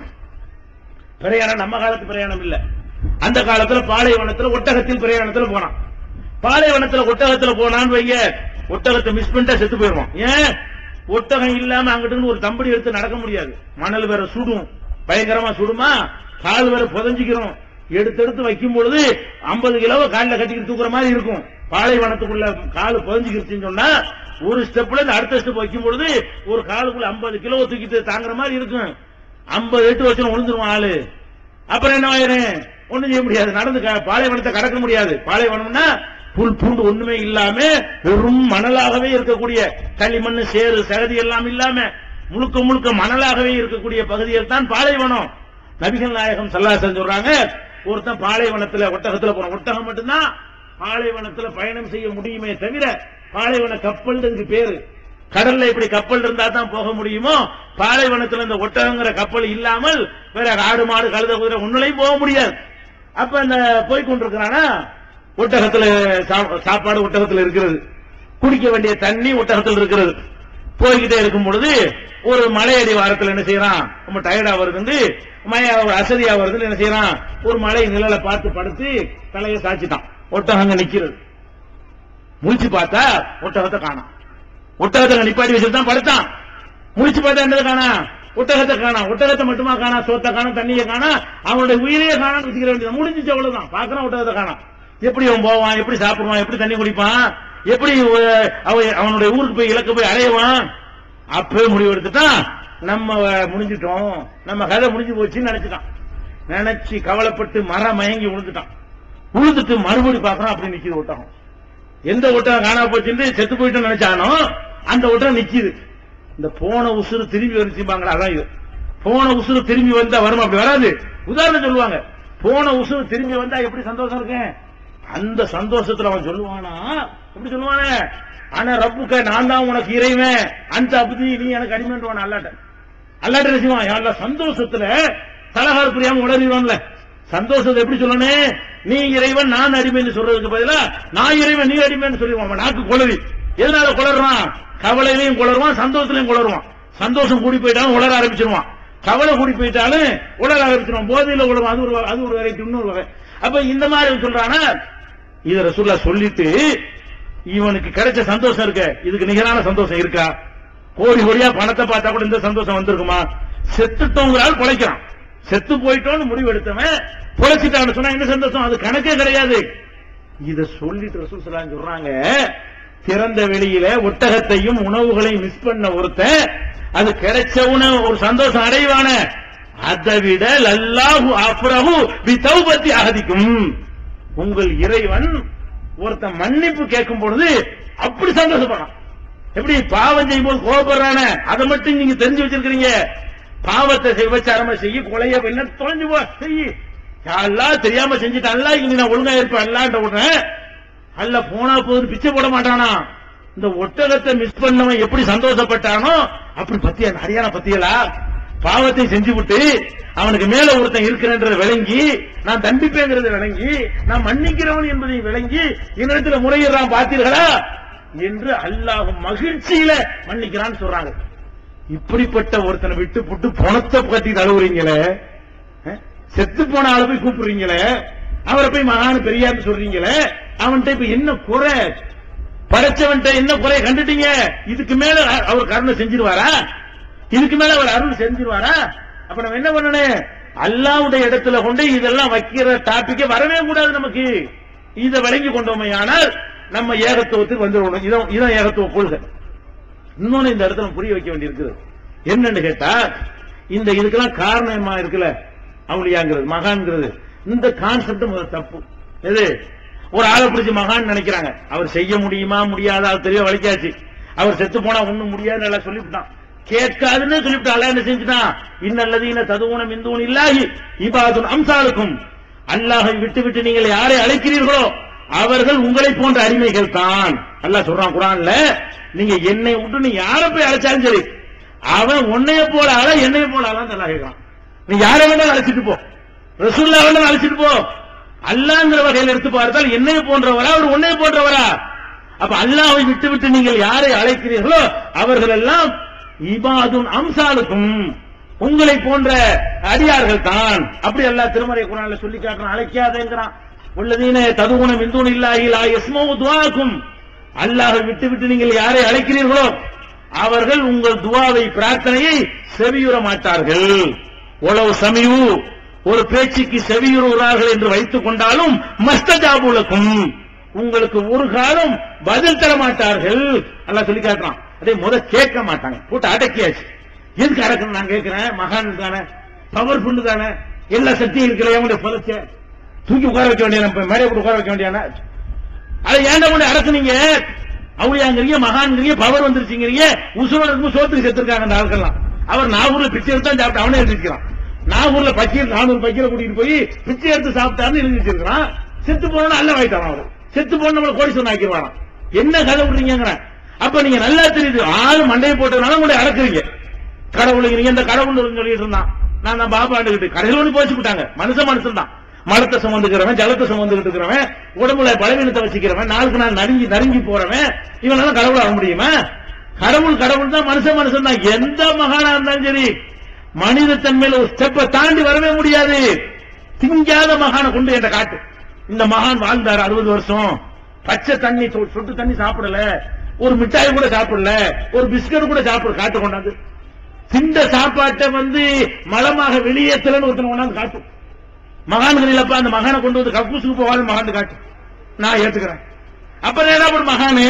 Speaker 2: பிரயாணம் நம்ம காலத்து பிரயாணம் இல்ல, அந்த காலத்துல பாலைவனத்துல ஒட்டகத்தில் பிரயாணத்துல போனான். பாலைவனத்துல ஒட்டகத்துல போனான்னு வைங்க, ஒட்டகத்தை மிஸ் பண்ணிட்டா செத்து போயிருவான். ஏன், ஒட்டகம் இல்லாம அங்கிட்டு ஒரு தம்படி எடுத்து நடக்க முடியாது, மணல் வேற சுடும், பயங்கரமா சுடுமா, கால் வேற புதஞ்சிக்கிறோம், எடுத்து வைக்கும் பொழுது 50 கிலோவை காலில் கட்டிக்கிட்டு தூக்குற மாதிரி இருக்கும். பாலைவனத்துக்குள்ள காலு புதஞ்சிக்கிருச்சுன்னு சொன்னா ஒரு ஸ்டெப்ல இருந்து அடுத்த ஸ்டெப் வைக்கும் பொழுது ஒரு காலுக்குள்ள 50 கிலோவை தூக்கிட்டு தாங்குற மாதிரி இருக்கும். 50 எட்டு வருஷம் விழுந்துருவான் ஆளு. அப்புறம் என்ன ஆயிரும், ஒண்ணும் செய்ய முடியாது, நடந்து பாலைவனத்தை கடக்க முடியாது. பாலைவனம்னா புல் பூண்டு ஒண்ணுமே இல்லாம வெறும் மணலாகவே இருக்கக்கூடிய, களிமண் சேறு சகதி எல்லாம் இல்லாம முழுக்க முழுக்க மணலாகவே இருக்கக்கூடிய பகுதியில் தான் பாலைவனம். நபிகள் நாயகம் ஸல்லல்லாஹு அலைஹி வஸல்லம் சொல்றாங்க, ஒருத்தன் பாலைவனத்துல ஒட்டகத்துல போறான், ஒட்டகம் மட்டும்தான் பாலைவனத்துல பயணம் செய்ய முடியுமே தவிர, பாலைவன கப்பல் பேரு, கடல்ல இப்படி கப்பல் இருந்தா தான் போக முடியுமோ, பாலைவனத்துல இந்த ஒட்டகங்கிற கப்பல் இல்லாமல் வேற ஆடு மாடு கழுத குதிரை ஒன்னுலையும் போக முடியாது. அப்ப இந்த போய்கொண்டிருக்கிறானா, ஒட்டகத்துல சாப்பாடு ஒட்டகத்துல இருக்கிறது, குடிக்க வேண்டிய தண்ணி ஒட்டகத்தில் இருக்கிறது. போய்கிட்டே இருக்கும் பொழுது ஒரு மலையடி வாரத்தில் என்ன செய்யறான், ரொம்ப டயர்டா வருது, அசதியா வருது, என்ன செய்யறான், ஒரு மலை நிழலை பார்த்து படுத்து தலையை சாய்ச்சிட்டான். ஒட்டகங்க நிக்கிறது, முழிச்சு பார்த்தா ஒட்டகத்தை காணாம். ஒட்டகத்தை நிப்பாட்டி வச்சுட்டு தான் படுத்தான். முழிச்சு பார்த்தா என்னது காணா, ஒட்டகத்தை காணா. ஒட்டகத்தை மட்டுமா காணா, சோத்தை காணா, தண்ணியை காணா, அவனுடைய உயிரையே காணான்னு வச்சுக்கிற வேண்டியது, முடிஞ்சிச்சு அவ்வளவுதான். பாக்குறான் ஒட்டகத்தை காணா. எப்படி அவன் போவான், எப்படி சாப்பிடுவான், எப்படி தண்ணி குடிப்பான், எப்படி அவனுடைய ஊருக்கு போய் இலக்கு போய் அடையவான். அப்பவே முடிவு எடுத்துட்டான், நம்ம முடிஞ்சிட்டோம், நம்ம கதை முடிஞ்சு போச்சுன்னு நினைச்சிட்டான். நினைச்சு கவலைப்பட்டு மயங்கி விழுந்துட்டான். விழுந்துட்டு மறுபடி பாக்குறான், அப்படி நிக்குது ஒட்டகம். எந்த ஒட்டகம் காணா போச்சுன்னு செத்து போயிட்டு நினைச்சானோ அந்த ஒட்டகம் நிக்குது. இந்த போன உசுறு திரும்பி வந்துச்சுப்பாங்களா, அதான் இது. போன உசுறு திரும்பி வந்தா வரும், அப்படி வராது. உதாரணம் சொல்லுவாங்க, போன உசுறு திரும்பி வந்தா எப்படி சந்தோஷம் இருக்கு, அந்த சந்தோஷத்துல அவன் சொல்லுவானா, எப்படி சொல்லுவானே, ஆனா ரப்புக்க நான் தான் உனக்கு இறைவன், அந்த அபுதி நீ எனக்கு அடிமைன்றான். அல்லாட்ட நினைச்சுவான், யாரெல்லாம் சந்தோஷத்துல தலகால் புரியாம உணர்வான்ல, சந்தோஷத்தை எப்படி சொல்லணும், நீ இறைவன் நான் அடிமைன்னு சொல்றதுக்கு பதிலா நான் இறைவன் நீ அடிமைன்னு சொல்லிடுவான். நாக்கு குளறி, எதனால குளறான், கவலையிலையும் குளருவான், சந்தோஷத்திலையும் குளருவான். சந்தோஷம் கூடி போயிட்டாலும் உளர ஆரம்பிச்சிருவான், கவலை கூடி போயிட்டாலும் உளர ஆரம்பிச்சிருவான், போதையில உளருவான். அது ஒரு வெரைட்டி, இன்னொரு வகை. அப்ப இந்த மாதிரி சொல்றானா, இத ரசூலுல்லாஹ் சொல்லிட்டு இவனுக்கு கிடைச்ச சந்தோஷம் இருக்க, இதுக்கு நிகரான சந்தோஷம் இருக்கா? கோடி கோடியா பணத்தை பார்த்தா கூட இந்த சந்தோஷம் வந்திருக்குமா? செத்துட்டோங்கிறால் பொழைக்கிறான், செத்து போயிட்டோன்னு முடிவு எடுத்தவன் பொழைச்சிட்டான்னு சொன்னா என்ன சந்தோஷம், அது கணக்கே கிடையாது. இத சொல்லிட்டு ரசூல் ஸல்லல்லாஹு அலைஹி சொல்றாங்க, திறந்த வெளியில ஒட்டகத்தையும் உணவுகளையும் மிஸ் பண்ண ஒருத்தன் அது கிடைச்ச உணவு ஒரு சந்தோஷம் அடைவான, அதை விட லல்லாஹு அஃப்ரஹு பி தௌபத்தி அஹதிக்கும், உங்கள் இறைவன் ஒருத்தன் மன்னிப்பு கேட்கும் பொழுது அப்படி சந்தோஷப்படான். எப்படி பாவம் செய்யும் போது கோபப்படுறான, அதை மட்டும் நீங்க தெரிஞ்சு வச்சிருக்கீங்க. பாவத்தை விபச்சாரமா செய்ய, கொலைய பண்ண தொலைஞ்சு போ செய்யி, எல்லாம் தெரியாம செஞ்சுட்டான்ல, இனி நான் ஒழுங்கா இருப்பேன் அல்லான்ற உடனே அல்ல போனா போது பிச்சை போட மாட்டானா. இந்த ஒட்டகத்தை மிஸ் பண்ணவன் எப்படி சந்தோஷப்பட்டானோ அப்படி பத்தியா ஹரியானா பத்தியலா பாவத்தை செஞ்சு விட்டு அவனுக்கு மேல ஒருத்தன் இருக்கிறன்றதை விளங்கி, நான் தண்டிப்பேங்கிறத விளங்கி, நான் மன்னிக்கிறவன் என்பதை விளங்கி என்னிடத்துல முறையிடுறான் பார்த்தீர்களா என்று அல்லாஹ் மகிழ்ச்சியில மன்னிக்கிறான்னு சொல்றாங்க. இப்படிப்பட்ட ஒருத்தனை விட்டு புட்டு பணத்தை பத்தி தழுவுறீங்களே, செத்து போன ஆளை போய் கூப்பிடுறீங்களே, அவரை போய் மகான் பெரியார்னு சொல்றீங்களே, அவன்கிட்ட இப்ப என்ன குறை, படைச்சவன்ட்ட என்ன குறைய கண்டுட்டீங்க? இதுக்கு மேல அவர் கருணை செஞ்சிருவாரா? இதுக்கு மேல அவர் அருள் செஞ்சிருவாரா? அப்ப நம்ம என்ன பண்ணணும்? அல்லாஹ்வுடைய இடத்துல கொண்டு இதெல்லாம் வைக்கிற டாபிக்க வரவே கூடாது. நமக்கு இதை விளங்கி கொண்டோமையானால் நம்ம ஏகத்துவத்துக்கு வந்துடணும். இதான் ஏகத்துவ கொள்கை. இன்னொன்னு இந்த இடத்துல புரிய வைக்க வேண்டியிருக்குது. என்னன்னு கேட்டா, இந்த இதுக்கெல்லாம் காரணமா இருக்குல்ல அவுலியாங்கிறது, மகான்ங்கிறது, இந்த கான்செப்ட் முதல்ல தப்பு. எது? ஒரு ஆளை பிடிச்சி மகான் நினைக்கிறாங்க. அவர் செய்ய முடியுமா முடியாதா தெரிய வலிக்காச்சு. அவர் செத்து போனா ஒண்ணும் முடியாது எல்லாம் சொல்லிவிட்டான், கேட்காதுன்னு சொல்லிவிட்டான். என்ன செஞ்சுட்டான்? இன்னல்லதீன ததுஊன மின் தூனில்லாஹி இபாதுன் அம்சாலுக்கும், அல்லாஹை விட்டு விட்டு நீங்கள் யாரை அழைக்கிறீர்களோ அவர்கள் உங்களை போன்ற அடிமைகள் தான். அல்லாஹ் சொல்றான் குர்ஆன்ல, நீங்க என்னை விட்டு நீ யாரை போய் அழைச்சாலும் சரி, அவன் உன்னைய போல ஆள என்னைய போல ஆளான்னு அல்லாஹ் கேட்கிறான். நீ யாரை வேணாலும் அழைச்சிட்டு போ, ரசூலுல்லாஹ் வேணாலும் அழைச்சிட்டு போ, அல்லாஹ்ங்கிற வகையில் எடுத்து பார்த்தால் என்னைய போன்றவரா அவர் உன்னைய போன்றவரா? அப்ப அல்லாஹ்வை விட்டு விட்டு நீங்கள் யாரை அழைக்கிறீர்களோ அவர்கள் எல்லாம் இபாதுன் அம்சாலுக்கும், உங்களை போன்ற அடியார்கள் தான். அப்படி அல்லாஹ் திருமறை குர்ஆன்ல சொல்லி காட்டுறான். அழைக்காதேங்கிறான். உள்ளதீன ததுஊன மின் தூனில்லாஹி லா யஸ்மஉ துஆக்கும், அல்லாஹ்வை விட்டு விட்டு நீங்கள் யாரை அழைக்கிறீர்களோ அவர்கள் உங்கள் துஆவை பிரார்த்தனையை செவியுற மாட்டார்கள். உலவு சமியூ, ஒரு பேச்சுக்கு செவியுறுகிறார்கள் என்று வைத்துக் கொண்டாலும் மஸ்தஜாபுலக்கும், உங்களுக்கு ஒரு காலம் பதில் தர மாட்டார்கள். அல்லாஹ் சொல்லி காட்டுறான். அதே கேட்க மாட்டாங்க, போட்டு அடக்கியாச்சு. எதுக்கு அடக்கணும் நான் கேட்கிறேன்? மகான் தானே, பவர்ஃபுல் தானே, எல்லா சக்தியும் இருக்கிற அவங்களுடைய பலச்ச தூக்கி உட்கார வைக்க வேண்டிய, மேலே போட்டு உட்கார வைக்க வேண்டியான, அதை ஏண்ட கொண்டு அடக்குனீங்க? அவுளியாங்கிறீங்க, மகான்கிறீங்க, பவர் வந்துருச்சுங்கிறீங்க. உசுரோட இருக்கும் சோத்துக்கு செத்துருக்காங்க அந்த ஆட்கள்லாம். அவர் நாகூர்ல பிச்சை எடுத்து தான் சாப்பிட்டு அவனே எழுதிக்கிறான். நாகூர்ல பக்கீர் 400 பக்கீரை கூட்டிட்டு போய் பிச்சை எடுத்து சாப்பிட்டாருன்னு எழுதி வச்சிருக்கான். செத்து போனா அல்ல வாய்ட்டான். அவர் செத்து போன நம்மளை கோடீஸ்வரன் ஆக்கிடுவாராம். என்ன கதை விடுறீங்க? அப்ப நீங்க நல்லா தெரியுது, ஆளு மண்டையை போட்டதுனால உங்களை அடக்குறீங்க. கடவுளுங்க இந்த கடவுள் சொல்லிட்டு இருந்தான். நான் தான் பாப்பாண்டுகிட்டு கடையில் ஒண்ணு போச்சு விட்டாங்க. மனுஷன் தான், மலத்தை சுமந்துக்கிறவன், ஜலத்தை சுமந்துகிட்டு இருக்கிறவன், உடம்புல பலவீனத்தை வச்சுக்கிறவன், நாளுக்கு நாள் நடுங்கி போறவன், இவனால கடவுள் ஆக முடியுமா? கடவுள் தான், மனுஷன் தான். எந்த மகானா இருந்தாலும் சரி மனித தன்மையில ஒரு ஸ்டெப்பை தாண்டி வரவே முடியாது. திங்காத மகானை கொண்டு என்ற காட்டு. இந்த மகான் வாழ்ந்தார் 60 வருஷம், பச்சை தண்ணி சொட்டு தண்ணி சாப்பிடல, ஒரு மிட்டாய் கூட சாப்பிடல, ஒரு பிஸ்கட் கூட சாப்பிட காட்டு கொண்டாந்து, திண்ட சாப்பாட்டை மலமாக வெளியேற்றலன்னு ஒருத்தனை கொண்டாந்து காட்டு. மகான்கள் இல்லப்பா, அந்த மகானை கொண்டு வந்து கக்கூசுக்கு போகாத மகான் காட்டு, நான் ஏத்துக்கிறேன். அப்புறம் என்ன பண்ண மகானு?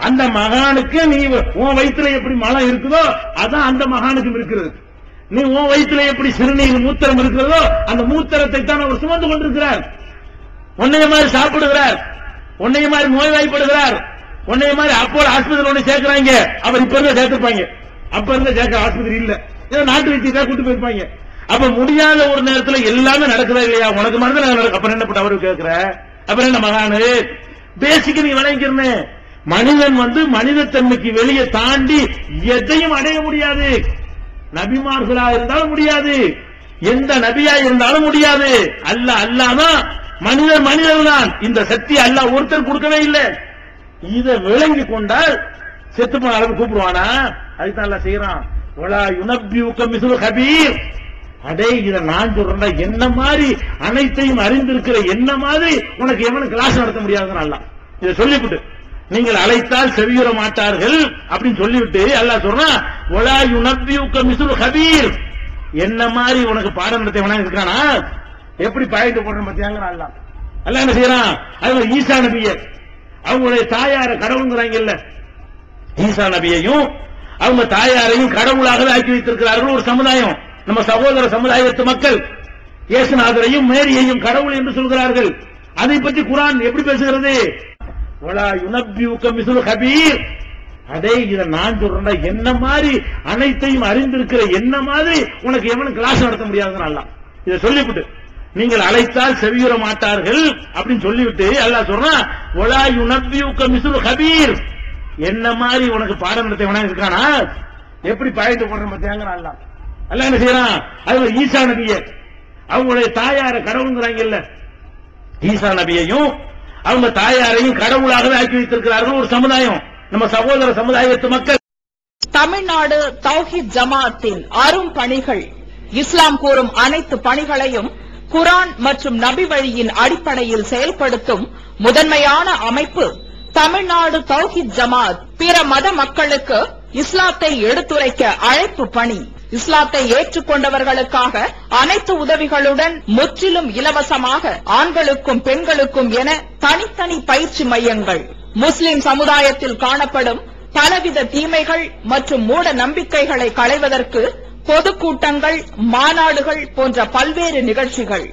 Speaker 2: அந்த மகானுக்கு நீ உன் வயிற்றுல எப்படி மலம் இருக்குதோ அதான் அந்த மகானுக்கும் இருக்கிறது. நீ உன் வயிற்றுல எப்படி சிறுநீர் மூத்திரம் இருக்கிறதோ அந்த மூத்திரத்தை தான் அவர் சுமந்து கொண்டிருக்கிறார். உன்னைய மாதிரி சாப்பிடுகிறார், உன்னைய மாதிரி நோய்வாய்ப்படுகிறார், உன்னைய மாதிரி அப்போது ஆஸ்பத்திரி ஒண்ணு சேர்க்கிறாங்க. அவர் இப்ப இருந்த சேர்த்திருப்பாங்க, அப்ப இருந்த சேர்க்க ஆஸ்பத்திரி இல்ல, ஏதோ நாட்டு வைத்தியத்தை கூட்டு போயிருப்பாங்க. அப்ப முடியாத ஒரு நேரத்துல எல்லாமே நடக்குதா இல்லையா? உனக்கு மட்டும் நடக்கும். அப்புறம் என்ன அவரு கேட்கிற? அப்புறம் என்ன மகானு? பேசிக்க நீ விளங்கிறனே, மனிதன் மனிதத்தன்மைக்கு வெளியே தாண்டி எதையும் அடைய முடியாது. நபிமார்களா இருந்தாலும் முடியாது, எந்த நபியா இருந்தாலும் முடியாது. அல்லாதான் மனிதர் தான். இந்த சக்தி அல்லாஹ் ஒருத்தர் கொடுக்கவே இல்லை. இதை விளங்கி கொண்டால் செத்து போன அளவு கூப்பிடுவானா? அதுதான் அல்லாஹ் செய்யறான். வலா யுனப்பியுக மிஸ்லு கபீர். அடே, இதை நான் சொல்றேன், என்ன மாதிரி அனைத்தையும் அறிந்திருக்கிற என்ன மாதிரி உனக்கு எவனும் கிளாஸ் நடத்த முடியாதுன்னு அல்லாஹ் இதை சொல்லிவிட்டு, நீங்கள் அழைத்தால் செவியுற மாட்டார்கள் அப்படின்னு சொல்லிவிட்டு அல்லாஹ் சொல்றான், வலா யுனப்பியுக மிஸ்லு கபீர். என்ன மாதிரி உனக்கு பாடம் நடத்த வேணா இருக்கானா? எப்படி பாயிண்ட் போடுற பத்தியாங்க அல்லாஹ் என்ன செய்யறான்? அது ஈசா நபிய அவங்களுடைய தாயார கடவுள்ங்கிறாங்க இல்ல, ஈசா நபியையும் அவங்க தாயாரையும் கடவுளாகவே ஆக்கி வைத்திருக்கிறார்கள் ஒரு சமுதாயம். நம்ம சகோதர சமுதாயத்து மக்கள் இயேசுநாதரையும் மேரியையும் கடவுள் என்று சொல்கிறார்கள். அதை பற்றி குர்ஆன் எப்படி பேசுகிறது? வலா யுனப்பியுக மிஸ்லு கபீர். அதே இதை நான் சொல்றேன்டா, என்ன மாதிரி அனைத்தையும் அறிந்திருக்கிற என்ன மாதிரி உனக்கு எவனும் கிளாஸ் நடத்த முடியாதுன்னு அல்லாஹ் இதை சொல்லிவிட்டு, நீங்கள் அழைத்தால் செவியுற மாட்டார்கள் அப்படின்னு சொல்லிவிட்டு அல்லாஹ் சொல்றான், வலா யுனப்பியுக மிஸ்லு கபீர், என்ன மாதிரி உனக்கு பாடம் நடத்த வேணா இருக்கானா? எப்படி பாயிண்ட் போடுற பத்தியாங்க அல்லாஹ். அல்லாஹ் என்ன செய்யறான்? அது ஈசா நபியை அவங்களுடைய தாயார கடவுள்ங்கிறாங்கல்ல, ஈசா நபியையும் அவங்க தாயாரையும் கடவுளாகவே ஆக்கி வைத்திருக்கிறார்கள் ஒரு சமுதாயம், நம்ம சகோதர சமுதாயத்து மக்கள்.
Speaker 3: தமிழ்நாடு தௌஹீத் ஜமாஅத்தின் அரும் பணிகள், இஸ்லாம் கூறும் அனைத்து பணிகளையும் குர்ஆன் மற்றும் நபி வழியின் அடிப்படையில் செயல்படுத்தும் முதன்மையான அமைப்பு தமிழ்நாடு தௌஹீத் ஜமாஅத். பிற மத மக்களுக்கு இஸ்லாத்தை எடுத்துரைக்க அழைப்பு பணி, இஸ்லாத்தை ஏற்றுக்கொண்டவர்களுக்காக அனைத்து உதவிகளுடன் முற்றிலும் இலவசமாக ஆண்களுக்கும் பெண்களுக்கும் என தனித்தனி பயிற்சி மையங்கள், முஸ்லிம் சமுதாயத்தில் காணப்படும் பலவித தீமைகள் மற்றும் மூட நம்பிக்கைகளை களைவதற்கு பொதுக்கூட்டங்கள், மாநாடுகள் போன்ற பல்வேறு நிகழ்ச்சிகள்,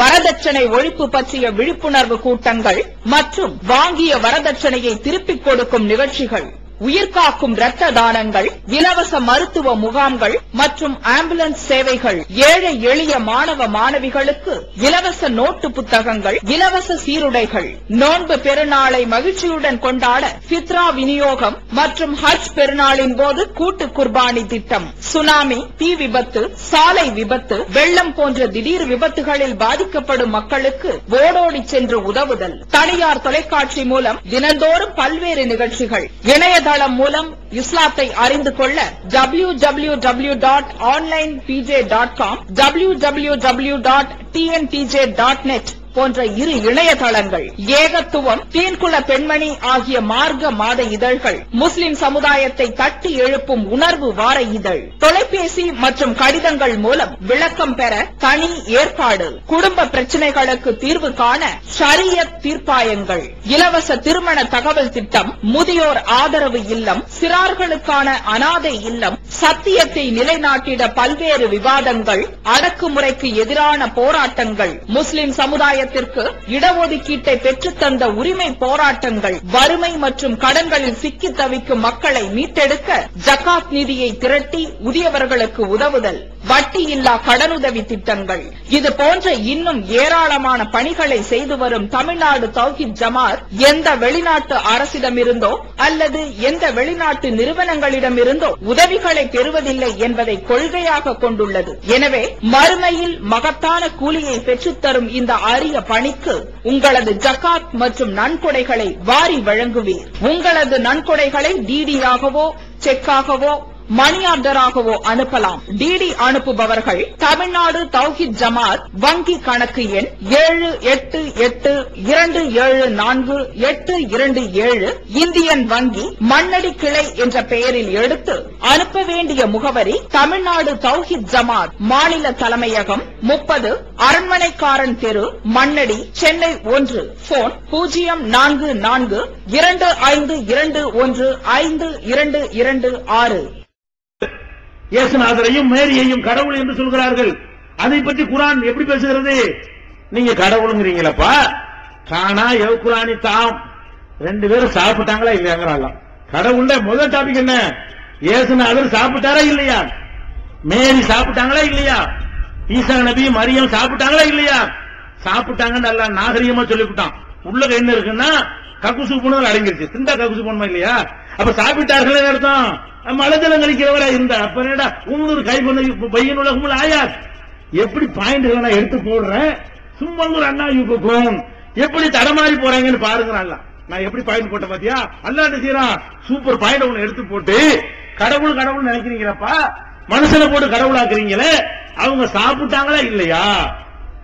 Speaker 3: வரதட்சணை ஒழிப்பு பற்றிய விழிப்புணர்வு கூட்டங்கள் மற்றும் வாங்கிய வரதட்சணையை திருப்பிக் கொடுக்கும் நிகழ்ச்சிகள், உயிர்காக்கும் இரத்த தானங்கள், இலவச மருத்துவ முகாம்கள் மற்றும் ஆம்புலன்ஸ் சேவைகள், ஏழை எளிய மாணவ மாணவிகளுக்கு இலவச நோட்டு புத்தகங்கள், இலவச சீருடைகள், நோன்பு பெருநாளை மகிழ்ச்சியுடன் கொண்டாட ஃபித்ரா விநியோகம் மற்றும் ஹஜ் பெருநாளின் போது கூட்டு குர்பானி திட்டம், சுனாமி, தீ விபத்து, சாலை விபத்து, வெள்ளம் போன்ற திடீர் விபத்துகளில் பாதிக்கப்படும் மக்களுக்கு ஓடோடி சென்று உதவுதல், தனியார் தொலைக்காட்சி மூலம் தினந்தோறும் பல்வேறு நிகழ்ச்சிகள், இணையதளம் மூலம் இஸ்லாத்தை அறிந்து கொள்ள www.onlinepj.com, www.tntj.net போன்ற இரு இணையதளங்கள், ஏகத்துவம், தீன்குல பெண்மணி ஆகிய மார்க்க மாத இதழ்கள், முஸ்லிம் சமுதாயத்தை தட்டி எழுப்பும் உணர்வு வார இதழ், தொலைபேசி மற்றும் கடிதங்கள் மூலம் விளக்கம் பெற தனி ஏற்பாடு, குடும்ப பிரச்சினைகளுக்கு தீர்வு காண ஷரியத் தீர்ப்பாயங்கள், இலவச திருமண தகவல் திட்டம், முதியோர் ஆதரவு இல்லம், சிறார்களுக்கான அனாதை இல்லம், சத்தியத்தை நிலைநாட்டிட பல்வேறு விவாதங்கள், அடக்குமுறைக்கு எதிரான போராட்டங்கள், முஸ்லிம் சமுதாய இடஒதுக்கீட்டை பெற்றுத்தந்த உரிமை போராட்டங்கள், வறுமை மற்றும் கடன்களில் சிக்கி தவிக்கும் மக்களை மீட்டெடுக்க ஜகாத் நிதியை திரட்டி உரியவர்களுக்கு உதவுதல், வட்டியில்லா கடனுதவி திட்டங்கள், இது போன்ற இன்னும் ஏராளமான பணிகளை செய்து வரும் தமிழ்நாடு தௌஹீத் ஜமாஅத் எந்த வெளிநாட்டு அரசிடமிருந்தோ அல்லது எந்த வெளிநாட்டு நிறுவனங்களிடமிருந்தோ உதவிகளை பெறுவதில்லை என்பதை கொள்கையாக கொண்டுள்ளது. எனவே மறுமையில் மகத்தான கூலியை பெற்றுத்தரும் இந்த அரிய பணிக்கு உங்களது ஜகாத் மற்றும் நன்கொடைகளை வாரி வழங்குவீர். உங்களது நன்கொடைகளை டிடியாகவோ செக்காகவோ மணி ஆர்டராகவோ அனுப்பலாம். டிடி அனுப்புபவர்கள் தமிழ்நாடு தௌஹீத் ஜமாஅத் வங்கி கணக்கு எண் 7882748227, இந்தியன் வங்கி மண்ணடி கிளை என்ற பெயரில் எடுத்து அனுப்ப வேண்டிய முகவரி தமிழ்நாடு தௌஹீத் ஜமாஅத், மாநில தலைமையகம் 30 அரண்மனைக்காரன் தெரு, மண்ணடி, சென்னை 1. போன் 044225215226.
Speaker 2: இயேசுநாதரையும் மேரியையும் கடவுள் என்று சொல்கிறார்கள். அதை பற்றி குர்ஆன் எப்படி பேசுகிறது? நீங்க கடவுளுங்கிறீங்களப்பா, காணா எவ்குரானி தாம், ரெண்டு பேரும் சாப்பிட்டாங்களா இல்லையாங்கிறாங்க. கடவுள்ல முதல் டாபிக் என்ன? இயேசுநாதர் சாப்பிட்டாரா இல்லையா? மேரி சாப்பிட்டாங்களா இல்லையா? ஈசா நபி மரியம் சாப்பிட்டாங்களா இல்லையா? சாப்பிட்டாங்கன்னு நல்லா நாகரிகமா சொல்லிவிட்டான். உள்ள என்ன இருக்குன்னா கக்குசு போனது அடங்கிருச்சு. திண்டா கக்குசு போனமா இல்லையா? அப்ப சாப்பிட்டார்கள் அர்த்தம். மலஜலம் கழிக்கிறவரா இருந்தா அப்ப என்னடா உங்களோட கை பண்ண பையனோட உங்களை ஆயார் எப்படி பாயிண்ட் நான் எடுத்து போடுறேன். சும்மா ஒரு அண்ணா யூக்கும் எப்படி தடமாறி போறாங்கன்னு பாருங்க. நான் எப்படி பாயிண்ட் போட்டேன் பாத்தியா? அல்லா என்ன செய்யறான்? சூப்பர் பாயிண்ட் ஒண்ணு எடுத்து போட்டு கடவுள் கடவுள் நினைக்கிறீங்களப்பா, மனுஷனை போட்டு கடவுள் ஆக்குறீங்களே. அவங்க சாப்பிட்டாங்களா இல்லையா?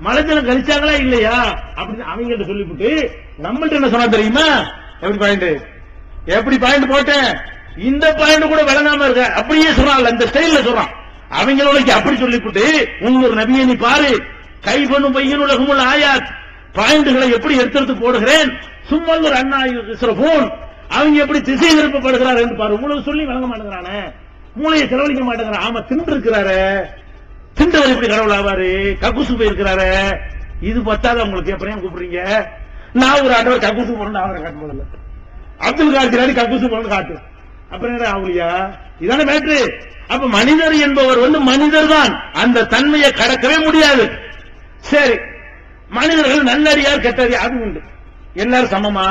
Speaker 2: மலஜலம் கழிச்சாங்களா இல்லையா அப்படின்னு அவங்க சொல்லிவிட்டு நம்மள்ட்ட என்ன சொன்னா தெரியுமா? எப்படி பாயிண்ட் போட்டேன், இந்த பாயிண்ட் கூட விளங்காம இருக்க அப்படியே சொல்றான். இந்த ஸ்டைல்ல சொல்றான். அவங்களோட அப்படி சொல்லிவிட்டு உங்களோட நபியை நீ பாரு, கை பண்ணும் பையனோட குமுல் ஆயாத் பாயிண்ட்களை எப்படி எடுத்து போடுகிறேன். சும்மா ஒரு அண்ணா போன் அவங்க எப்படி திசை திருப்பப்படுகிறார் என்று பாரு. உங்களுக்கு சொல்லி வழங்க மாட்டேங்கிறானே, மூளையை செலவழிக்க மாட்டேங்கிறான். ஆமா தின்று இருக்கிறாரு, திண்டவர் எப்படி கடவுள் ஆவாரு? கக்கூசு போயிருக்கிறாரு. இது பத்தாது உங்களுக்கு. எப்படியும் கூப்பிடுறீங்க? நான் ஒரு ஆண்டவர் கக்கூசு போறேன் அவரை காட்டு போதில்லை. அப்துல் காதிராடி கக்கூசு போறேன்னு காட்டு. அப்புறம் அவுலியா இதான மேட்ரு. அப்ப மனிதர் என்பவர் மனிதர் தான், அந்த தன்மையை கடக்கவே முடியாது. சரி, மனிதர்கள் நல்லடியார் கெட்டடியார் அது உண்டு. எல்லாரும் சமமா?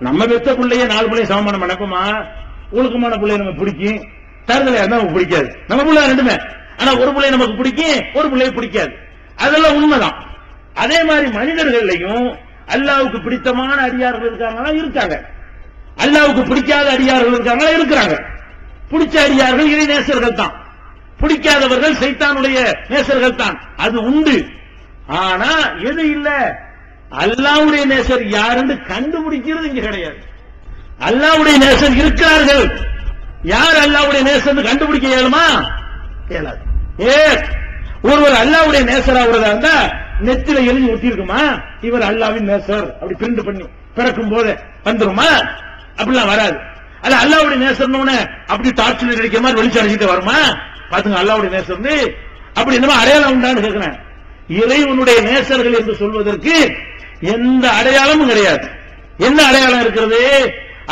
Speaker 2: நம்ம பெத்த பிள்ளைய 4 பிள்ளைய சமமான நினைப்போமா? ஒழுக்கமான பிள்ளைய நம்ம பிடிக்கும், தருதலையா இருந்தா நமக்கு பிடிக்காது. நம்ம பிள்ளை ரெண்டுமே. ஆனா ஒரு பிள்ளைய நமக்கு பிடிக்கும், ஒரு பிள்ளைய பிடிக்காது. அதெல்லாம் உண்மைதான். அதே மாதிரி மனிதர்களையும் அல்லாவுக்கு பிடித்தமான அடியார்கள் இருக்காங்களா? இருக்காங்க. அல்லாவுக்கு பிடிக்காத அடியார்கள் இருக்காங்களா? இருக்கிறாங்க. பிடிச்ச அடியார்கள் இறை நேசர்கள் தான், பிடிக்காதவர்கள் சைத்தானுடைய நேசர்கள் தான், அது உண்டு. ஆனா எது இல்ல, அல்லாவுடைய நேசர் யாருன்னு கண்டுபிடிக்கிறது இங்க கிடையாது. அல்லாவுடைய நேசர் இருக்கிறார்கள். யார் அல்லாவுடைய நேசர் கண்டுபிடிக்க இயலுமா? இயலாது. ஒருவர் அல்லாவுடைய நேசர் ஆகுறதா இருந்தா நெத்தில எழுதி ஒட்டி இருக்குமா இவர் அல்லாவின் நேசர் அப்படி பிரிண்ட் பண்ணி பிறக்கும் போது வந்துருமா? அப்படிலாம் வராது. அல்ல அல்லாவுடைய நேசர்னு அப்படி டார்ச்சில் அடிக்கிற மாதிரி வெளிச்சம் அடிச்சுட்டு வருமா? பாத்துங்க, அல்லாவுடைய நேசர் அப்படி என்னமா அடையாளம் உண்டான்னு கேட்கிறேன். இறைவனுடைய நேசர்கள் என்று சொல்வதற்கு எந்த அடையாளமும் கிடையாது. என்ன அடையாளம் இருக்கிறது?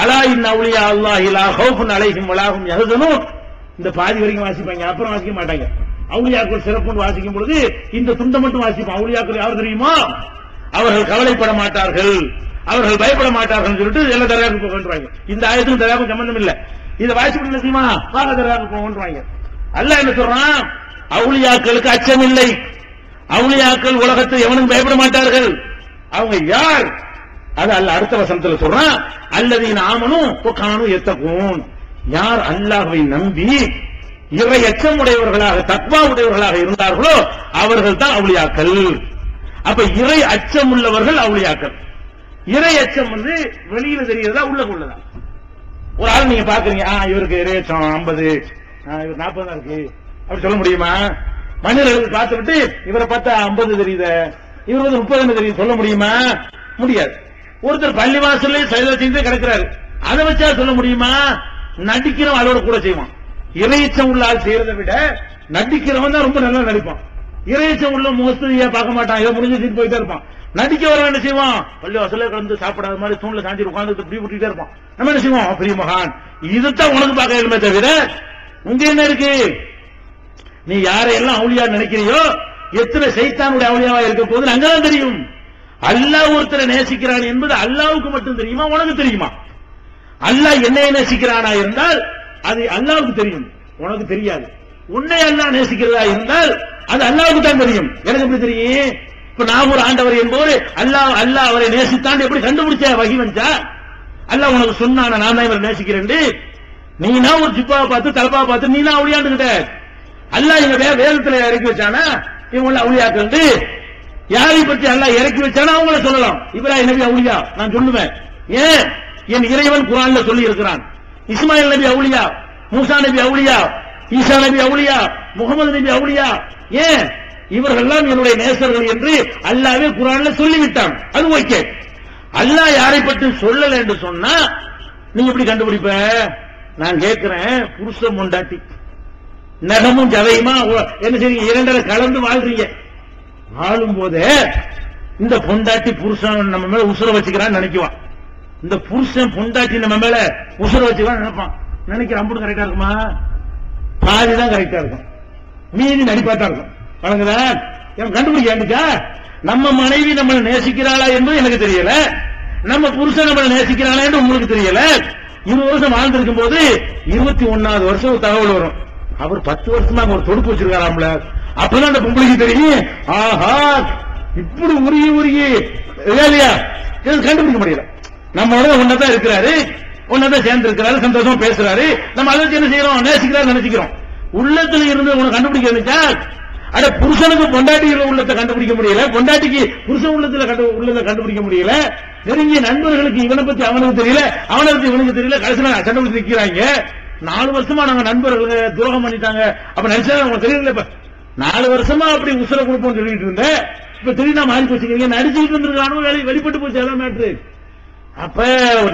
Speaker 2: அலா இன் அவுலியா அல்லாஹி லா ஹௌஃபுன் அலைஹிம் வலா ஹும் யஹ்சனூன். இந்த பாதி வரைக்கும் வாசிப்பாங்க, அப்புறம் வாசிக்க மாட்டாங்க. அவுலியாக்கள் சிறப்பு வாசிக்கும் பொழுது இந்த துண்டை மட்டும் வாசிப்பான். அவுலியாக்கள் யார் தெரியுமா? அவர்கள் கவலைப்பட மாட்டார்கள், அவர்கள் பயப்பட மாட்டார்கள் சொல்லிட்டு எல்லா தர்காவுக்கு போகன்றாங்க. இந்த ஆயத்துக்கும் தர்காவுக்கும் சம்பந்தம் இல்ல. இதை வாசிப்பு தெரியுமா? வாக தர்காவுக்கு போகன்றாங்க. அல்லாஹ் என்ன சொல்றான்? அவுலியாக்களுக்கு அச்சம் இல்லை, அவுலியாக்கள் உலகத்தை எவனும் பயப்பட மாட்டார்கள். அவங்க யார்? அது அல்லாஹ் அடுத்த வசனத்துல சொல்றான், அல்லதீன ஆமனூ வகானூ யத்தகூன். யார் அல்லாஹ்வை நம்பி இறை அச்சம் உடையவர்களாக தக்வா உடையவர்களாக இருந்தார்களோ அவர்கள் தான் அவுலியாக்கள். அப்ப இறை அச்சம் உள்ளவர்கள் அவுலியாக்கள். இறை அச்சம் வெளியில தெரிகிறதா உள்ள உள்ளதா? ஒரு ஆள் நீங்க பாக்குறீங்க, இவருக்கு இறை அச்சம் 50, இவர் 40 தான் இருக்கு அப்படி சொல்ல முடியுமா? மனிதர்களுக்கு பார்த்து விட்டு இவரை பார்த்தா 50 தெரியுத, இவர் 30 தெரியுது சொல்ல முடியுமா? முடியாது. ஒருத்தர் பள்ளிவாசல்ல செயலை செய்து கிடக்கிறாரு, அதை வச்சா சொல்ல முடியுமா? நடிக்கிறவன் அதோட கூட செய்வான். இறையச்சம் உள்ள ஆள் செய்யறதை விட நடிக்கிறவன் தான் ரொம்ப நல்லா நடிப்பான். இறையச்சம் உள்ள மோஸ்திரியா பார்க்க மாட்டான், ஏதோ முடிஞ்சு போயிட்டே இருப்பான். நடிக்க வர என்ன செய்வான்? பள்ளிவாசல்ல கலந்து சாப்பிடாத மாதிரி தூண்ல சாஞ்சி உட்கார்ந்து இப்படி விட்டுட்டே இருப்பான். நம்ம என்ன செய்வோம்? பெரிய மகான், இதுதான் உனக்கு பார்க்க இயலுமே தவிர உங்க என்ன இருக்கு? நீ யாரையெல்லாம் அவுலியா நினைக்கிறியோ, எத்தனை சைத்தானுடைய அவுலியாவா இருக்க போது அங்கதான் தெரியும். அல்லாஹ் ஒருத்தரை நேசிக்கிறான் என்பது அல்லாவுக்கு மட்டும் தெரியுமா? உனக்கு தெரியுமா? அல்லாஹ் என்னைய நேசிக்கிறானா இருந்தால் அது அல்லாவுக்கு தெரியும், உனக்கு தெரியாது. உன்னை அல்லாஹ் நேசிக்கிறதா இருந்தால் அது அல்லாவுக்கு தான் தெரியும், எனக்கு எப்படி தெரியும்? இப்ப நான் ஒரு ஆண்டவர் என்பது அல்லாஹ் அவரை நேசித்தான் எப்படி கண்டுபிடிச்ச? வகி வந்தா அல்லாஹ் உனக்கு சொன்னான நான் தான் இவரை நேசிக்கிறேன். நீனா ஒரு ஜிப்பாவை பார்த்து தலப்பா பார்த்து நீனா அவுளியாண்டுகிட்ட. அல்லாஹ் இங்க வேதத்துல இறக்கி வச்சானா இவங்க அவுளியாக்கள். யாரை பற்றி அல்லாஹ் இறக்கி வச்சானா அவங்கள சொல்லலாம். இப்ராஹிம் நபி அவுலியா நான் சொல்லுவேன். ஏன்? என் இறைவன் குர்ஆன்ல சொல்லி இருக்கிறான். இஸ்மாயில் நபி அவுலியா, மூசா நபி அவுலியா, ஈசா நபி அவுலியா, முகமது நபி அவுலியா. ஏன்? இவர்கள்லாம் என்னுடைய நேசர்கள் என்று அல்லாஹ்வே குர்ஆன்ல சொல்லிவிட்டான். அது ஓகே. அல்லாஹ் யாரை பற்றி சொல்லல என்று சொன்னா நீங்க எப்படி கண்டுபிடிப்ப? நான் கேட்கிறேன், புருஷன் பொண்டாட்டி நகமும் ஜதையுமா என்ன செய்றீங்க? இரண்டரை கலந்து வாழ்றீங்க. வாழும் போதே இந்த பொண்டாட்டி புருஷன் நம்ம மேல உசுர வச்சுக்கிறான்னு நினைக்குவான். இந்த புருஷன் பொண்டாட்டி நம்ம மேல உசுர வச்சுக்கிறான்னு நினைப்பான். நினைக்கிற அம்புடு கரெக்டா இருக்குமா? பாதிதான் கரெக்டா இருக்கும், மீதி நடிப்பாட்டா இருக்கும். வழங்குதா? கண்டுபிடிக்க நம்ம மனைவி நம்மளை நேசிக்கிறாளா என்பது எனக்கு தெரியல, நம்ம புருஷன் நம்மளை நேசிக்கிறாளா என்று உங்களுக்கு தெரியல. 20 வருஷம் வாழ்ந்திருக்கும் போது 21வது வருஷம் தகவல் வரும், அவர் 10 வருஷமா ஒரு தொடுப்பு வச்சிருக்காராம்ல. அப்பதான் அந்த பொம்பளைக்கு தெரியும், ஆஹா இப்படி உருகி இல்லையா கண்டுபிடிக்க முடியல. நம்மளோட ஒன்னதான் இருக்கிறாரு, ஒன்னதான் சேர்ந்து இருக்கிறாரு, சந்தோஷமா பேசுறாரு. நம்ம அதை என்ன செய்யறோம்? நேசிக்கிறாரு நினைச்சுக்கிறோம். உள்ளத்துல இருந்து உனக்கு கண்டுபிடிக்க இருந்துச்சா? அட புருஷனுக்கு பொண்டாட்டிகள் உள்ளத்தை கண்டுபிடிக்க முடியல, பொண்டாட்டிக்கு புருஷன் உள்ளத்தை கண்டுபிடிக்க முடியல. நெருங்கிய நண்பர்களுக்கு இவனை பத்தி அவனுக்கு தெரியல, அவனை பத்தி இவனுக்கு தெரியல. கடைசியில சண்டை பிடிச்சு நிக்கிறாங்க. 4 வருஷமா நாங்க நண்பர்கள் துரோகம் பண்ணிட்டாங்க அப்ப நினைச்சா உங்களுக்கு தெரியல. இப்ப 4 வருஷமா அப்படி உசுர கொடுப்போம் சொல்லிட்டு இருந்தேன், இப்ப திடீர்னு மாறி போச்சுக்கிறீங்க. நடிச்சுட்டு இருந்திருக்கானோ வெளிப்பட்டு போச்சு, அதான் மேட்ரு. அப்ப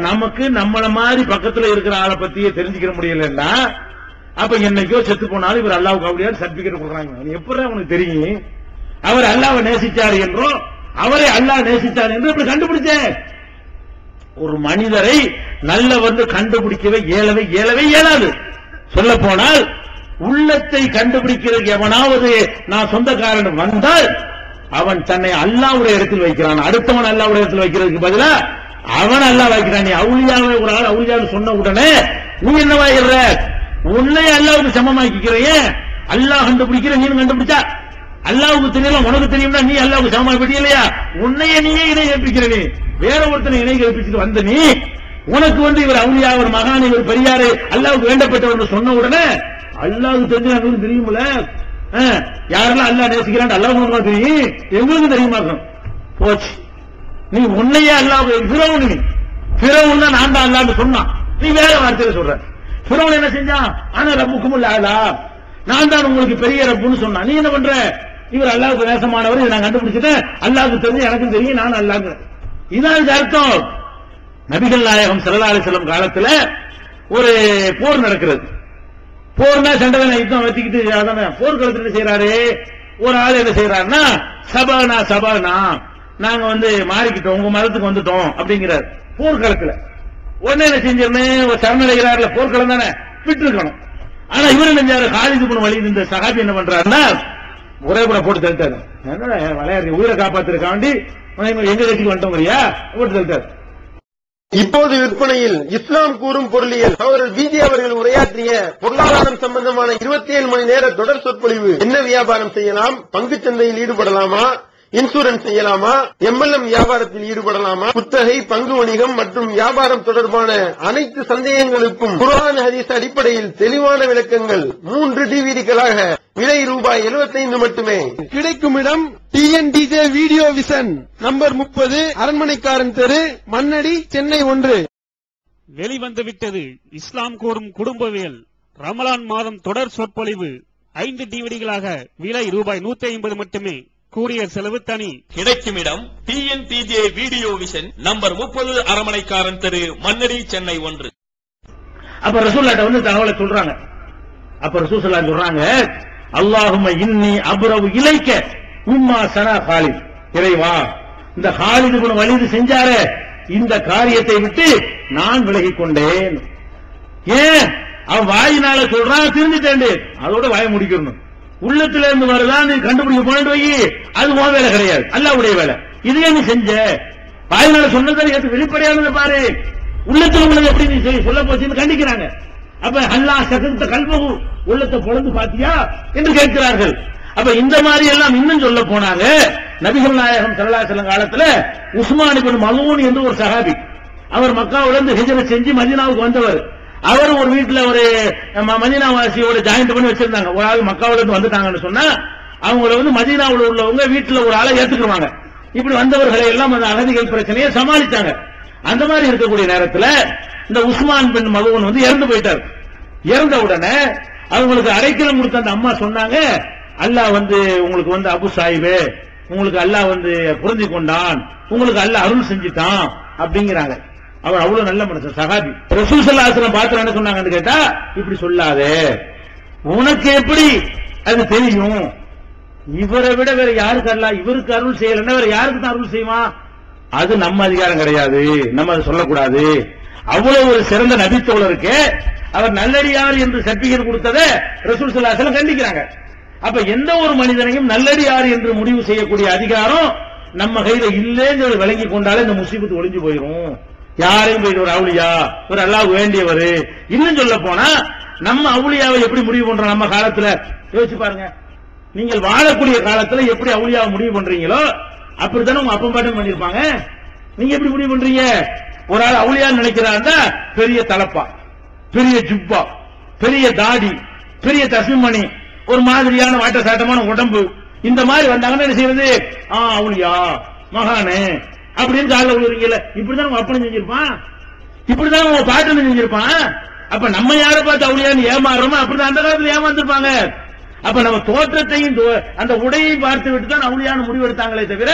Speaker 2: நமக்கு நம்மள மாதிரி பக்கத்துல இருக்கிற ஆளை பத்தியே தெரிஞ்சுக்கிற முடியலன்னா அப்ப என்னைக்கோ செத்து போனாலும் இவர் அல்லாவுக்கு அப்படியே சர்டிபிகேட் கொடுக்குறாங்க. எப்படி அவனுக்கு தெரியும் அவர் அல்லாவை நேசிச்சார் என்றோ அவரை அல்லாஹ் நேசிச்சார் என்று இப்படி கண்டுபிடிச்சேன்? ஒரு மனிதரை நல்ல வந்து கண்டுபிடிக்கவே இயலாது. சொல்ல போனால் உள்ளத்தை கண்டுபிடிக்கிறதுக்கு எவனாவது நான் சொந்தக்காரன் வந்தால் அவன் தன்னை அல்லாஹ்வுடைய இடத்தில் வைக்கிறான். அடுத்தவன் அல்லாஹ்வுடைய இடத்தில் வைக்கிறதுக்கு பதிலா அவன் அல்லாஹ் வைக்கிறான். நீ அவுலியாவை ஒரு ஆள் அவுலியான்னு சொன்ன உடனே நீ என்னவாயிடுற? உன்னை அல்லாஹ்வுக்கு சமமாக்கிக்கிறையே. அல்லாஹ் கண்டுபிடிக்கிற நீ கண்டுபிடிச்சா அல்லாஹ்வுக்கு தெரியல, உனக்கு தெரியும்னா நீ அல்லாஹ்வுக்கு சமமாக்கிட்டே இல்லையா? உன்னையே நீயே இணை கற்பிக்கிற. நீ வேற ஒருத்தனை இணை கற்பிச்சுட்டு வந்த நீ உனக்கு வந்து இவர் அவுலியா, ஒரு மகான், இவர் பெரியாரு, அல்லாஹ்வுக்கு வேண்டப்பட்டவர் சொன்ன உடனே அல்லாஹ்வுக்கு தெரிஞ்சு எனக்கு தெரியுமில்ல, யாரெல்லாம் அல்லாஹ் நேசிக்கிறான் அல்லாஹ்வுக்கு தெரியும், எங்களுக்கு தெரியுமாக்கும். போச்சு, நீ உன்னையே அல்லாஹ் ஃபிரௌன் தான் நான் தான் அல்லாஹ்னு சொன்னான். நீ வேற வார்த்தையில சொல்ற. ஃபிரௌன் என்ன செஞ்சான்? ஆனா ரப்புக்கும் அலா, நான் தான் உங்களுக்கு பெரிய ரப்புன்னு சொன்னான். நீ என்ன பண்ற? இவர் அல்லாஹ்வுக்கு நேசமானவர், இதை நான் கண்டுபிடிச்சிட்டேன், அல்லாஹ்வுக்கு தெரிஞ்சு எனக்கும் தெரியும், நான் அல்லாஹ்ங்க. இதான் அர்த்தம். நபிகள் நாயகம் ஸல்லல்லாஹு அலைஹி வஸல்லம் காலத்துல ஒரு போர் நடக்கிறது. போர்னா சண்டை யுத்தம் வச்சுக்கிட்டு அதான போர்க்களத்தில் என்ன செய்யறாரு? ஒரு ஆள் என்ன செய்யறாருன்னா சபானா நாங்க வந்து மாறிக்கிட்டோம், உங்க மதத்துக்கு வந்துட்டோம் அப்படிங்கிறார் போர்க்களத்துல. உடனே என்ன செஞ்சிடணும்? ஒரு சரணடைகிறார்ல, போர்க்களம் தானே, விட்டு இருக்கணும். ஆனா இவர் என்ன காலிது இப்னு வலீத் இந்த சஹாபி என்ன பண்றாருன்னா ஒரே கூட போட்டு தள்ளிட்டாரு. என்னடா விளையாடுறீங்க, உயிரை காப்பாத்துறதுக்காண்டி எங்க கட்சிக்கு வந்துட்டோங்கறியா போட்டு தள்ளிட்டாரு.
Speaker 8: இப்போது விற்பனையில் இஸ்லாம் கூறும் பொருளியல் அவர்கள் பிஜே அவர்கள் உரையாற்றிய பொருளாதாரம் சம்பந்தமான 27 மணி நேர தொடர் சொற்பொழிவு. என்ன வியாபாரம் செய்யலாம், பங்குச் சந்தையில் ஈடுபடலாமா, இன்சூரன்ஸ் செய்யலாமா, எம்எல்எம் வியாபாரத்தில் ஈடுபடலாமா, குத்தகை, பங்கு வணிகம் மற்றும் வியாபாரம் தொடர்பான அனைத்து சந்தேகங்களுக்கும் குர்ஆன் ஹதீஸ் அடிப்படையில் தெளிவான விளக்கங்கள் 3 டிவிடிகளாக விலை ரூபாய் 75 மட்டுமே. கிடைக்கும் இடம் டிஎன்டிஜே வீடியோ விஷன், நம்பர் 30, அரண்மனைக்காரன் தெரு, மண்ணடி, சென்னை 1.
Speaker 7: வெளிவந்து விட்டது இஸ்லாம் கூறும் குடும்பவியல் ரமலான் மாதம் தொடர் சொற்பொழிவு 5 டிவிடிகளாக விலை ரூபாய் 150 மட்டுமே. கூரியர் செலவு தனி.
Speaker 6: கிடைக்கும் இடம் டிஎன்டிஜே வீடியோ விஷன், நம்பர் 30, அரண்மனைக்காரன் தெரு, மண்ணடி, சென்னை 1.
Speaker 2: அப்ப ரசூலுல்லாஹ் வந்து தகவலை சொல்றாங்க. அப்ப ரசூலுல்லாஹ் சொல்றாங்க, அல்லாஹும்ம இன்னி அப்ரவு இலைக்க உம்மா சனா காலித். இறைவா, இந்த காலித் இப்னு வலீத் செஞ்சாரே இந்த காரியத்தை விட்டு நான் விலகிக் கொண்டேன். ஏன்? அவன் வாயினால சொல்றான், திருந்துட்டேன், அதோட வாய முடிக்கணும். உள்ளத்துல இருந்து வரதான் நீ கண்டுபிடிக்க போனது வை, அது உன் வேலை கிடையாது, அல்லாஹ்வுடைய வேலை. இதையே நீ செஞ்ச. வாயினால சொன்னதை வெளிப்படையானதை பாரு, உள்ளத்துல உள்ளது எப்படி நீ சொல்ல போச்சுன்னு கண்டிக்கிறாங்க. அப்ப அல்லாஹ் சகந்த கல்பகு, உள்ளத்தை பொளந்து பாத்தியா என்று கேட்கிறார்கள். அப்ப இந்த மாதிரி எல்லாம் இன்னும் சொல்ல போனாங்க. நபிகள் நாயகம் ஸல்லல்லாஹு அலைஹி வஸல்லம் காலத்துல உஸ்மான் இப்னு மலூன் என்று ஒரு சஹாபி, அவர் மக்காவுல இருந்து ஹிஜ்ரத் செஞ்சு மதீனாவுக்கு வந்தவர். அவர் ஒரு வீட்டுல ஒரு மதீனாவாசியோட ஜாயிண்ட் பண்ணி வச்சிருந்தாங்க. ஒரு ஆள் மக்காவுல இருந்து வந்துட்டாங்கன்னு சொன்னா அவங்கள வந்து மதீனாவுல உள்ளவங்க வீட்டுல ஒரு ஆளை ஏத்துக்குவாங்க. இப்படி வந்தவர்களை எல்லாம் அந்த அகதிகள் பிரச்சனையை சமாளித்தாங்க. அந்த மாதிரி இருக்கக்கூடிய நேரத்துல இந்த உஸ்மான் பின் மலூன் வந்து இறந்து போயிட்டார். இறந்த உடனே அவங்களுக்கு அடைக்கலம் கொடுத்த அந்த அம்மா சொன்னாங்க, அல்லாஹ் வந்து உங்களுக்கு வந்து அபு சாயிபே, உங்களுக்கு அல்லாஹ் வந்து புரிஞ்சு கொண்டான், உங்களுக்கு அல்லாஹ் அருள் செஞ்சுட்டான் அப்படிங்கிறாங்க. அவர் அவ்வளவு நல்ல மனுஷன், சஹாபி. ரசூல் ஸல்லல்லாஹு அலைஹி வஸல்லம் பார்த்து என்ன சொன்னாங்கன்னு கேட்டா, இப்படி சொல்லாதே, உனக்கு எப்படி அது தெரியும்? இவரை விட வேற யாருக்கு அல்லாஹ் இவருக்கு அருள் செய்யலன்னா வேற யாருக்கு தான் அருள் செய்வான்? அது நம்ம அதிகாரம் கிடையாது, நம்ம அதை சொல்லக்கூடாது. அவ்வளவு ஒரு சிறந்த நபித்தோழருக்கு அவர் நல்லடியார் என்று சர்டிபிகேட் கொடுத்ததை ரசூல் ஸல்லல்லாஹு அலைஹி வஸல்லம் கண்டிக்கிறாங்க. அப்ப எந்த ஒரு மனிதனையும் நல்லடியார் என்று முடிவு செய்யக்கூடிய அதிகாரம் நம்ம கையில இல்லைன்னு விளங்கி கொண்டாலே இந்த முசீபத்து ஒளிஞ்சு போயிடும். யாரையும் போயிட்டு ஒரு அவுலியா, ஒரு அல்லாஹ் வேண்டியவர், இன்னும் சொல்ல போனா நம்ம அவுலியாவை எப்படி முடிவு பண்றோம்? நம்ம காலத்துல யோசிச்சு பாருங்க. நீங்கள் வாழக்கூடிய காலத்துல எப்படி அவுலியாவை முடிவு பண்றீங்களோ அப்படித்தானே உங்க அப்பம் பாட்டும் பண்ணிருப்பாங்க. நீங்க எப்படி முடிவு பண்றீங்க? ஒரு ஆள் அவுலியா நினைக்கிறாருந்தா பெரிய தலப்பா, பெரிய ஜுப்பா, பெரிய தாடி, பெரிய தஸ்மணி, ஒரு மாதிரியான வாட்ட சாட்டமான உடம்பு, இந்த மாதிரி வந்தாங்கன்னா என்ன செய்யறது? அவுலியா மகானு அப்படின்னு காலில் விழுறீங்கல்ல. இப்படிதான் உங்க அப்பனும் செஞ்சிருப்பான், இப்படிதான் உங்க பாட்டனும் செஞ்சிருப்பான். அப்ப நம்ம யாரை பார்த்து அவுலியான்னு ஏமாறுறோமோ அப்படிதான் அந்த காலத்துல ஏமாந்துருப்பாங்க. அப்ப நம்ம தோற்றத்தையும் அந்த உடையையும் பார்த்து விட்டு தான் அவுலியான்னு முடிவெடுத்தாங்களே தவிர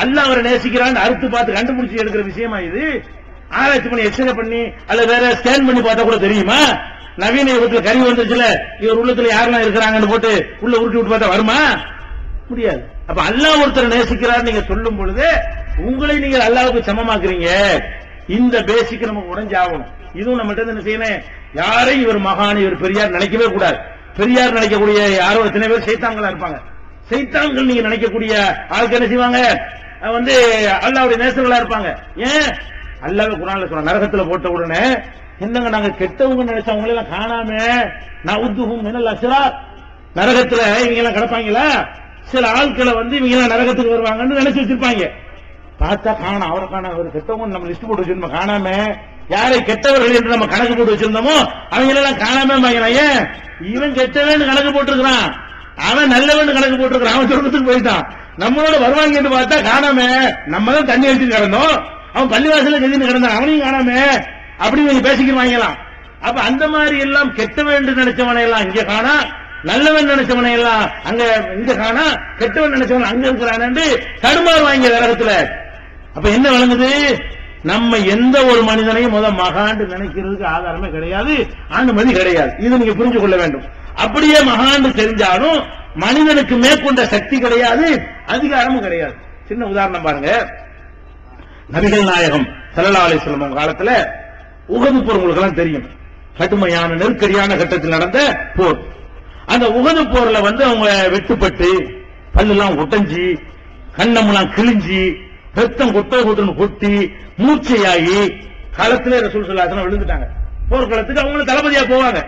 Speaker 2: அல்லாஹ் அவரை நேசிக்கிறான்னு அறுத்து பார்த்து கண்டுபிடிச்சு எடுக்கிற விஷயமா இது? ஆராய்ச்சி பண்ணி எக்ஸ்ரே பண்ணி அல்ல வேற ஸ்கேன் பண்ணி பார்த்தா கூட தெரியுமா? நவீன யுகத்துல கறி வந்துச்சுல, இவர் உள்ளத்துல யாரெல்லாம் இருக்கிறாங்கன்னு போட்டு உள்ள உருட்டி விட்டு பார்த்தா வருமா? முடியாது. அப்ப அல்லாஹ் ஒருத்தர் நேசிக்கிறார் நீங்க சொல்லும் பொழுது உங்களை நீங்கள் அல்லாஹ்வுக்கு சமமாக்குறீங்க. இந்த பேசிக் நமக்கு உடைஞ்சாகணும். இதுவும் நம்ம என்ன செய்யணும், யாரையும் இவர் மகான் இவர் பெரியார் நினைக்கவே கூடாது. பெரியார் நினைக்கக்கூடிய யாரோ எத்தனை பேர் சைத்தான்களா இருப்பாங்க. சைத்தான்கள் நீங்க நினைக்கக்கூடிய ஆளுக்கு என்ன செய்வாங்க, அல்லாஹ்வுடைய நேசர்களா இருப்பாங்க. ஏன் அல்லாஹ் குர்ஆன்ல சொல்ற நரகத்துல போட்ட உடனே என்னங்க நாங்க கெட்டவங்க நினைச்சவங்க எல்லாம் காணாம நவுதுஹும் மினல் அஸ்ரார், நரகத்துல இவங்க எல்லாம் கிடப்பாங்களா, சில ஆட்களை இவங்க எல்லாம் நரகத்துக்கு வருவாங்கன்னு நினைச்சு வச்சிருப்பாங்க. பார்த்தா காணா, அவரை காணா, அவர் கெட்டவங்க நம்ம லிஸ்ட் போட்டு வச்சிருந்தோம் காணாம, யாரை கெட்டவர்கள் என்று நம்ம கணக்கு போட்டு வச்சிருந்தோமோ அவங்க எல்லாம் காணாம. ஏன் இவன் கெட்டவன் கணக்கு போட்டிருக்கிறான், அவன் நல்லவன் கணக்கு போட்டிருக்கிறான், அவன் சொர்க்கத்துக்கு போயிட்டான். நம்மளோட வருவாங்க என்று பார்த்தா காணாம, நம்ம தான் தண்ணி அடிச்சு கிடந்தோம், அவன் பள்ளிவாசல கெஞ்சின்னு கிடந்தான், அவனையும் காணாம, அப்படி நீங்க பேசிக்குவாங்கலாம். அப்ப அந்த மாதிரி எல்லாம் கெட்டவன் என்று நினைச்சவனை எல்லாம் இங்க காணா, நல்லவன் நினைச்சவனை எல்லாம் அங்க இங்க காணா, கெட்டவன் நினைச்சவன் அங்க இருக்கிறான் என்று தடுமாறுவாங்க நரகத்துல. அப்ப என்ன விளங்குது, நம்ம எந்த ஒரு மனிதனையும் மகாண்டு நினைக்கிறதுக்கு ஆதாரமே கிடையாது, அனுமதி கிடையாது. இது நீங்க புரிஞ்சு கொள்ள வேண்டும். அப்படியே மகாண்டு தெரிஞ்சாலும் மனிதனுக்கு மேற்கொண்ட சக்தி கிடையாது, அதிகாரமும் கிடையாது. சின்ன உதாரணம் பாருங்க, நபிகள் நாயகம் ஸல்லல்லாஹு அலைஹி வஸல்லம் காலத்துல உஹது போர் உங்களுக்கு எல்லாம் தெரியும், கடுமையான நெருக்கடியான கட்டத்தில் நடந்த போர். அந்த உஹது போர்ல அவங்க வெட்டுப்பட்டு பல்லெல்லாம் உடைஞ்சி கண்ணமெல்லாம் கிழிஞ்சி ரத்தம் கொட்டி மூர்ச்சையாகி களத்திலே ரசூல் ஸல்லல்லாஹு அலைஹி வஸல்லம் விழுந்துட்டாங்க. போர்க்களத்துக்கு அவங்க தளபதியா போவாங்க,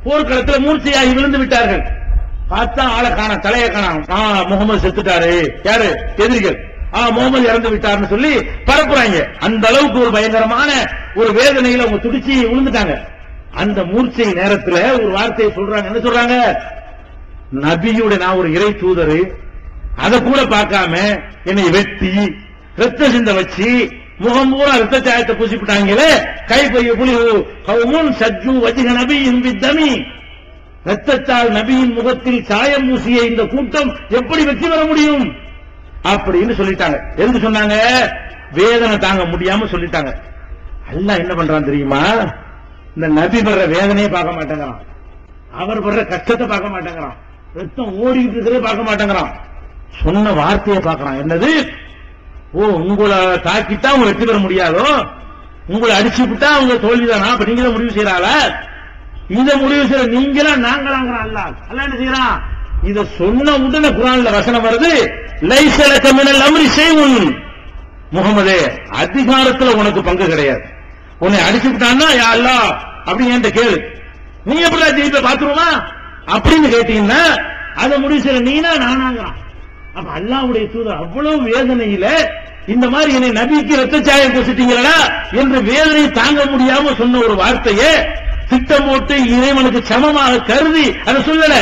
Speaker 2: போர்க்களத்தில் மூர்ச்சையாகி விழுந்து விட்டார்கள். பார்த்தா ஆளை காண, தலையை காணாம், முகமது செத்துட்டாரு, யாரு எதிரிகள், முகமது இறந்து விட்டாருன்னு சொல்லி பரப்புறாங்க. அந்த அளவுக்கு ஒரு பயங்கரமான ஒரு வேதனையில அவங்க துடிச்சு விழுந்துட்டாங்க. அந்த மூர்ச்சை நேரத்தில் ஒரு வார்த்தையை சொல்றாங்க. என்ன சொல்றாங்க, நபியோட நான் ஒரு இறை தூதரு, அதை கூட பார்க்காம என்னை வெட்டி ரத்த சிந்த வச்சு முகம் பூரா ரத்த சாயத்தை பூசிவிட்டாங்களே, கைப்பைய புலி கவுமுன் சஜ்ஜு வஜ்ஹ நபியின் பித்தமி, ரத்தத்தால் நபியின் முகத்தில் சாயம் பூசிய இந்த கூட்டம் எப்படி வெற்றி பெற முடியும் அப்படின்னு சொல்லிட்டாங்க. எதுக்கு சொன்னாங்க, வேதனை தாங்க முடியாம சொல்லிட்டாங்க. அல்லாஹ் என்ன பண்றான் தெரியுமா, இந்த நபி படுற வேதனையை பார்க்க மாட்டேங்கிறான், அவர் படுற கஷ்டத்தை பார்க்க மாட்டேங்கிறான், ரத்தம் ஓடிட்டு இருக்கிறத பார்க்க மாட்டேங்கிறான், சொன்ன வார்த்தையை பார்க்கறான். என்னது, உங்களை தாக்கிட்டா அவங்க வெற்றி பெற முடியாதோ, உங்களை அடிச்சு விட்டா அவங்க தோல்விதானா, அப்ப நீங்க தான் முடிவு செய்யறாளா, இத முடிவு செய்யற நீங்களா நாங்களாங்கிறான் அல்லாஹ். அல்லாஹ் என்ன செய்யறான், இத சொன்ன உடனே குர்ஆன்ல வசனம் வருது, லைஸ லக மினல் அம்ரி ஷைஉன், முஹம்மதே அதிகாரத்துல உனக்கு பங்கு கிடையாது, உன்னை அடிச்சு விட்டான்னா யா அல்லாஹ் அப்படி என்கிட்ட கேளு, நீ எப்படி ஜெயிப்ப பாத்துருவா அப்படின்னு கேட்டீங்கன்னா அதை முடிவு செய்யற நீனா நானாங்கிறான். அப்ப அல்லாஹ்வுடைய தூதர் அவ்வளவு வேதனையில இந்த மாதிரி என்னை நபிக்கு ரத்த சாயம் பூசிட்டீங்களா என்று வேதனை தாங்க முடியாம சொன்ன ஒரு வார்த்தையை திட்டம் போட்டு இறைவனுக்கு சமமாக கருதி அதை சொல்லல,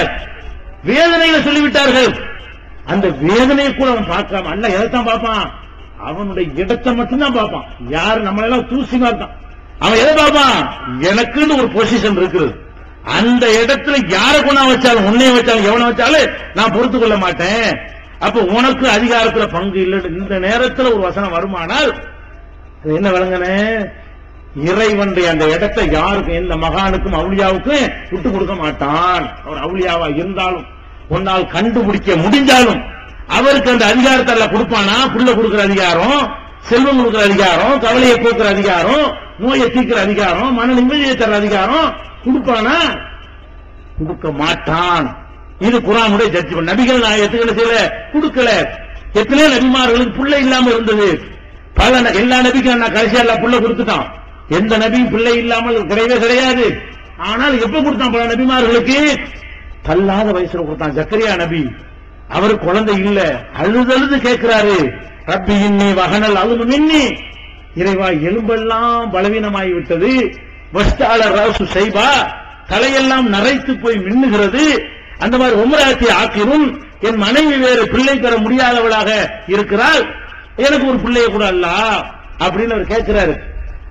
Speaker 2: வேதனையில சொல்லிவிட்டார்கள். அந்த வேதனையை கூட அவன் பார்க்காம அல்ல எதைத்தான் பார்ப்பான், அவனுடைய இடத்தை மட்டும்தான் பார்ப்பான். யாரு நம்மளெல்லாம் தூசி பார்த்தான், அவன் எதை பார்ப்பான், எனக்குன்னு ஒரு பொசிஷன் இருக்குது, அந்த இடத்துல யாரை கொண்டா வச்சாலும், உன்னைய வச்சாலும் எவனை வச்சாலும் நான் பொறுத்துக் கொள்ள மாட்டேன். அப்ப உனக்கு அதிகாரத்துல பங்கு இல்லை. இந்த நேரத்தில் ஒரு வசனம் வருமானால் என்ன விளங்கனே, இறைவனுடைய அந்த இடத்தை யாருக்கும், எந்த மகானுக்கும் அவுளியாவுக்கும் விட்டு கொடுக்க மாட்டான். அவர் அவுளியாவா இருந்தாலும் உன்னால் கண்டுபிடிக்க முடிஞ்சாலும் அவருக்கு அந்த அதிகாரத்தை எல்லாம் கொடுப்பானா, புள்ள கொடுக்கிற அதிகாரம், செல்வம் கொடுக்கிற அதிகாரம், கவலையை போக்குற அதிகாரம், நோயை தீர்க்கிற அதிகாரம், மன நிம்மதியை தர அதிகாரம் கொடுப்பானா, கொடுக்க மாட்டான். இது குர்ஆனுடைய ஜட்ஜ்மென்ட். நபிகள் நாயகத்துக்கு செய்யல, கொடுக்கல. எத்தனையோ நபிமார்களுக்கு பிள்ளை இல்லாம இருந்தது, எல்லா நபிக்கும் நான் கடைசியா எல்லாம் புள்ள கொடுத்துட்டான், எந்த நபியும் பிள்ளை இல்லாமல் கிடையவே கிடையாது. ஆனால் எப்ப கொடுத்தான் பல நபிமார்களுக்கு, தள்ளாத வயசுல கொடுத்தான். ஜக்கரியா நபி, அவர் குழந்தை இல்ல, அழுதழுது கேட்கிறாரு, ரப்பி இன்னி வகனல் அழுது மின்னி, இறைவா எலும்பெல்லாம் பலவீனமாகி விட்டது, வஸ்தால ராசு சைபா, தலையெல்லாம் நரைத்து போய் மின்னுகிறது, அந்த மாதிரி உம்ராத்தி ஆக்கிரும், என் மனைவி வேறு பிள்ளை பெற முடியாதவளாக இருக்கிறாள், எனக்கு ஒரு பிள்ளைய கூட அல்ல அப்படின்னு அவர் கேட்கிறாரு.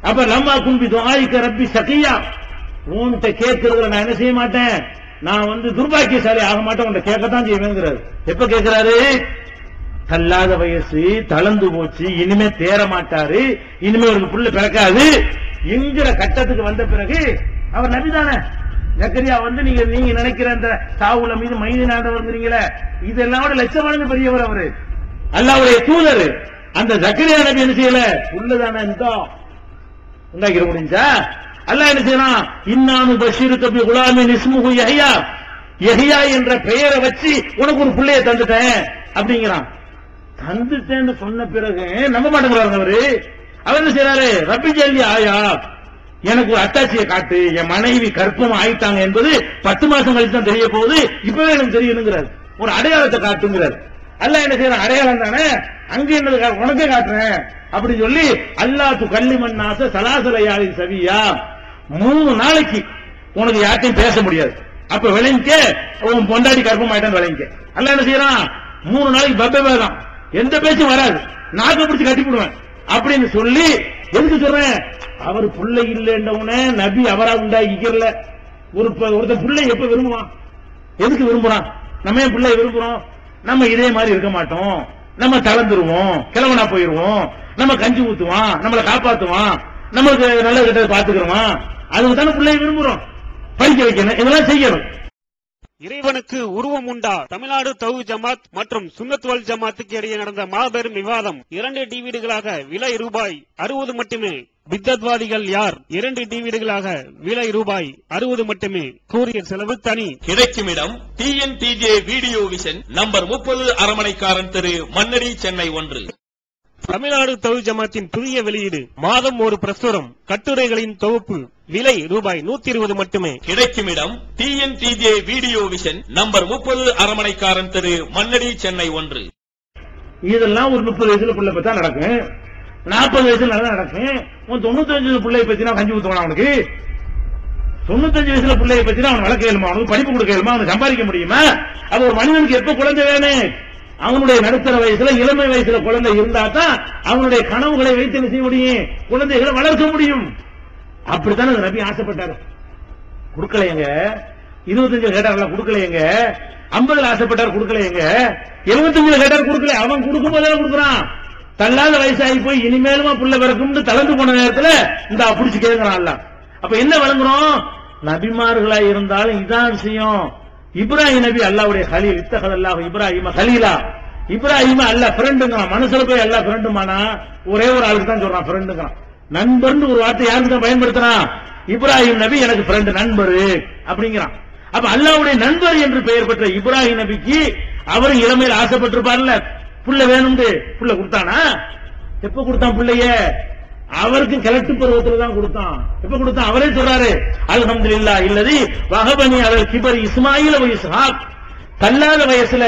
Speaker 2: அப்ப லம்மா குன்பி துஆயிக ரப்பி சகியா, உன்கிட்ட கேட்கறதுல நான் என்ன செய்ய மாட்டேன், நான் துர்பாக்கியசாலி ஆக மாட்டேன், உன்கிட்ட கேட்கத்தான் செய்வேங்கிறாரு. எப்ப கேட்கிறாரு, தள்ளாத வயசு, தளர்ந்து போச்சு, இனிமே தேர மாட்டாரு, இனிமே ஒரு புள்ள பிறக்காது என்கிற கட்டத்துக்கு வந்த பிறகு அவர் நபிதானே. ஜக்கரியா நீங்க நினைக்கிற அந்த சாவுல மீது மைதினாண்டவர்ங்கிறீங்களே, இதெல்லாம் லட்சம் மடங்கு பெரியவர் அவரு, அல்லாஹ்வுடைய தூதர். அந்த ஜக்கரியா நபி என்ன செய்யல, உள்ளதான உண்டாக்கிட முடிஞ்சா? அல்லாஹ் என்ன செய்யறான்? இன்னானு பஷீரு கபி குலாமின் இஸ்முஹு யஹ்யா, யஹ்யா என்ற பெயரை வச்சு உனக்கு ஒரு பிள்ளைய தந்துட்டேன் அப்படிங்கிறான். தந்துட்டேன்னு சொன்ன பிறகு நம்ப மாட்டேங்கிறாங்க அவரு. அவர் என்ன செய்யறாரு? ரப்பி ஜல்லி ஆயா, எனக்கு ஒரு அத்தாட்சியை காட்டு, என் மனைவி கற்பம் ஆயிட்டாங்க என்பது 10 மாசம் கழிச்சு தான் தெரிய போகுது, இப்பவே எனக்கு தெரியணுங்கிறார். ஒரு அடையாளத்தை காட்டுங்கிறார். அல்லாஹ் என்ன செய்யறான்? அடையாளம் தானே, அங்க என்னது உனக்கே காட்டுறேன் அப்படின்னு சொல்லி அல்லாஹ் கல்லிமன் நாச சலாசலையாளி சவியா, 3 நாளைக்கு உனக்கு யார்ட்டையும் பேச முடியாது. அப்ப விளைஞ்ச உன் பொண்டாடி கற்பம் ஆயிட்டான்னு விளைஞ்ச. அல்லாஹ் என்ன செய்யறான்? 3 நாளைக்கு பப்பே தான், எந்த பேச்சும் வராது, நாக்க பிடிச்சு கட்டிவிடுவேன் அப்படின்னு சொல்லி. எதுக்கு சொல்றேன்? அவர் பிள்ளை இல்லைன்றவனே நபி அவரா உண்டாக்கிக்கல. ஒருத்தன் பிள்ளை எப்ப விரும்புவான்? எதுக்கு விரும்புறான்? நம்ம ஏன் பிள்ளை விரும்புறோம்? நம்ம இதே மாதிரி இருக்க மாட்டோம், நம்ம தளர்ந்துருவோம், கிழவனா போயிருவோம், நம்ம கஞ்சி ஊத்துவான், நம்மளை காப்பாத்துவான், நமக்கு நல்ல கிட்ட பாத்துக்கிறோம், அதுக்கு தானே பிள்ளையை விரும்புறோம். படிக்க வைக்கணும், இதெல்லாம் செய்யணும்.
Speaker 7: இறைவனுக்கு உருவம் உண்டா? தமிழ்நாடு தௌஹீத் ஜமாத் மற்றும் சுன்னத் வல் ஜமாத்துக்கு இடையே நடந்த மாபெரும் விவாதம். 2 டிவிடிகளாக விலை ரூபாய் 60 மட்டுமே. பித்தத்வாதிகள் யார்? 2 டிவிடிகளாக விலை ரூபாய் 60 மட்டுமே. கூரியர் செலவு தனி.
Speaker 6: கிடைக்கும் இடம் TNTJ வீடியோ விஷன், நம்பர் 30, அரமனைக்காரன் தெரு, மண்ணடி, சென்னை 1.
Speaker 7: தமிழ்நாடு தௌஹீத் ஜமாத்தின் புதிய வெளியீடு, மாதம் ஒரு பிரசுரம், கட்டுரைகளின் தொகுப்பு, விலை ரூபாய் 120 மட்டுமே.
Speaker 6: கிடைக்கும் இடம் TNTJ வீடியோ விஷன், நம்பர் 30, அரமனைக்காரன் தெரு, மண்ணடி, சென்னை 1.
Speaker 2: இதெல்லாம் ஒரு 30 வயசுல பிள்ளை பத்தா நடக்கும், 40 வயசுல நல்லா நடக்கும். 95 பிள்ளைய பத்தினா கஞ்சி ஊத்துவான் அவனுக்கு? 95 வயசுல பிள்ளைய பத்தினா அவன் வளர்க்க இயலுமா? அவனுக்கு படிப்பு கொடுக்க இயலுமா? அவனுக்கு சம்பாதிக்க முடியுமா? அது ஒரு மனிதனுக்கு எப்ப குழந்தை வேணும்? அவனுடைய நடுத்தர வயசுல, இளமை வயசுல குழந்தை இருந்தா தான் அவனுடைய கனவுகளை வைத்து என்ன செய்ய முடியும்? குழந்தைகளை வளர்க்க முடியும். அப்படித்தானே நபி ஆசைப்பட்டாரு. கொடுக்கலையங்க. 25 கேட்டார்ல, கொடுக்கலையங்க. 50 ஆசைப்பட்டார், கொடுக்கலையங்க. 75 கேட்டார், கொடுக்கல. அவன் கொடுக்கும் போதெல்லாம் கொடுக்குறான். தள்ளாத வயசாகி போய் இனிமேலுமா புள்ள பிறக்கும் தளர்ந்து போன நேரத்துல இந்த பிடிச்சு கேட்கிறான். அப்ப என்ன வழங்குறோம்? நபிமார்களா இருந்தாலும் இதான் விஷயம். இப்ராஹிம் நபி அல்லாஹ்வுடைய கலீல், இத்தகதல்லாஹு இப்ராஹிம கலீலா. இப்ராஹிம அல்லாஹ் ஃப்ரெண்டுங்கிறான். மனசுல போய் அல்லாஹ் ஃப்ரெண்டுமானா? ஒரே ஒரு ஆளுக்கு தான் சொல்றான் ஃப்ரெண்டுங்கிறான். நண்பர்னு ஒரு வார்த்தை யாருக்கு தான் பயன்படுத்துறான்? இப்ராஹிம் நபி எனக்கு ஃப்ரெண்டு, நண்பர் அப்படிங்கிறான். அப்ப அல்லாஹ்வுடைய நண்பர் என்று பெயர் பெற்ற இப்ராஹிம் நபிக்கு அவரும் இளமையில் ஆசைப்பட்டிருப்பார்ல, புள்ள வேணும்னு. புள்ள கொடுத்தானா? எப்ப கொடுத்தான் புள்ளைய? அவருக்கு கிழட்டு பருவத்துல தான் கொடுத்தான். எப்ப கொடுத்தான்? அவரே சொல்றாரு, அல்ஹம்துலில்லாஹ் இல்லதி வஹபனி அலல் கிபர் இஸ்மாயில் வ இஸ்ஹாக். தள்ளாத வயசுல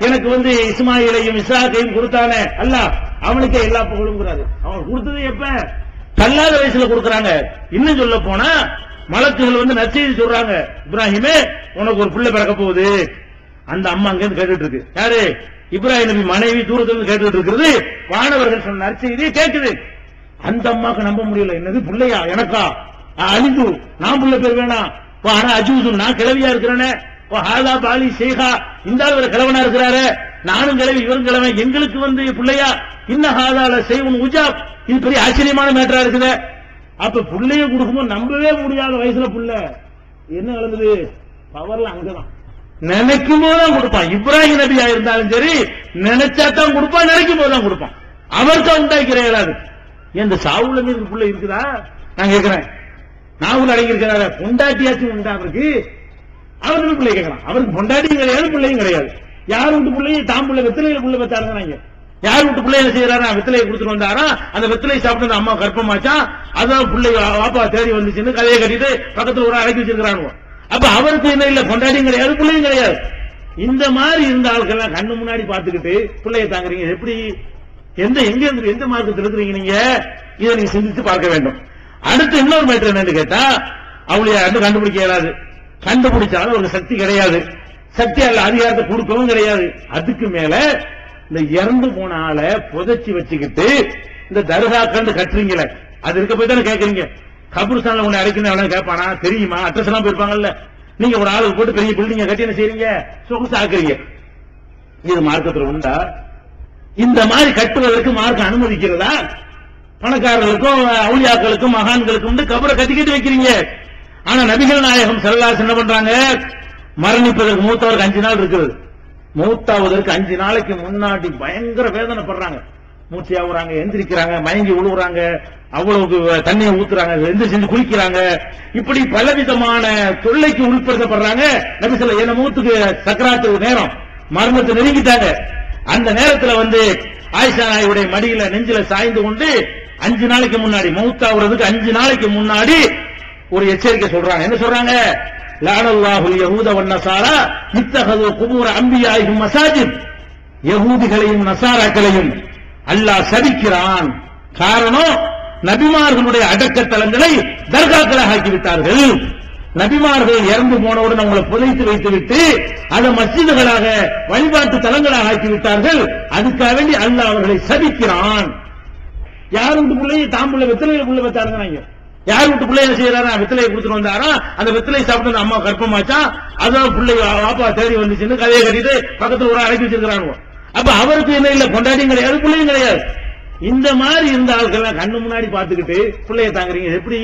Speaker 2: எனக்கு இஸ்மாயிலையும் இஸ்ஹாக்கையும் கொடுத்தானே அல்லாஹ், அவனுக்கே எல்லா புகழுங்கிறாரு. அவன் கொடுத்தது எப்ப? தள்ளாத வயசுல கொடுக்கறாங்க. இன்னும் சொல்ல போனா மலக்குகள் நற்செய்தி சொல்றாங்க, இப்ராஹிமே உனக்கு ஒரு புள்ள பிறக்க போகுது. அந்த அம்மா அங்க இருந்து கேட்டுட்டு இருக்கு. யாரு? இப்ராஹிம் நபி மனைவி தூரத்துல இருந்து கேட்டுட்டு இருக்கிறது. வானவர்கள் சொன்ன நற்செய்தியை கேட்குது. அந்த அம்மாக்கு நம்ப முடியல. என்னது புள்ளையா? எனக்கா? அழிந்து நான் புள்ள பேர் வேணாம். ஆனா அஜூசு நான் கிழவியா இருக்கிறேனே. ஹாதா பாலி ஷேகா, இந்த ஆள் கிழவனா இருக்கிறாரு, நானும் கிழவி இவரும் கிழவன், எங்களுக்கு புள்ளையா? இன்ன ஹாதால செய்வன் உஜாப். இது பெரிய ஆச்சரியமான மேட்டரா இருக்குது. அப்ப புள்ளைய கொடுக்கும்போது நம்பவே முடியாத வயசுல புள்ள என்ன நடந்தது? பவர்ல அங்கதான் நினைக்கும் போதுதான் கொடுப்பான். இப்ராஹிம் நபியா இருந்தாலும் சரி, நினைச்சாதான் கொடுப்பான், நினைக்கும் போதுதான் கொடுப்பான். அவர்தான் உண்டாக்கிறாரு. இந்த சாவுல மீது புள்ள இருக்குதா? நான் கேட்கிறேன். நாவல் அடங்கி இருக்கிறார பொண்டாட்டியாச்சும் உண்டா அவருக்கு? அவருக்கு பிள்ளை கேட்கலாம். அவருக்கு பொண்டாட்டியும் கிடையாது, பிள்ளையும் கிடையாது. யார் வீட்டு பிள்ளையும் தாம் பிள்ளை வெத்திலையில புள்ள பெற்றாருங்க. யார் வீட்டு பிள்ளை என்ன செய்யறாரா? வெத்திலையை கொடுத்துட்டு வந்தாரா? அந்த வெத்திலை சாப்பிட்டு அம்மா கற்பமாச்சா, அதான் பிள்ளை வாப்பா தேடி வந்துச்சுன்னு கதையை கட்டிட்டு பக்கத்துல ஒரு அடக்கி வச்சிருக்கிறாங்க. அப்ப அவருக்கு என்ன இல்ல, பொண்டாட்டியும் கிடையாது, பிள்ளையும் கிடையாது. இந்த மாதிரி இருந்த ஆட்கள் கண்ணு முன்னாடி பாத்துக்கிட்டு பிள்ளைய தாங்குறீங்க. எப்படி? எந்த மார்க்கத்தில் இருக்கிறீங்க நீங்க? இதை நீங்க சிந்தித்து பார்க்க வேண்டும். அடுத்து இன்னொரு மேட்டர் என்னன்னு கேட்டா, அவளைய கண்டுபிடிக்க இயலாது. கண்டுபிடிச்சாலும் ஒரு சக்தி கிடையாது. சக்தி அல்ல அதிகாரத்தை கொடுக்கவும் கிடையாது. அதுக்கு மேல இந்த இறந்து போன ஆளை புதைச்சி வச்சுக்கிட்டு இந்த தர்கா கண்டு கட்டுறீங்களே, அது இருக்க போய் தானே கேட்கறீங்க. கபூர்ஸ்தான்ல உன்னை அடைக்கணும் கேட்பானா? தெரியுமா? அட்ரஸ் எல்லாம் போயிருப்பாங்கல்ல. நீங்க ஒரு ஆளுக்கு போட்டு பெரிய பில்டிங்க கட்டி என்ன செய்றீங்க? சொகுசு ஆக்குறீங்க. இது மார்க்கத்தில் உண்டா? இந்த மாதிரி கட்டுவதற்கு மார்க்கம் அனுமதிக்கிறதா? பணக்காரர்களுக்கும் அவுலியாக்களுக்கும் மகான்களுக்கும் கபரை கட்டிக்கிட்டு வைக்கிறீங்க. ஆனா நபிகள் நாயகம் ஸல்லல்லாஹு அலைஹி வஸல்லம் என்ன பண்றாங்க? மரணிப்பதற்கு மூத்தவருக்கு 5 நாள் இருக்குது. மூத்தாவதற்கு 5 நாளைக்கு முன்னாடி பயங்கர வேதனைப்படுறாங்க. மூச்சையா ஊறாங்க, எந்திரிக்கிறாங்க, மயங்கி விழுவுறாங்க, அவ்வளவு தண்ணியை ஊத்துறாங்க, எந்திரி செஞ்சு குளிக்கிறாங்க. இப்படி பலவிதமான தொல்லைக்கு உட்படுத்தப்படுறாங்க. நபி ஸல்லல்லாஹு அலைஹி மூத்துக்கு சக்கராத்து நேரம், மரணத்தை நெருங்கிட்டாங்க. அந்த நேரத்துல ஆயிஷா நாயுடைய மடியில நெஞ்சில சாய்ந்து கொண்டு 5 நாளைக்கு முன்னாடி, மௌத்தாவுறதுக்கு 5 நாளைக்கு முன்னாடி ஒரு எச்சரிக்கை சொல்றாங்க. என்ன சொல்றாங்க? லஅனல்லாஹுல் யஹூத வன் நஸாரா இத்தஹது குபூர அன்பியாஇஹிம் மசாஜித். யஹூதிகளையும் நசாராக்களையும் அல்லாஹ் சபிக்கிறான். காரணம், நபிமார்களுடைய அடக்கத்தலங்களை தர்காக்களாக ஆக்கிவிட்டார்கள். நபிமார்கள் இறந்து போனவுடன் அவங்களை புதைத்து வைத்துவிட்டு அதை மஸ்ஜிதுகளாக வழிபாட்டு தலங்களாக ஆக்கிவிட்டார்கள். அதுக்காக வேண்டி அல்லாஹ் அவர்களை சபிக்கிறான். யார் வீட்டு பிள்ளையை தாம்புள்ள வெத்தலையில புள்ள வைத்தாருங்க. யார் வீட்டு பிள்ளை என்ன செய்யறாரு? வெத்தலையை கொடுத்துட்டு வந்தாரா, அந்த வெத்தலை சாப்பிட்டு அம்மா கற்பமாச்சா, அதான் பிள்ளை வாப்பா தேடி வந்துச்சுன்னு கதையை கட்டிட்டு பக்கத்துல ஒரு அழைச்சி வச்சிருக்கிறாங்க. அப்ப அவருக்கு என்ன இல்ல, கொண்டாடியும் கிடையாது, பிள்ளையும் கிடையாது. இந்த மாதிரி இருந்த ஆட்கள் கண்ணு முன்னாடி பாத்துக்கிட்டு பிள்ளைய தாங்குறீங்க. எப்படி,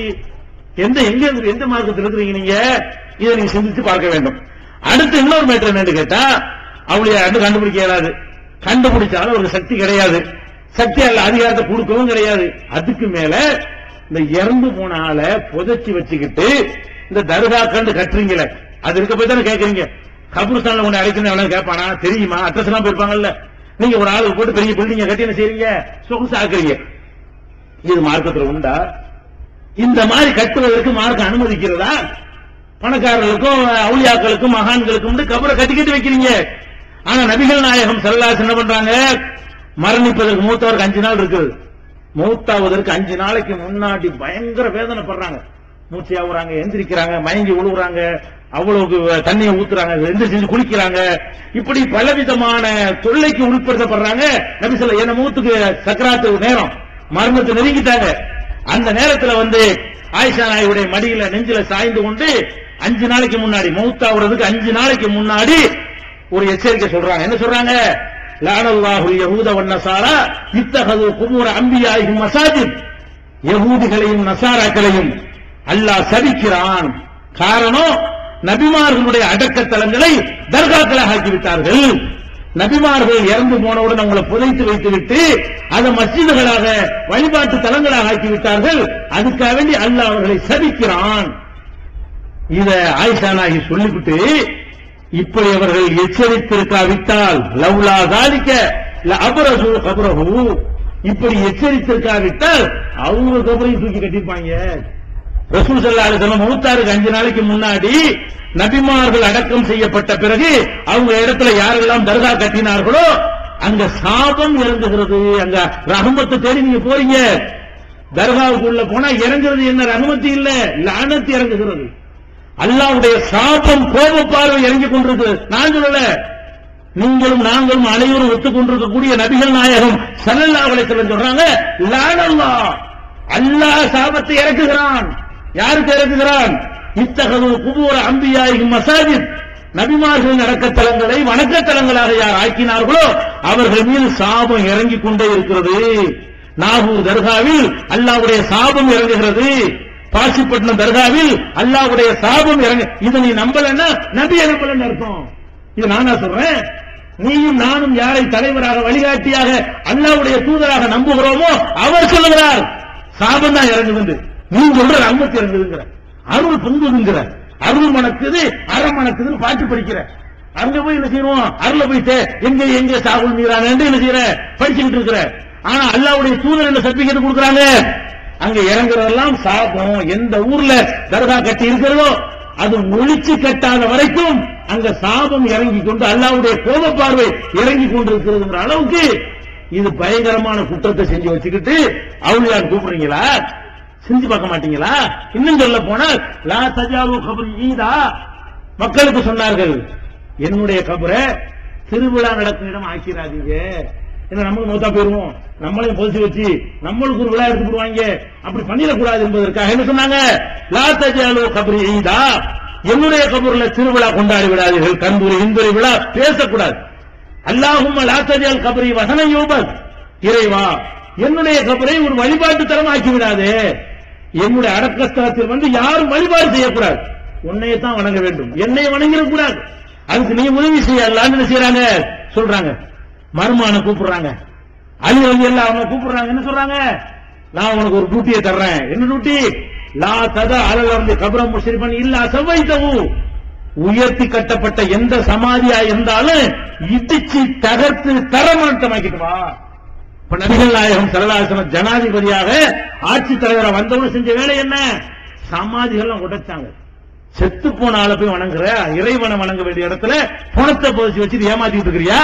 Speaker 2: எந்த மார்க்கத்தில் இருக்கிறீங்க நீங்க? இதை நீங்க சிந்திச்சு பார்க்க வேண்டும். அடுத்து இன்னொரு மேட்டர் என்னன்னு கேட்டா, அவளைய கண்டுபிடிக்க இயலாது. கண்டுபிடிச்சாலும் ஒரு சக்தி கிடையாது. சக்தி அல்ல அதிகாரத்தை கொடுக்கவும் கிடையாது. அதுக்கு மேல இந்த இறந்து போன ஆளை புதைச்சி வச்சுக்கிட்டு இந்த தர்காக்கண்டு கட்டுறீங்களே, அது இருக்க போய் தானே கேட்கறீங்க. கபூர்ஸ்தான்ல ஒண்ணு அழைக்கணும் கேட்பானா? தெரியுமா? அட்ரஸ் எல்லாம் போயிருப்பாங்கல்ல. நீங்க ஒரு ஆளுக்கு போட்டு பெரிய பில்டிங்க கட்டி என்ன செய்றீங்க? சொகுசு ஆக்குறீங்க. இது மார்க்கத்தில் உண்டா? இந்த மாதிரி கட்டுவதற்கு மார்க்கம் அனுமதிக்கிறதா? பணக்காரர்களுக்கும் அவுலியாக்களுக்கும் மகான்களுக்கும் கபரை கட்டிக்கிட்டு வைக்கிறீங்க. ஆனா நபிகள் நாயகம் ஸல்லல்லாஹு அலைஹி என்ன பண்றாங்க? மரணிப்பதற்கு மூத்தவருக்கு 5 நாள் இருக்குது. மூத்தாவதற்கு 5 நாளைக்கு முன்னாடி பயங்கர வேதனைப்படுறாங்க. மூச்சையா ஊறாங்க, எந்திரிக்கிறாங்க, மயங்கி விழுவுறாங்க, அவ்வளவு தண்ணியை ஊத்துறாங்க, எந்திரி செஞ்சு குளிக்கிறாங்க. இப்படி பலவிதமான தொல்லைக்கு உட்படுத்தப்படுறாங்க. நபி ஸல்லல்லாஹு அலைஹி மூத்துக்கு சக்கராத்து நேரம், மரணத்தை நெருங்கிட்டாங்க. அந்த நேரத்துல ஆயிஷா நாயுடைய மடியில நெஞ்சில சாய்ந்து கொண்டு 5 நாளைக்கு முன்னாடி, மௌத்தாவுறதுக்கு 5 நாளைக்கு முன்னாடி ஒரு எச்சரிக்கை சொல்றாங்க. என்ன சொல்றாங்க? லஅனல்லாஹுல் யஹூத வன் நஸாரா இத்தஹது குபூர அன்பியாஇஹிம் மசாஜித். யஹூதிகளையும் நசாராக்களையும் அல்லாஹ் சபிக்கிறான். காரணம், நபிமார்களுடைய அடக்கத்தலங்களை தர்காக்களாக ஆக்கிவிட்டார்கள். நபிமார்கள் இறந்து போனவுடன் அவங்களை புதைத்து வைத்துவிட்டு அதை மஸ்ஜிதுகளாக வழிபாட்டு தலங்களாக ஆக்கிவிட்டார்கள். அதுக்காக வேண்டி அல்லாஹ் அவர்களை சபிக்கிறான். இத ஆயிஷா நாயகி சொல்லிவிட்டு, இப்படி அவர்கள் எச்சரித்திருக்காவிட்டால் லவ்லா தாலிக லஅப்ரஸு கப்ரஹு, இப்படி எச்சரித்திருக்காவிட்டால் அவங்க கபரையும் தூக்கி கட்டிருப்பாங்க. ரசூல் ஸல்லல்லாஹு அலைஹி வஸல்லம் மௌத்தாருக்கு 5 நாளைக்கு முன்னாடி நபிமார்கள் அடக்கம் செய்யப்பட்ட பிறகு அவங்க இடத்துல யாரெல்லாம் தர்கா கட்டினார்களோ அங்க சாபம் இறங்குகிறது. அங்க ரஹமத்தை தேடி நீங்க போறீங்க. தர்காவுக்குள்ள போனா இறங்குறது என்ன? ரஹமத்து இல்ல, லானத்து இறங்குகிறது. அல்லாஹ்வுடைய சாபம், கோப பார்வை இறங்கி கொண்டிருக்கு. நான் சொல்லல, நீங்களும் நாங்களும் அனைவரும் ஒத்துக்கொண்டிருக்கக்கூடிய நபிகள் நாயகம் ஸல்லல்லாஹு அலைஹி வஸல்லம் சொல்றாங்க, லானல்லாஹ், அல்லாஹ் சாபத்தை இறக்குகிறான். யாருக்கு இறக்குகிறான்? இத்தகது குபூர அன்பியாஇஹிம் மசாஜித். நபிமார்களின் அடக்கத்தலங்களை வணக்கத்தலங்களாக யார் ஆக்கினார்களோ அவர்கள் மீது சாபம் இறங்கிக் கொண்டே இருக்கிறது. நாகூர் தர்காவில் அல்லாஹ்வுடைய சாபம் இறங்குகிறது. பாசிப்பட்டினம் தர்காவில் அல்லாஹ்வுடைய சாபம் இறங்கு. இதை நீ நம்பலன்னா நபியை நம்பலன்னு அர்த்தம். இது நானா சொல்றேன்? நீயும் நானும் யாரை தலைவராக வழிகாட்டியாக அல்லாஹ்வுடைய தூதராக நம்புகிறோமோ அவர் சொல்லுகிறார் சாபம் தான் இறங்குது. நீ சொல்ற ரஹ்மத் இறங்குதுங்கிற, அருள் பொங்குதுங்கிற, அருள் மணக்குது, அறம் மணக்குதுன்னு பாட்டு படிக்கிற. அங்க போய் என்ன செய்வோம்? அருள போயிட்டு எங்க எங்க சாகுல் மீறான என்ன செய்யற? படிச்சுக்கிட்டு இருக்கிற. ஆனா அல்லாஹ்வுடைய தூதர் என்ன சர்டிபிகேட் கொடுக்கறாங்க? அங்க இறங்குறதெல்லாம் சாபம். எந்த ஊர்ல தர்கா கட்டி இருக்கிறதோ அது ஒழிச்சு கட்டாத வரைக்கும் அங்க சாபம் இறங்கி கொண்டு அல்லாஹ்வுடைய கோப பார்வை இறங்கி கொண்டிருக்கிறதுங்கிற அளவுக்கு இது பயங்கரமான குற்றத்தை செஞ்சு வச்சுக்கிட்டு அவுலியார் கூப்பிடுறீங்களா? செஞ்சு பார்க்க மாட்டீங்களா? இன்னும் சொல்ல போனால் லா தஜாலு கபர் ஈதா, மக்களுக்கு சொன்னார்கள், என்னுடைய கபரை திருவிழா நடக்கும் இடம் ஆக்கிறாதீங்க. என்ன நமக்கு மௌத்தா போயிருவோம், நம்மளையும் பொலிச்சு வச்சு நம்மளுக்கு ஒரு விழா எடுத்து போடுவாங்க, அப்படி பண்ணிடக்கூடாது என்பதற்காக என்ன சொன்னாங்க? லா தஜாலு கபர் ஈதா, என்னுடைய கபூர்ல திருவிழா கொண்டாடி விடாதீர்கள், கந்தூரி இந்துரி விழா பேசக்கூடாது. அல்லாஹும்ம லா தஜால் கபரி வசன யூபத், இறைவா என்னுடைய கபரை ஒரு வழிபாட்டு தரம் ஆக்கி விடாதே. என்னுடைய அடக்கஸ்தலத்தில் யாரும் வழிபாடு செய்யக்கூடாது, உன்னையத்தான் வணங்க வேண்டும், என்னை வணங்கிடக்கூடாது. அதுக்கு நீ உதவி செய்யலான்னு செய்யறாங்க சொல்றாங்க. மருமான கூப்பிடுறாங்க, அலி ரலியல்லாஹு அவங்க கூப்பிடுறாங்க, என்ன சொல்றாங்க? நான் உனக்கு ஒரு டியூட்டியை தர்றேன். என்ன டியூட்டி? லா ததா அலல் அர்தி கப்ரம் முஷ்ரிஃபன் இல்லா சவைதஹு. உயர்த்தி கட்டப்பட்ட எந்த சமாதியா இருந்தாலும் இடிச்சு தகர்த்து தரமாட்டமாக்கிட்டு வா. இப்ப நபிகள் நாயகம் ஸல்லல்லாஹு அலைஹி வஸல்லம் ஜனாதிபதியாக ஆட்சி தலைவராக வந்தவங்க செஞ்ச வேலை என்ன? சமாதிகள் உடைச்சாங்க. செத்து போன ஆளை போய் வணங்குற, இறைவனை வணங்க வேண்டிய இடத்துல பணத்தை பதிச்சு வச்சு ஏமாத்திட்டு இருக்கிறியா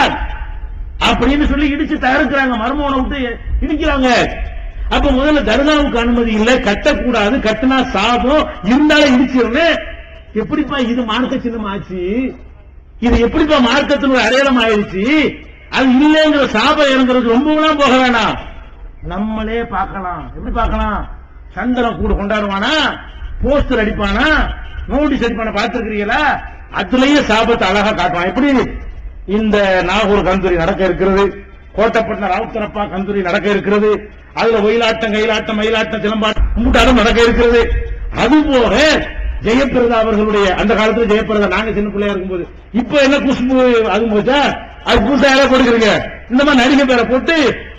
Speaker 2: அப்படின்னு சொல்லி இடிச்சு தகர்க்கிறாங்க. மர்மோனை விட்டு இடிக்கிறாங்க. அப்ப முதல்ல தர்காவுக்கு அனுமதி இல்ல, கட்டக்கூடாது, கட்டினா சாபம், இருந்தாலும் இடிச்சிருன்னு. எப்படிப்பா இது மார்க்க சின்னம் ஆச்சு? இது எப்படிப்பா மார்க்கத்தின் அடையாளம் ஆயிடுச்சு? அது இல்லைங்கிற சாபம் இறங்குறது ரொம்பலாம் போக வேணாம், நம்மளே பார்க்கலாம். எப்படி பார்க்கலாம்? சந்திரன் கூட கொண்டாடுவானா, போஸ்டர் அடிப்பானா, நோட்டீஸ் அடிப்பான பார்த்திருக்கிறீங்களா? அதுலயே சாபத்தை அழகா காட்டுவான். எப்படி? இந்த நாகூர் கந்தூரி நடக்க இருக்கிறது, கோட்டப்பட்டின ராவுத்தரப்பா கந்தூரி நடக்க இருக்கிறது, அதுல ஒயிலாட்டம், கைலாட்டம், மயிலாட்டம், சிலம்பாட்டம், கும்பிட்டாட்டம் நடக்க இருக்கிறது. அதுபோக ஜெயபிரதா அவர்களுடைய, அந்த காலத்துல ஜெயபிரதா நாங்க சின்ன பிள்ளையா இருக்கும்போது, இப்ப என்ன குஷ்பு அது போச்சா, அது புதுசா யாரா கொடுக்குறீங்க, இந்த மாதிரி நடிகை பேரை போட்டு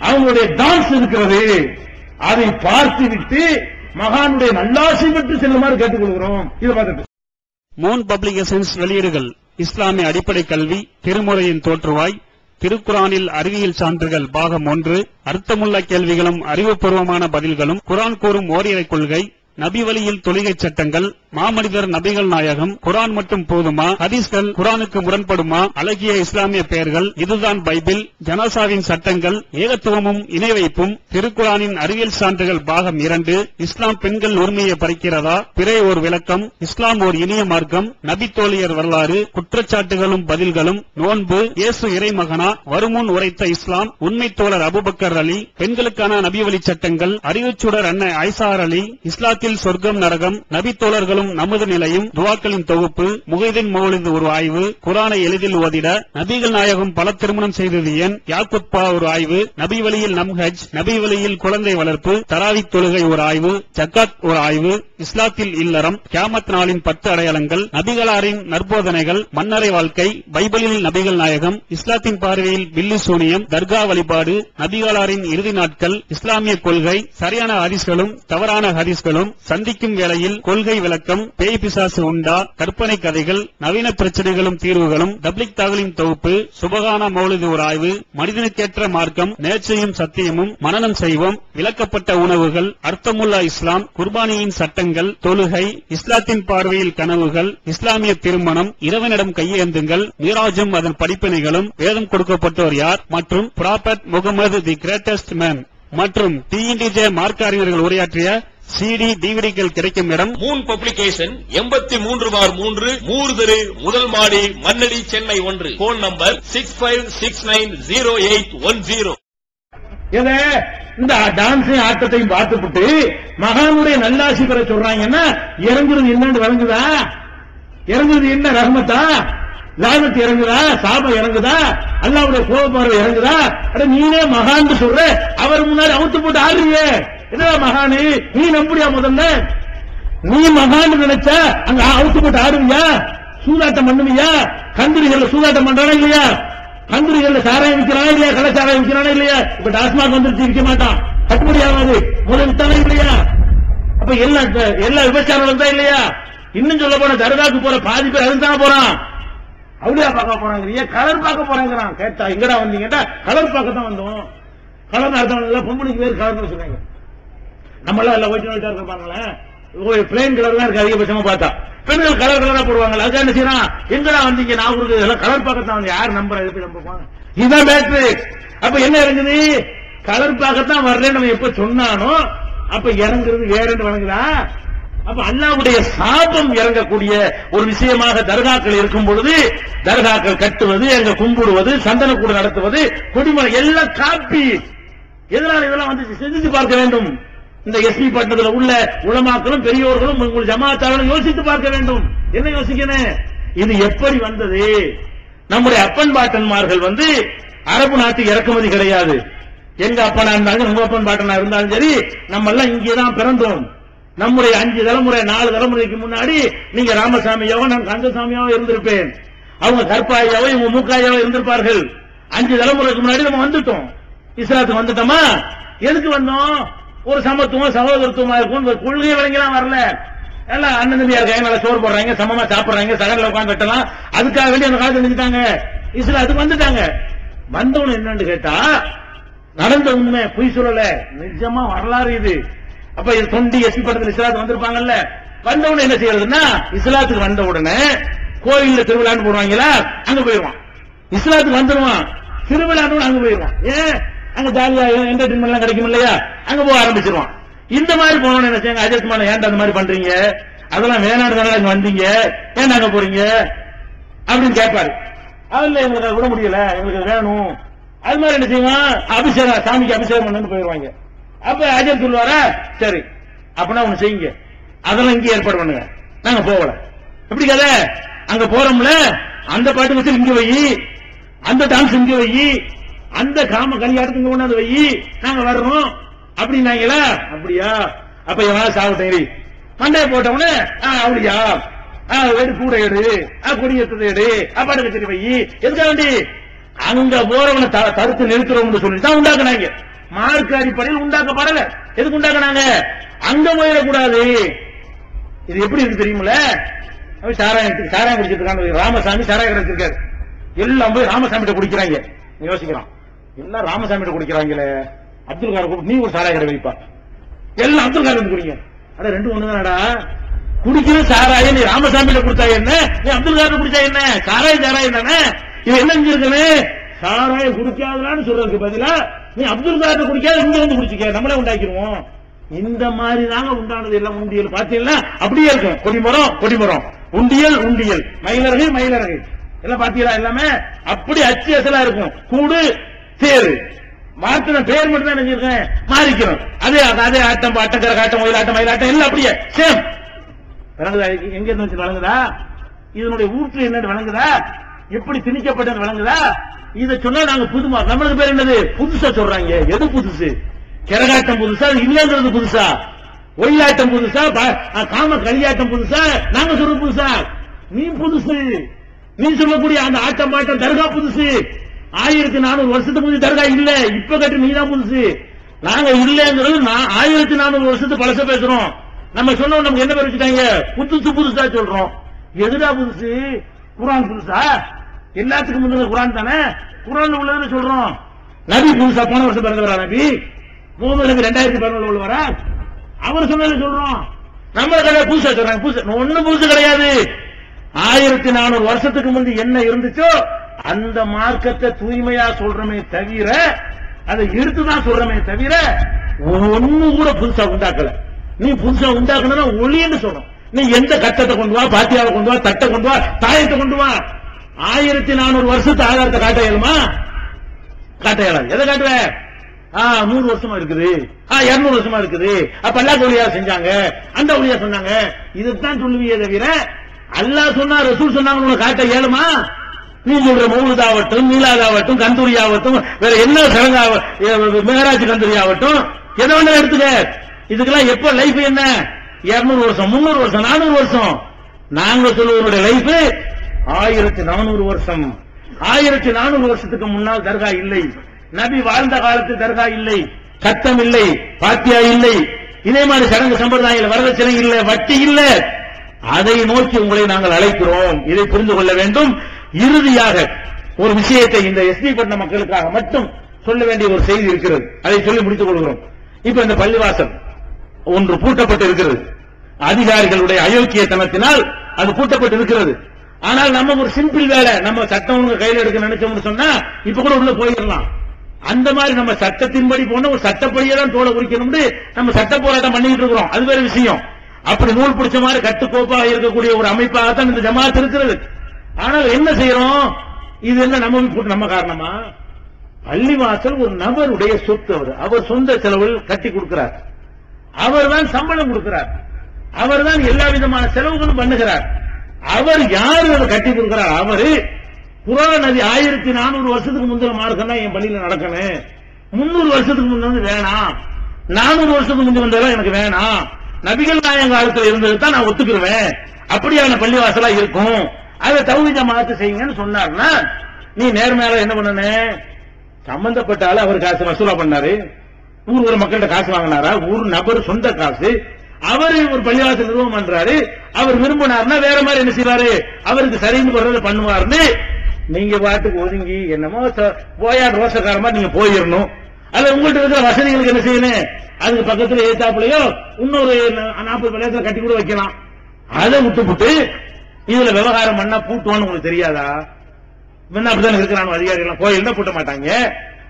Speaker 2: அவங்களுடைய டான்ஸ் இருக்கிறது. அதை பார்த்து விட்டு மகானுடைய நல்லாசி பெற்று செல்லுமாறு கேட்டுக் கொள்கிறோம். இதை பார்த்துட்டு
Speaker 7: மூன் பப்ளிகேஷன்ஸ் வெளியீடுகள்: இஸ்லாமிய அடிப்படை கல்வி, திருமுறையின் தோற்றுவாய், திருக்குரானில் அறிவியல் சான்றுகள் பாகம் 1, அர்த்தமுள்ள கேள்விகளும் அறிவுபூர்வமான பதில்களும், குரான் கூறும் ஓரிரை கொள்கை, நபி வழியில் தொழுகை சட்டங்கள், மாமனிதர் நபிகள் நாயகம், குரான் மட்டும் போதுமா, ஹதீஸ்கள் குரானுக்கு முரண்படுமா, அழகிய இஸ்லாமிய பெயர்கள், இதுதான் பைபிள், ஜனாசாவின் சட்டங்கள், ஏகத்துவமும் இணை வைப்பும், திருக்குரானின் அறிவியல் சான்றுகள் பாகம் 2, இஸ்லாம் பெண்கள் உரிமையை பறிக்கிறதா, பிறை ஓர் விளக்கம், இஸ்லாம் ஓர் இனிய மார்க்கம், நபி தோழியர் வரலாறு, குற்றச்சாட்டுகளும் பதில்களும், நோன்பு, இயேசு இறைமகனா, வருமுன் உரைத்த இஸ்லாம், உண்மை தோழர் அபூபக்கர் அலி, பெண்களுக்கான நபி வழி சட்டங்கள், அறிவுச்சுடர் அன்னை ஐசார் அலி, இஸ்லாத்தில் சொர்க்கம் நரகம், நபி தோழர்களும் நமது நிலையும், துவாக்களின் தொகுப்பு, முகைதீன் மௌலிது ஒரு ஆய்வு, குரானை எளிதில் ஓதிட, நபிகள் நாயகம் பல திருமணம் செய்தது ஏன், யாக்குத்பா ஒரு ஆய்வு, நபி வழியில் நம்ஹஜ், நபி வழியில் குழந்தை வளர்ப்பு, தராவித் தொழுகை ஒரு ஆய்வு, ஜக்காத் ஒரு ஆய்வு, இஸ்லாத்தில் இல்லறம், கியாமத் நாளின் 10 அடையாளங்கள், நபிகளாரின் நற்போதனைகள், மன்னரை வாழ்க்கை, பைபிளில் நபிகள் நாயகம், இஸ்லாத்தின் பார்வையில் பில்லி சூனியம், தர்கா வழிபாடு, நபிகளாரின் இறுதி நாட்கள், இஸ்லாமிய கொள்கை, சரியான ஹதீஸ்களும் தவறான ஹதீஸ்களும், சந்திக்கும் வேளையில் கொள்கை விளக்கம், பேய் பிசாசு உண்டா, கற்பனை கதைகள், நவீன பிரச்சனைகளும் தீர்வுகளும், தப்லிக் தாகலின் தொகுப்பு, சுபகான மௌலிது ஒரு ஆய்வு, மனிதனுக்கேற்ற மார்க்கம், நேர்ச்சையும் சத்தியமும், மனனம் செய்வோம், விளக்கப்பட்ட உணவுகள், அர்த்தமுல்லா இஸ்லாம், குர்பானியின் சட்டங்கள், தொழுகை, இஸ்லாத்தின் பார்வையில் கனவுகள், இஸ்லாமிய திருமணம், இறைவனிடம் கையேந்துங்கள், மீராஜும் அதன் படிப்பினைகளும், வேதம் கொடுக்கப்பட்டோர் யார், மற்றும் prophet Mohammed the greatest man மற்றும் டிஎன்டிஜே மார்க்க அறிஞர்கள் உரையாற்றிய CD டிவிடிகள் கிடைக்கும் இடம்
Speaker 6: மூன் பப்ளிகேஷன் 83/3 மூர்தரு முதல் மாடி மண்ணடி சென்னை 1. Phone number 65690810.
Speaker 2: இந்த டான்ஸையும் ஆட்டத்தையும் பார்த்துட்டு மகானுடைய நல்லாசி பெற சொல்றாங்கன்னா இறங்குறது என்னன்னு விளங்குதா? இறங்குறது என்ன? ரஹ்மத்தா, லானத் இறங்குதா, சாபம் இறங்குதா, அல்லாஹ்வுடைய கோபப்பார்வை இறங்குதா? அட நீனே மகான்னு சொல்ற, அவர் முன்னாடி அவுத்து போட்டு ஆடுறீங்க. என்ன மகானு? நீ நம்புறியா? முதல்ல நீ மகான்னு நினைச்சா அங்க அவுத்து போட்டு ஆடுவியா? சூதாட்டம் பண்ணுவியா? கந்தூரிகள்ல சூதாட்டம் பண்றானா இல்லையா? கந்தூரிகள்ல சாராயம் விற்கிறானா இல்லையா? கள்ளச்சாராயம் விற்கிறானா இல்லையா? இப்ப டாஸ்மாக் வந்துருச்சு, விற்க மாட்டான், கட்டுப்படி ஆகாது, முதல் தானே இல்லையா? அப்ப எல்லா விபச்சாரம் தான் இல்லையா? இன்னும் சொல்ல போன தர்காக்கு போற பாதி பேர் அதுதான் போறான். அவளியா பார்க்க போறாங்க, கலர் பார்க்க போறாங்கிறான். கேட்டா எங்கடா வந்தீங்கன்னா கலர் பார்க்க தான் வந்தோம். கலர் அர்த்தம் பொம்பளைக்கு பேர் கலர்னு சொல்றாங்க. நம்ம எல்லாம் எல்லாம் ஒயிட் ஒயிட்டா இருப்பாங்களேன், பிளேன் கலர் தான் இருக்கு அதிகபட்சமா பார்த்தா. பெண்கள் கலர் கலரா போடுவாங்க. அதுக்காக என்ன செய்யறான்? எங்கடா வந்தீங்க? நான் உங்களுக்கு இதெல்லாம் கலர் பார்க்கத்தான் வந்து யார் நம்புறா? எப்படி நம்புவாங்க? இதுதான் பேட்ரு. அப்ப என்ன இறங்குது? கலர் பார்க்கத்தான் வர்றேன்னு நம்ம எப்ப சொன்னானோ அப்ப இறங்குறது வேறன்னு வழங்குதா? அப்ப அல்லாஹ்வுடைய சாபம் இறங்கக்கூடிய ஒரு விஷயமாக தர்காக்கள் இருக்கும் பொழுது தர்காக்கள் கட்டுவது, அங்க கும்பிடுவது, சந்தனக்கூடு நடத்துவது, கொடிமலை எல்லாம் காப்பி. எதனால இதெல்லாம் வந்து சிந்தித்து பார்க்க வேண்டும். இந்த எஸ்பி பட்டணத்தில் உள்ள உலமாக்களும் பெரியோர்களும் உங்கள் ஜமாத்தார்களும் யோசித்து பார்க்க வேண்டும். என்ன யோசிக்கணும்? இது எப்படி வந்தது? நம்முடைய அப்பன் பாட்டன்மார்கள் வந்து அரபு நாட்டுக்கு இறக்குமதி கிடையாது. எங்க அப்பனா இருந்தாலும் உங்க அப்பன் பாட்டனா இருந்தாலும் சரி, நம்ம எல்லாம் இங்கேதான் பிறந்தோம். நம்முடைய 5 தலைமுறை 4 தலைமுறைக்கு முன்னாடி நீங்க ராமசாமியாவோ நான் கந்தசாமியாவோ இருந்திருப்பேன், அவங்க கற்பாயாவோ இவங்க மூக்காயாவோ இருந்திருப்பார்கள். 5 தலைமுறைக்கு முன்னாடி நம்ம வந்துட்டோம். இஸ்லாத்துக்கு வந்துட்டோமா? எதுக்கு வந்தோம்? ஒரு சமத்துவம் சகோதரத்துவமா இருக்கும் கொள்கை விளங்கலாம் வரல. எல்லாம் அண்ணன் தம்பியா இருக்காங்க, நல்லா சோறு போடுறாங்க, சமமா சாப்பிடுறாங்க, சகல உட்காந்து கட்டலாம். அதுக்காக வேண்டி அந்த காலத்துல நினைச்சிட்டாங்க இஸ்லாத்துக்கு வந்துட்டாங்க. வந்தவனு என்னன்னு கேட்டா நடந்த உண்மை, பொய் சொல்லல, நிஜமா வரலாறு இது. அப்ப இது தொண்டி எஸ்பி படத்தில் இஸ்லாத்துக்கு வந்திருப்பாங்கல்ல. வந்தவன என்ன செய்யறதுன்னா இஸ்லாத்துக்கு வந்த உடனே கோயில்ல திருவிழான்னு போடுவாங்களா, அங்க போயிருவான். இஸ்லாத்துக்கு வந்துருவான், திருவிழான்னு அங்க போயிருவான். ஏன்? அங்க ஜாலியா என்டர்டைன்மெண்ட் எல்லாம் கிடைக்கும் இல்லையா, அங்க போக ஆரம்பிச்சிருவான். இந்த மாதிரி போனோன்னு என்ன செய்யுங்க, அஜயகுமார் ஏன்டா அந்த மாதிரி பண்றீங்க, அதெல்லாம் வேணாடுறதால அங்க வந்தீங்க, ஏன் அங்க போறீங்க அப்படின்னு கேட்பாரு. அதுல எங்களுக்கு விட முடியல, எங்களுக்கு வேணும். அது மாதிரி என்ன செய்வான், அபிஷேகம் சாமிக்கு அபிஷேகம் பண்ணு போயிருவாங்க. அப்ப அஜய் சொல்லுவாரா, சரி அப்படின்னா ஒண்ணு செய்யுங்க, அதெல்லாம் இங்கே ஏற்பாடு பண்ணுங்க, நாங்க போகல. எப்படி கதை? அங்க போறோம்ல, அந்த பாட்டு வச்சு இங்க வை, அந்த டான்ஸ் இங்க வை, அந்த காம கல்யாணத்துக்கு இங்க கொண்டாந்து வை, நாங்க வர்றோம் அப்படின்னாங்களா? அப்படியா? அப்ப எவனா சாப்பிட்டேன் மண்டைய போட்டவனே அப்படியா, எடு கூட எடு, கொடியேற்றதை எடு, பாட்டு கச்சேரி வை. எதுக்காக வேண்டி? அங்க போறவனை தடுத்து நிறுத்துறோம்னு சொல்லி தான் உண்டாக்குனாங்க. மார்க் அடிப்படையில் உண்டாக்கப்படல. எதுக்கு உண்டாக்குனாங்க? அங்க போயிடக்கூடாது. இது எப்படி இருக்கு தெரியுமில்ல? சாராயம் குடிச்சிட்டு இருக்காங்க. ராமசாமி சாராயம் கிடைச்சிருக்காரு, எல்லாம் போய் ராமசாமி குடிக்கிறாங்க. யோசிக்கிறான், எல்லாம் ராமசாமி குடிக்கிறாங்களே, அப்துல் கார் நீ ஒரு சாராய கடை வைப்பா, எல்லாம் அப்துல் கார் வந்து குடிங்க. அட ரெண்டு ஒண்ணுதானடா, குடிக்கிற சாராயம் நீ ராமசாமி குடிச்சா என்ன, நீ அப்துல் கார் குடிச்சா என்ன, சாராயம் தானே. இது என்ன செஞ்சிருக்கனே, சாராயம் குடிக்காதலான்னு சொல்றதுக்கு பதிலா நீ அப்துல் கார் குடிக்காத இங்க வந்து குடிச்சுக்க, நம்மளே உண்டாக்கிடுவோம். இந்த மாதிரி தாங்க உண்டானது எல்லாம். உண்டியல் பாத்தீங்கன்னா அப்படியே இருக்கும், கொடிமரம், உண்டியல், மயிலரகு எல்லாம் பாத்தீங்களா, எல்லாமே அப்படி அச்சு அசலா இருக்கும். கூடு தேரு மாத்தின பேர் மட்டும் தான் நினைச்சிருக்கேன், மாறிக்கிறோம். அதே ஆட்டம், அட்டக்கரை காட்டம், மயிலாட்டம் எல்லாம் அப்படியே சேம் விளங்குதா? எங்க இருந்து வச்சு விளங்குதா? இதனுடைய ஊற்று என்னன்னு விளங்குதா? எப்படி திணிக்கப்பட்டது விளங்குதா? இதை சொன்னா நாங்க புதுமா, நம்மளுக்கு பேர் என்னது புதுசா சொல்றாங்க. எது புதுசு? கரகாட்டம் புதுசா, இல்லங்கிறது புதுசா, ஒயிலாட்டம் புதுசா, காம களியாட்டம் புதுசா, நாங்க சொல்ற புதுசா? நீ புதுசு. நீ சொல்லக்கூடிய அந்த ஆட்டம் பாட்டம் தர்கா புதுசு. 1400 வருஷத்துக்கு முந்தைய தர்கா இல்ல, இப்ப கட்டு நீ தான் புதுசு. நாங்க இல்லங்கிறது 1400 வருஷத்துக்கு பழச பேசுறோம். நம்ம சொன்னோம், நமக்கு என்ன பேர் வச்சுட்டாங்க, புதுசா சொல்றோம். எதுடா புதுசு? குரான் புதுசா? எல்லாத்துக்கும் முன்னாடி குரான் தானே, குரான் உள்ளதுன்னு சொல்றோம். நபி புதுசா போன வருஷம் பிறந்தவரா? நபி முகமது நபி 2011 உள்ளவரா? அவர் சொன்னது சொல்றோம். நம்ம கடை புதுசா சொல்றாங்க. புதுசு ஒண்ணும் புதுசு கிடையாது. 1400 வருஷத்துக்கு முந்தி என்ன இருந்துச்சோ அந்த மார்க்கத்தை தூய்மையா சொல்றமே தவிர, அதை எடுத்துதான் சொல்றமே தவிர ஒண்ணு கூட புதுசா உண்டாக்கல. நீ புதுசா உண்டாக்கணும்னா ஒளின்னு சொல்லணும். நீ எந்த கட்டத்தை கொண்டு வா, பாத்தியாவை கொண்டு வா, தட்டை கொண்டு வா, தாயத்தை கொண்டு வா. 1400 வருஷத்து ஆதாரத்தை காட்ட இயலுமா? காட்ட இயலாது. எதை காட்டுவ? 100 வருஷமா இருக்குது, 200 வருஷமா இருக்குது. அப்ப அல்லாஹ் ஒளியா செஞ்சாங்க, அந்த ஒளியா சொன்னாங்க, இதுதான் சொல்லுவியே தவிர அல்லாஹ் சொன்னா ரசூல் சொன்னாங்க காட்ட இயலுமா? நீ சொல்ற மௌலுதாவட்டும், மீலாதாவட்டும், கந்தூரியாவட்டும், வேற என்ன சடங்காவ, மேகராஜ் கந்தூரியாவட்டும், எதை வேணா எடுத்துக்க. இதுக்கெல்லாம் எப்ப லைஃப் என்ன? 200 வருஷம், 300 வருஷம், 400 வருஷம். நாங்க சொல்லுவதனுடைய லைஃப் 1400 வருஷம். 1400 வருஷத்துக்கு முன்னால் தர்கா இல்லை. நபி வாழ்ந்த காலத்தில் தர்கா இல்லை, சட்டம் இல்லை, பாத்தியா இல்லை, இதே மாதிரி சடங்கு சம்பிரதாயம், வரதட்சணை இல்ல, வட்டி இல்ல. அதை நோக்கி உங்களை நாங்கள் அழைக்கிறோம். இதை புரிந்து கொள்ள வேண்டும். இறுதியாக ஒரு விஷயத்தை இந்த எஸ்பி பண்ண மக்களுக்காக மட்டும் சொல்ல வேண்டிய ஒரு செய்தி இருக்கிறது. அதை சொல்லி முடித்துக் கொள்கிறோம். இப்ப இந்த பள்ளிவாசல் ஒன்று பூட்டப்பட்டு இருக்கிறது. அதிகாரிகளுடைய அயோக்கியத்தனத்தினால் அது பூட்டப்பட்டு இருக்கிறது. ஆனால் நம்ம ஒரு சிம்பிள் வேலை, நம்ம சட்டம் உங்க கையில் எடுக்க நினைச்சோம்னு சொன்னா இப்ப கூட உள்ள போயிடலாம். அந்த மாதிரி நம்ம சட்டத்தின்படி போன ஒரு சட்டப்படியே தான் தோலை குறிக்கணும்னு நம்ம சட்ட போராட்டம் பண்ணிட்டு இருக்கிறோம். அது வேற விஷயம். அப்படி நூல் பிடிச்ச மாதிரி கட்டுக்கோப்பாக இருக்கக்கூடிய ஒரு அமைப்பாகத்தான் இந்த ஜமாத் இருக்கிறது. ஆனால் என்ன செய்யறோம்? இது என்ன நம்ம காரணமா? பள்ளிவாசல் ஒரு நபருடைய சொத்து. அவர் சொந்த செலவில் கட்டி கொடுக்கிறார். அவர் தான் சம்பளம் கொடுக்கிறார். அவர் தான் எல்லா விதமான செலவுகளும் பண்ணுகிறார். அவர் யாரு அதை கட்டி கொடுக்கிறார்? அவரு குர்ஆன் நதி 1400 வருஷத்துக்கு முந்தைய மார்க்கம் தான் என் பள்ளியில நடக்கணும், 300 வருஷத்துக்கு முன்னாடி வேணாம், 400 வருஷத்துக்கு முந்தைய வந்ததெல்லாம் எனக்கு வேணாம், நபிகள் நாயகம் காலத்தில் இருந்தது தான் நான் ஒத்துக்குருவேன், அப்படியான பள்ளிவாசலா இருக்கும், அதை தௌஹீத் ஜமாஅத் செய்யுங்கன்னு சொன்னார்னா நீ நேர்மையால என்ன பண்ணனே? சம்பந்தப்பட்ட ஆளு அவர் காசு வசூலா பண்ணாரு, ஊர் மக்கள்கிட்ட காசு வாங்கினாரா, ஊர் நபர் சொந்த காசு, அவர் ஒரு பள்ளிவாசல் நிறுவனம் பண்றாரு, அவர் விரும்பினார்னா வேற மாதிரி என்ன செய்வாரு, அவருக்கு சரின்னு போறதை பண்ணுவாருன்னு நீங்க பாட்டுக்கு ஒதுங்கி என்னமோ போயா ரோசக்காரமா நீங்க போயிடணும். அல்ல உங்கள்கிட்ட இருக்கிற வசதிகளுக்கு என்ன செய்யணும், அதுக்கு பக்கத்துல ஏத்தாப்புலையோ இன்னொரு 40 பள்ளியாசல கட்டி கூட வைக்கலாம். அதை விட்டுப்புட்டு இதுல விவகாரம் பண்ணா பூட்டுவான்னு உங்களுக்கு தெரியாதா? அப்படிதான் இருக்கிறான் அதிகாரிகள். கோயில் பூட்ட மாட்டாங்க,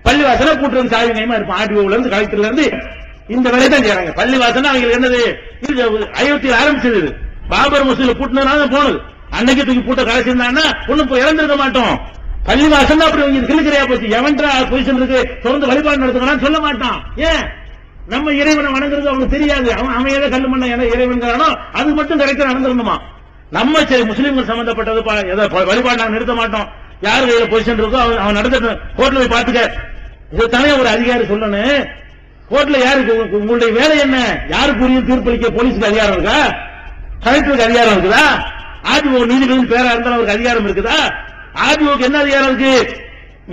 Speaker 2: பள்ளிவாசல பூட்டுறது சாவி நயமா இருப்பான். ஆர்டிஓல இருந்து கலெக்டர்ல இருந்து இந்த வேலையை தான் செய்யறாங்க. பள்ளிவாசல் அவங்களுக்கு என்னது, அயோத்தியில் ஆரம்பிச்சது, பாபர் மசூதியில பூட்டினதுனால போனது. அன்னைக்கு தூக்கி பூட்ட கலைச்சிருந்தாங்கன்னா ஒண்ணும் இறந்திருக்க மாட்டோம். பள்ளிவாசல் அப்படி கிளிக்கிறையா போச்சு. எவன்றா பொசிஷன் இருக்கு தொடர்ந்து வழிபாடு நடத்துக்கலாம்னு சொல்ல மாட்டான். ஏன், நம்ம இறைவனை வணங்குறது அவனுக்கு தெரியாது. அவன் ஏதோ கல்லு மண்ண இறைவன் அது மட்டும் கரெக்டா நடந்துருணுமா? நம்ம சரி முஸ்லீம்கள் சம்பந்தப்பட்டது வழிபாடு நாங்க நிறுத்த மாட்டோம். யாரு கையில பொசிஷன் இருக்கோ அவன் நடத்த கோர்ட்ல போய் பாத்துக்க. இதுதானே ஒரு அதிகாரி சொல்லணும். கோர்ட்ல யாருக்கு உங்களுடைய வேலை என்ன? யாருக்கு உரிய தீர்ப்பளிக்க போலீஸுக்கு அதிகாரம் இருக்கா? கலெக்டருக்கு அதிகாரம் இருக்குதா? ஆர்டிஓ நீதிபதி பேரா இருந்தாலும் அவருக்கு அதிகாரம் இருக்குதா? ஆர்டிஓக்கு என்ன அதிகாரம் இருக்கு?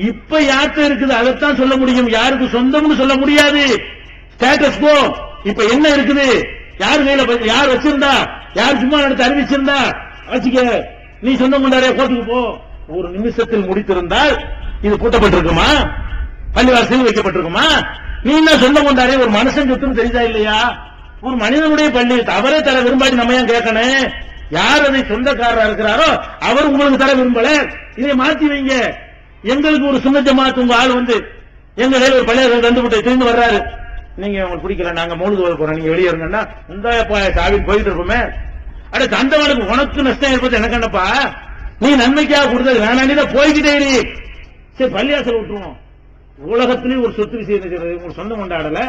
Speaker 2: இப்ப யார்கிட்ட இருக்குது அதைத்தான் சொல்ல முடியும். யாருக்கு சொந்தம்னு சொல்ல முடியாது. ஸ்டேட்டஸ் கோ இப்ப என்ன இருக்குது, யார் கையில யார் வச்சிருந்தா, யார் சும்மா நடத்த அறிவிச்சிருந்தா வச்சுக்க, நீ சொந்தம் கொண்டாடே கோர்ட்டுக்கு போ. ஒரு நிமிஷத்தில் முடித்திருந்தால் இது பூட்டப்பட்டிருக்குமா? பள்ளிவாசல் வைக்கப்பட்டிருக்குமா? நீ என்ன சொந்தம் கொண்டாடே ஒரு மனுஷன் சொத்துன்னு தெரிஞ்சா இல்லையா? ஒரு மனிதனுடைய பள்ளி அவரே தர விரும்பாடி நம்ம ஏன் கேட்கணும்? யார் அதை சொந்தக்காரரா இருக்கிறாரோ அவர் உங்களுக்கு தர விரும்பல. இதை மாத்தி வைங்க. எங்களுக்கு ஒரு சுன்ன ஜமாத் உங்க ஆள் வந்து எங்க கையில ஒரு பள்ளியை கண்டுபிட்டு திரும்பி வர்றாரு, நீங்க உங்களுக்கு பிடிக்கல நாங்க மௌலுது ஓத போறோம் நீங்க வெளியே இருங்கன்னா இந்த சாவி போயிட்டு இருப்போமே. அட தந்தவனுக்கு உனக்கு நஷ்டம் ஏற்பட்டு எனக்கு என்னப்பா, நீ நன்மைக்காக கொடுத்தது வேணாண்டி போய்கிட்டே இரு. சரி பள்ளியாசல் விட்டுருவோம். உலகத்திலேயே ஒரு சொத்து விஷயம் உங்களுக்கு சொந்தம் கொண்டாடல,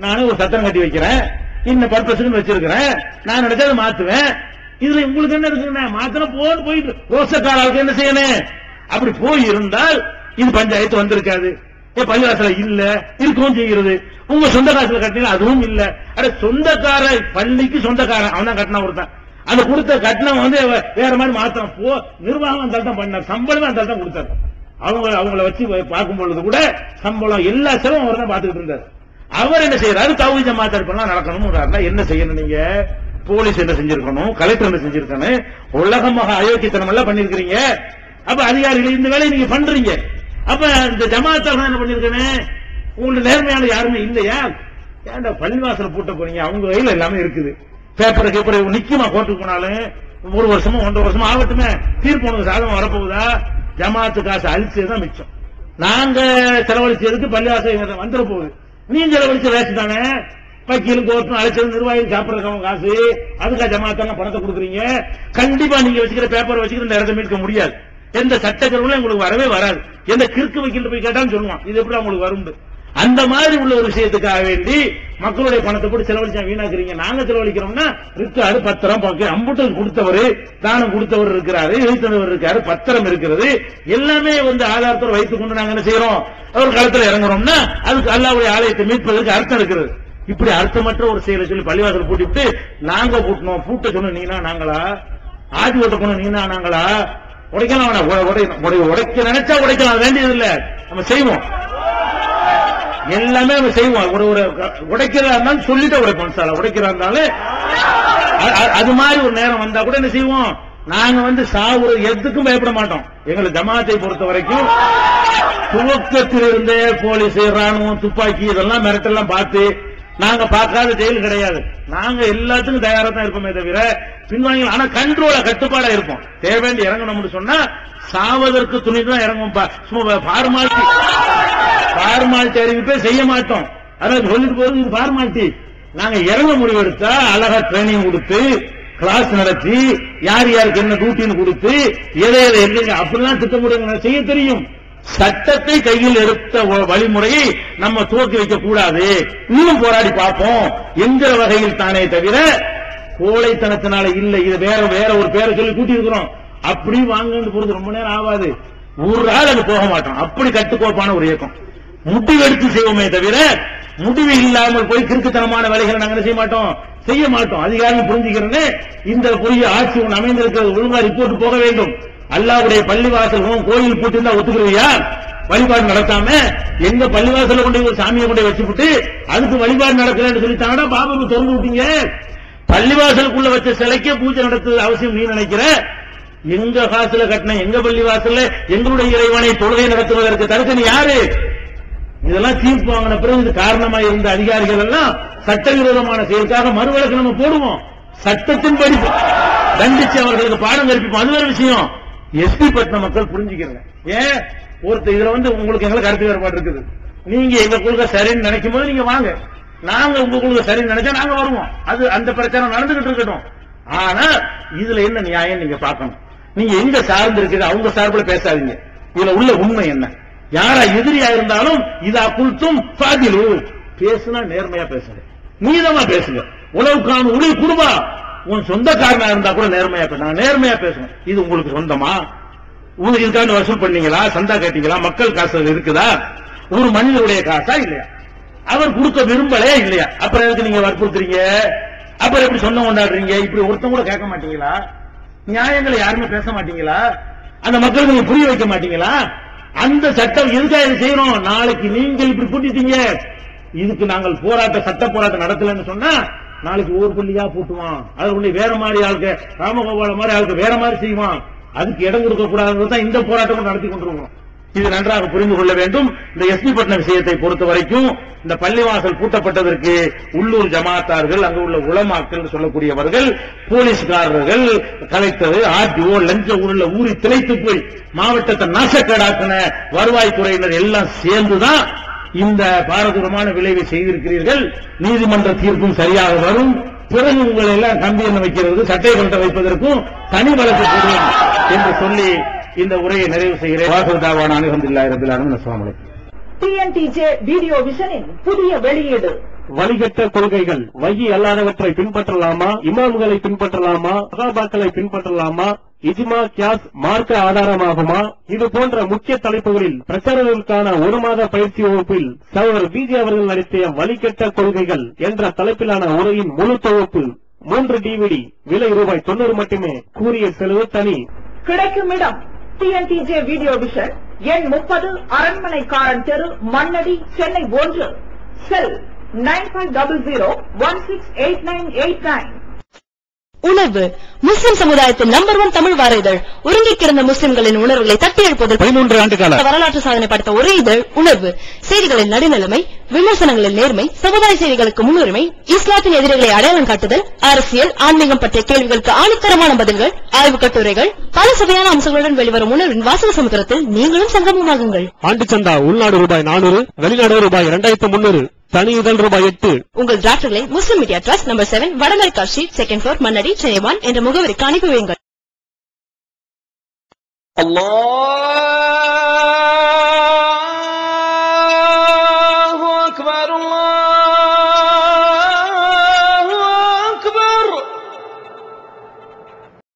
Speaker 2: நானும் ஒரு சத்திரம் கட்டி வைக்கிறேன், இன்னும் பர்பஸ்ன்னு வச்சிருக்கிறேன், நான் நினைச்சதை மாத்துவேன். இதுல உங்களுக்கு என்ன இருக்குங்க, மாத்திரம் போயிட்டு ரோசக்காரர்களுக்கு என்ன செய்யணும்? அப்படி போய் இருந்தால் இது பஞ்சாயத்து வந்திருக்காது. பள்ளிவாசல இல்ல இருக்கவும் செய்கிறது. உங்க சொந்த காசுல கட்டினா அதுவும் இல்ல. அட சொந்தக்கார பள்ளிக்கு சொந்தக்காரன் அவன் தான் கட்டினா ஒருத்தன். அந்த கொடுத்த கட்டணம் வந்து வேற மாதிரி மாத்திரம் நிர்வாகம் அந்த தான் பண்ணார், சம்பளமே அந்த தான் கொடுத்தாரு. அவங்கள வச்சு பார்க்கும் பொழுது கூட சம்பளம் எல்லா செலவும் அவர் தான் பார்த்துக்கிட்டு இருந்தார். அவர் என்ன செய்யறாரு, தௌஹீத் ஜமாத் இருப்பெல்லாம் நடக்கணும். என்ன செய்யணும், நீங்க போலீஸ் என்ன செஞ்சிருக்கணும், கலெக்டர் என்ன செஞ்சிருக்கணும், உலகமாக அயோக்கியத்தனம் எல்லாம் பண்ணிருக்கீங்க. அப்ப அதிகாரிகள் இந்த வேலையை நீங்க பண்றீங்க. அப்ப இந்த ஜமாத்தாக என்ன பண்ணிருக்கணும், உங்களோட நேர்மையான யாருமே இல்லையா? ஏன்டா பள்ளிவாசல பூட்ட போறீங்க? அவங்க கையில எல்லாமே இருக்குது. பேப்பரை கேப்பரை நிக்குமா கோர்ட்டுக்கு போனாலும் 1 வருஷமோ 1.5 வருஷமோ ஆகட்டுமே, தீர்ப்பு உனக்கு சாதகம் வரப்போகுதா? ஜமாத்து காசு அழிச்சதுதான் மிச்சம். நாங்க செலவழிச்சதுக்கு பள்ளிவாசல் வந்துட போகுது. நீங்க செலவழிச்ச வேஸ்ட் தானே. வக்கீலும் கோர்ட்டும் அழைச்சது நிர்வாகிகள் சாப்பிடுறவங்க காசு, அதுக்காக ஜமாத்தெல்லாம் பணத்தை கொடுக்குறீங்க. கண்டிப்பா நீங்க வச்சுக்கிற பேப்பர் வச்சுக்கிற இந்த இடத்தை மீட்க முடியாது. எந்த சட்டக்கருவிலும் உங்களுக்கு வரவே வராது. எந்த கிறுக்கு வக்கீல் போய் கேட்டாலும் சொல்லுவான் இது எப்படி உங்களுக்கு வரும். அந்த மாதிரி உள்ள ஒரு விஷயத்துக்காக வேண்டி மக்களுடைய பணத்தை போட்டு செலவழிச்சா வீணாக்குறீங்க. நாங்க செலவழிக்கிறோம்னா ரிக்கார்டு பத்திரம் அம்புட்டு கொடுத்தவர், தானம் கொடுத்தவர் இருக்கிறாரு, எழுத்தவர் இருக்காரு, பத்திரம் இருக்கிறது, எல்லாமே வந்து ஆதாரத்தோடு வைத்துக் கொண்டு நாங்க என்ன செய்யறோம், அவர் களத்தில் இறங்குறோம்னா அதுக்கு அல்லாஹ்வுடைய ஆலயத்தை மீட்பதற்கு அர்த்தம் இருக்கிறது. இப்படி அர்த்தமற்ற ஒரு செயலை சொல்லி பள்ளிவாசல் பூட்டிவிட்டு நாங்க பூட்டணும், பூட்ட சொன்ன நீனா நாங்களா, ஆதி ஓட்ட போன நீனா நாங்களா, உடைக்கலாம் உடைக்க நினைச்சா உடைக்கலாம், வேண்டியதில்லை, நம்ம செய்வோம், எல்லாமே நம்ம செய்வோம். ஒரு உடைக்கிறதா இருந்தாலும் சொல்லிட்டு உடைப்போம், உடைக்கிறதா இருந்தாலும் அது மாதிரி ஒரு நேரம் வந்தா கூட என்ன செய்வோம், நாங்க வந்து சாவு எதுக்கும் பயப்பட மாட்டோம். எங்களை ஜமாத்தை பொறுத்த வரைக்கும் துவக்கத்தில் இருந்தே போலீஸ், ராணுவம், துப்பாக்கி இதெல்லாம் மிரட்டெல்லாம் பார்த்து நாங்க பார்க்காத ஜெயில் கிடையாது. நாங்க எல்லாத்துக்கும் தயாரா தான் இருப்போமே தவிர பின்வாங்க. ஆனா கண்ட்ரோல கட்டுப்பாடா இருப்போம். தேவையாண்டி இறங்கணும்னு சொன்னா சாவதற்கு துணி தான் இறங்குவோம். சும்மா ஃபார்மாலிட்டி அறிவிப்பே செய்ய மாட்டோம். அதாவது சொல்லிட்டு போறது இது ஃபார்மாலிட்டி. நாங்க இறங்க முடிவெடுத்தா அழகா ட்ரைனிங் கொடுத்து கிளாஸ் நடத்தி யார் யாருக்கு என்ன டியூட்டின்னு கொடுத்து எதை எங்க அப்படிலாம் திட்டமிடுங்க செய்ய தெரியும். சட்டத்தை கையில் எடுத்த வழிமுறையை நம்ம துவக்கி வைக்க கூடாது, இன்னும் போராடி பார்ப்போம் என்கிற வகையில் தானே தவிர கோழைத்தனத்தினால இல்லை. இது வேற ஒரு பேரை சொல்லி கூட்டி இருக்கிறோம், அப்படி வாங்க போறது ரொம்ப நேரம் ஆகாது, ஒரு நாள் அது போக மாட்டோம். அப்படி கட்டுக்கோப்பான ஒரு இயக்கம். முடிவெடுத்து செய்வோமே தவிர முடிவு இல்லாமல் போய் கிறுக்குத்தனமான வேலைகளை நாங்க செய்ய மாட்டோம். அதிகாரம் புரிஞ்சுக்கிறேன்னு இந்த புதிய ஆட்சி ஒன்று அமைந்திருக்கிறது, ஒழுங்கா ரிப்போர்ட் போக வேண்டும். அல்லாஹ்வுடைய பள்ளிவாசல் கோயில் பூட்டிருந்தா ஒத்துக்குருவியா? வழிபாடு நடத்தாம எங்க பள்ளிவாசல கொண்டு ஒரு சாமியை கொண்டு வச்சுவிட்டு அதுக்கு வழிபாடு நடக்கலன்னு சொல்லிட்டாங்கன்னா பாபு திறந்து விட்டீங்க. பள்ளிவாசலுக்குள்ள வச்ச சிலைக்கே பூஜை நடத்துவது அவசியம் நீ நினைக்கிற? எங்க காசுல கட்டின எங்க பள்ளிவாசல்ல எங்களுடைய இறைவனை தொழுகை நடத்துவதற்கு தடுக்க நீ யாரு? இதெல்லாம் தீர்ப்பு வாங்கின பிறகு இது காரணமா இருந்த அதிகாரிகள் எல்லாம் சட்டவிரோதமான செயலுக்காக மறுவழக்கு நம்ம போடுவோம். சட்டத்தின்படி தண்டிச்சு அவர்களுக்கு பாடம் கற்பிப்போம். அது வேற விஷயம். எஸ்பி பட்டின மக்கள் புரிஞ்சுக்கிறேன். ஏன் ஒருத்தர் இதுல உங்களுக்கு எங்களுக்கு கருத்து வேறுபாடு இருக்குது. நீங்க எங்க கொள்கை சரின்னு நினைக்கும் போது நீங்க வாங்க, நாங்க உங்க கொள்கை சரின்னு நினைச்சா நாங்க வருவோம். அது அந்த பிரச்சனை நடந்துகிட்டு இருக்கட்டும். ஆனா இதுல என்ன நியாயம் நீங்க பார்க்கணும். நீங்க எங்க சார்ந்து இருக்குது அவங்க சார்பில் பேசாதீங்க. இதுல உள்ள உண்மை என்ன? யாரா எதிரியா இருந்தாலும் இதா குல்தும் ஃபாதிலு, பேசுனா நேர்மையா பேசுங்க, நீதமா பேசுங்க. உலவுக்கான உடைய குடும்பா உன் சொந்தக்காரனா இருந்தா கூட நேர்மையா பேசுங்க, நேர்மையா பேசுங்க. இது உங்களுக்கு சொந்தமா? உங்களுக்கு இதுக்காக வசூல் பண்ணீங்களா? சந்தா கேட்டீங்களா? மக்கள் காசு இருக்குதா? ஒரு மனிதனுடைய காசா இல்லையா? அவர் கொடுக்க விரும்பலையா இல்லையா? அப்புறம் எதுக்கு நீங்க வற்புறுத்துறீங்க? அப்புறம் எப்படி சொந்தம் கொண்டாடுறீங்க? இப்படி ஒருத்தம் கூட கேட்க மாட்டீங்களா? நியாயங்களை யாருமே பேச மாட்டீங்களா? அந்த மக்களுக்கு நீங்க புரிய வைக்க மாட்டீங்களா? அந்த சட்டம் எதுக்காக செய்யணும்? நாளைக்கு நீங்கள் இப்படி கூட்டிட்டீங்க, இதுக்கு நாங்கள் சட்ட போராட்டம் நடத்தலன்னு சொன்னா நாளைக்கு ஒரு பள்ளியா போட்டுவான். அது வேற மாதிரி ஆளுக்கு ராமகோபால மாதிரி ஆளுக்கு வேற மாதிரி செய்வான். அதுக்கு இடம் கொடுக்க கூடாதுதான் இந்த போராட்டம் நடத்தி கொண்டிருக்கோம். இது நன்றாக புரிந்து கொள்ள வேண்டும். இந்த எஸ்பி பட்டின விஷயத்தை பொறுத்த வரைக்கும் இந்த பள்ளிவாசல் பூட்டப்பட்டதற்கு உள்ளூர் ஜமாத்தார்கள், அங்கு உள்ள உலமாக்கள் சொல்லக்கூடியவர்கள், போலீஸ்காரர்கள், கலெக்டர், ஆர்டிஓ, லஞ்ச ஊரில் ஊறி திளைத்து போய் மாவட்டத்தை நாசக்கேடாக்கின வருவாய்த்துறையினர் எல்லாம் சேர்ந்துதான் இந்த பாரதூரமான விளைவை செய்திருக்கிறீர்கள். நீதிமன்ற தீர்ப்பும் சரியாக வரும். பிறகு உங்களை எல்லாம் கம்பி எண்ண வைக்கிறது, சட்டை கட்ட வைப்பதற்கும் தனி வழக்கு போடுவோம் என்று சொல்லி இந்த உரையை நிறைவு செய்கிறேன். வாசல்தாவான அல்ஹம்துலில்லாஹி ரப்பில் ஆலமீன். அஸ்ஸலாமு அலைக்கும்.
Speaker 3: டிஎன்டிஜே வீடியோ விஷனின் புதிய வெளியீடு.
Speaker 7: வழிகட்ட கொள்கைகள் வகி அல்லாதவற்றை பின்பற்றலாமா? இமாம்களை பின்பற்றலாமா? சஹாபாக்களை பின்பற்றலாமா? இஜ்மா கியாஸ் மார்க்க ஆதாரமாகுமா? இது போன்ற முக்கிய தலைப்புகளில் பிரச்சாரங்களுக்கான ஒரு மாத பயிற்சி வகுப்பில் சகோதரர் பிஜே அவர்கள் நடத்திய வழிகட்ட கொள்கைகள் என்ற தலைப்பிலான உரையின் முழு தொகுப்பு 3 DVD, விலை ₹90 மட்டுமே. கூறிய செலவு தனி.
Speaker 3: கிடைக்கும் இடம் டிஎன்டிஜே வீடியோ விஷன், எண் 30, அரண்மனைக்காரன் தெரு, மண்ணடி, சென்னை 1. செல் 9500168989.
Speaker 4: உணர்வு முஸ்லிம் சமுதாயத்தின் நம்பர் 1 தமிழ் வார இதழ். உறங்கி கிடந்த முஸ்லிம்களின் உணர்வுகளை தட்டி எழுப்புவதில்
Speaker 5: 13 ஆண்டுகால
Speaker 4: வரலாற்று சாதனை படைத்த ஒரே இதழ் உணர்வு. செய்திகளின் நடுநிலைமை, விமர்சனங்களில் நேர்மை, சமுதாய செய்திகளுக்கு முன்னுரிமை, இஸ்லாத்தின் எதிரிகளை அடையாளம் காட்டுதல், அரசியல், ஆன்மீகம் பற்றிய கேள்விகளுக்கு ஆணித்தரமான பதில்கள், ஆய்வு கட்டுரைகள், பல சுவையான அம்சங்களுடன் வெளிவரும் உணர்வின் வாசக சமுத்திரத்தில் நீங்களும் சங்கமமாகுங்கள்.
Speaker 7: ஆண்டு சந்தா உள்நாடு ₹400, வெளிநாடு ₹2300, தனி இதழ் ₹8.
Speaker 4: உங்கள் டிராஃப்ட்களை முஸ்லிம் மீடியா ட்ரஸ்ட் நம்பர் 7, வடமரைக்கா street, 2nd floor, Mannady, Chennai 1 என்ற முகவரிக்கு அனுப்பி வையுங்கள்.
Speaker 9: Allah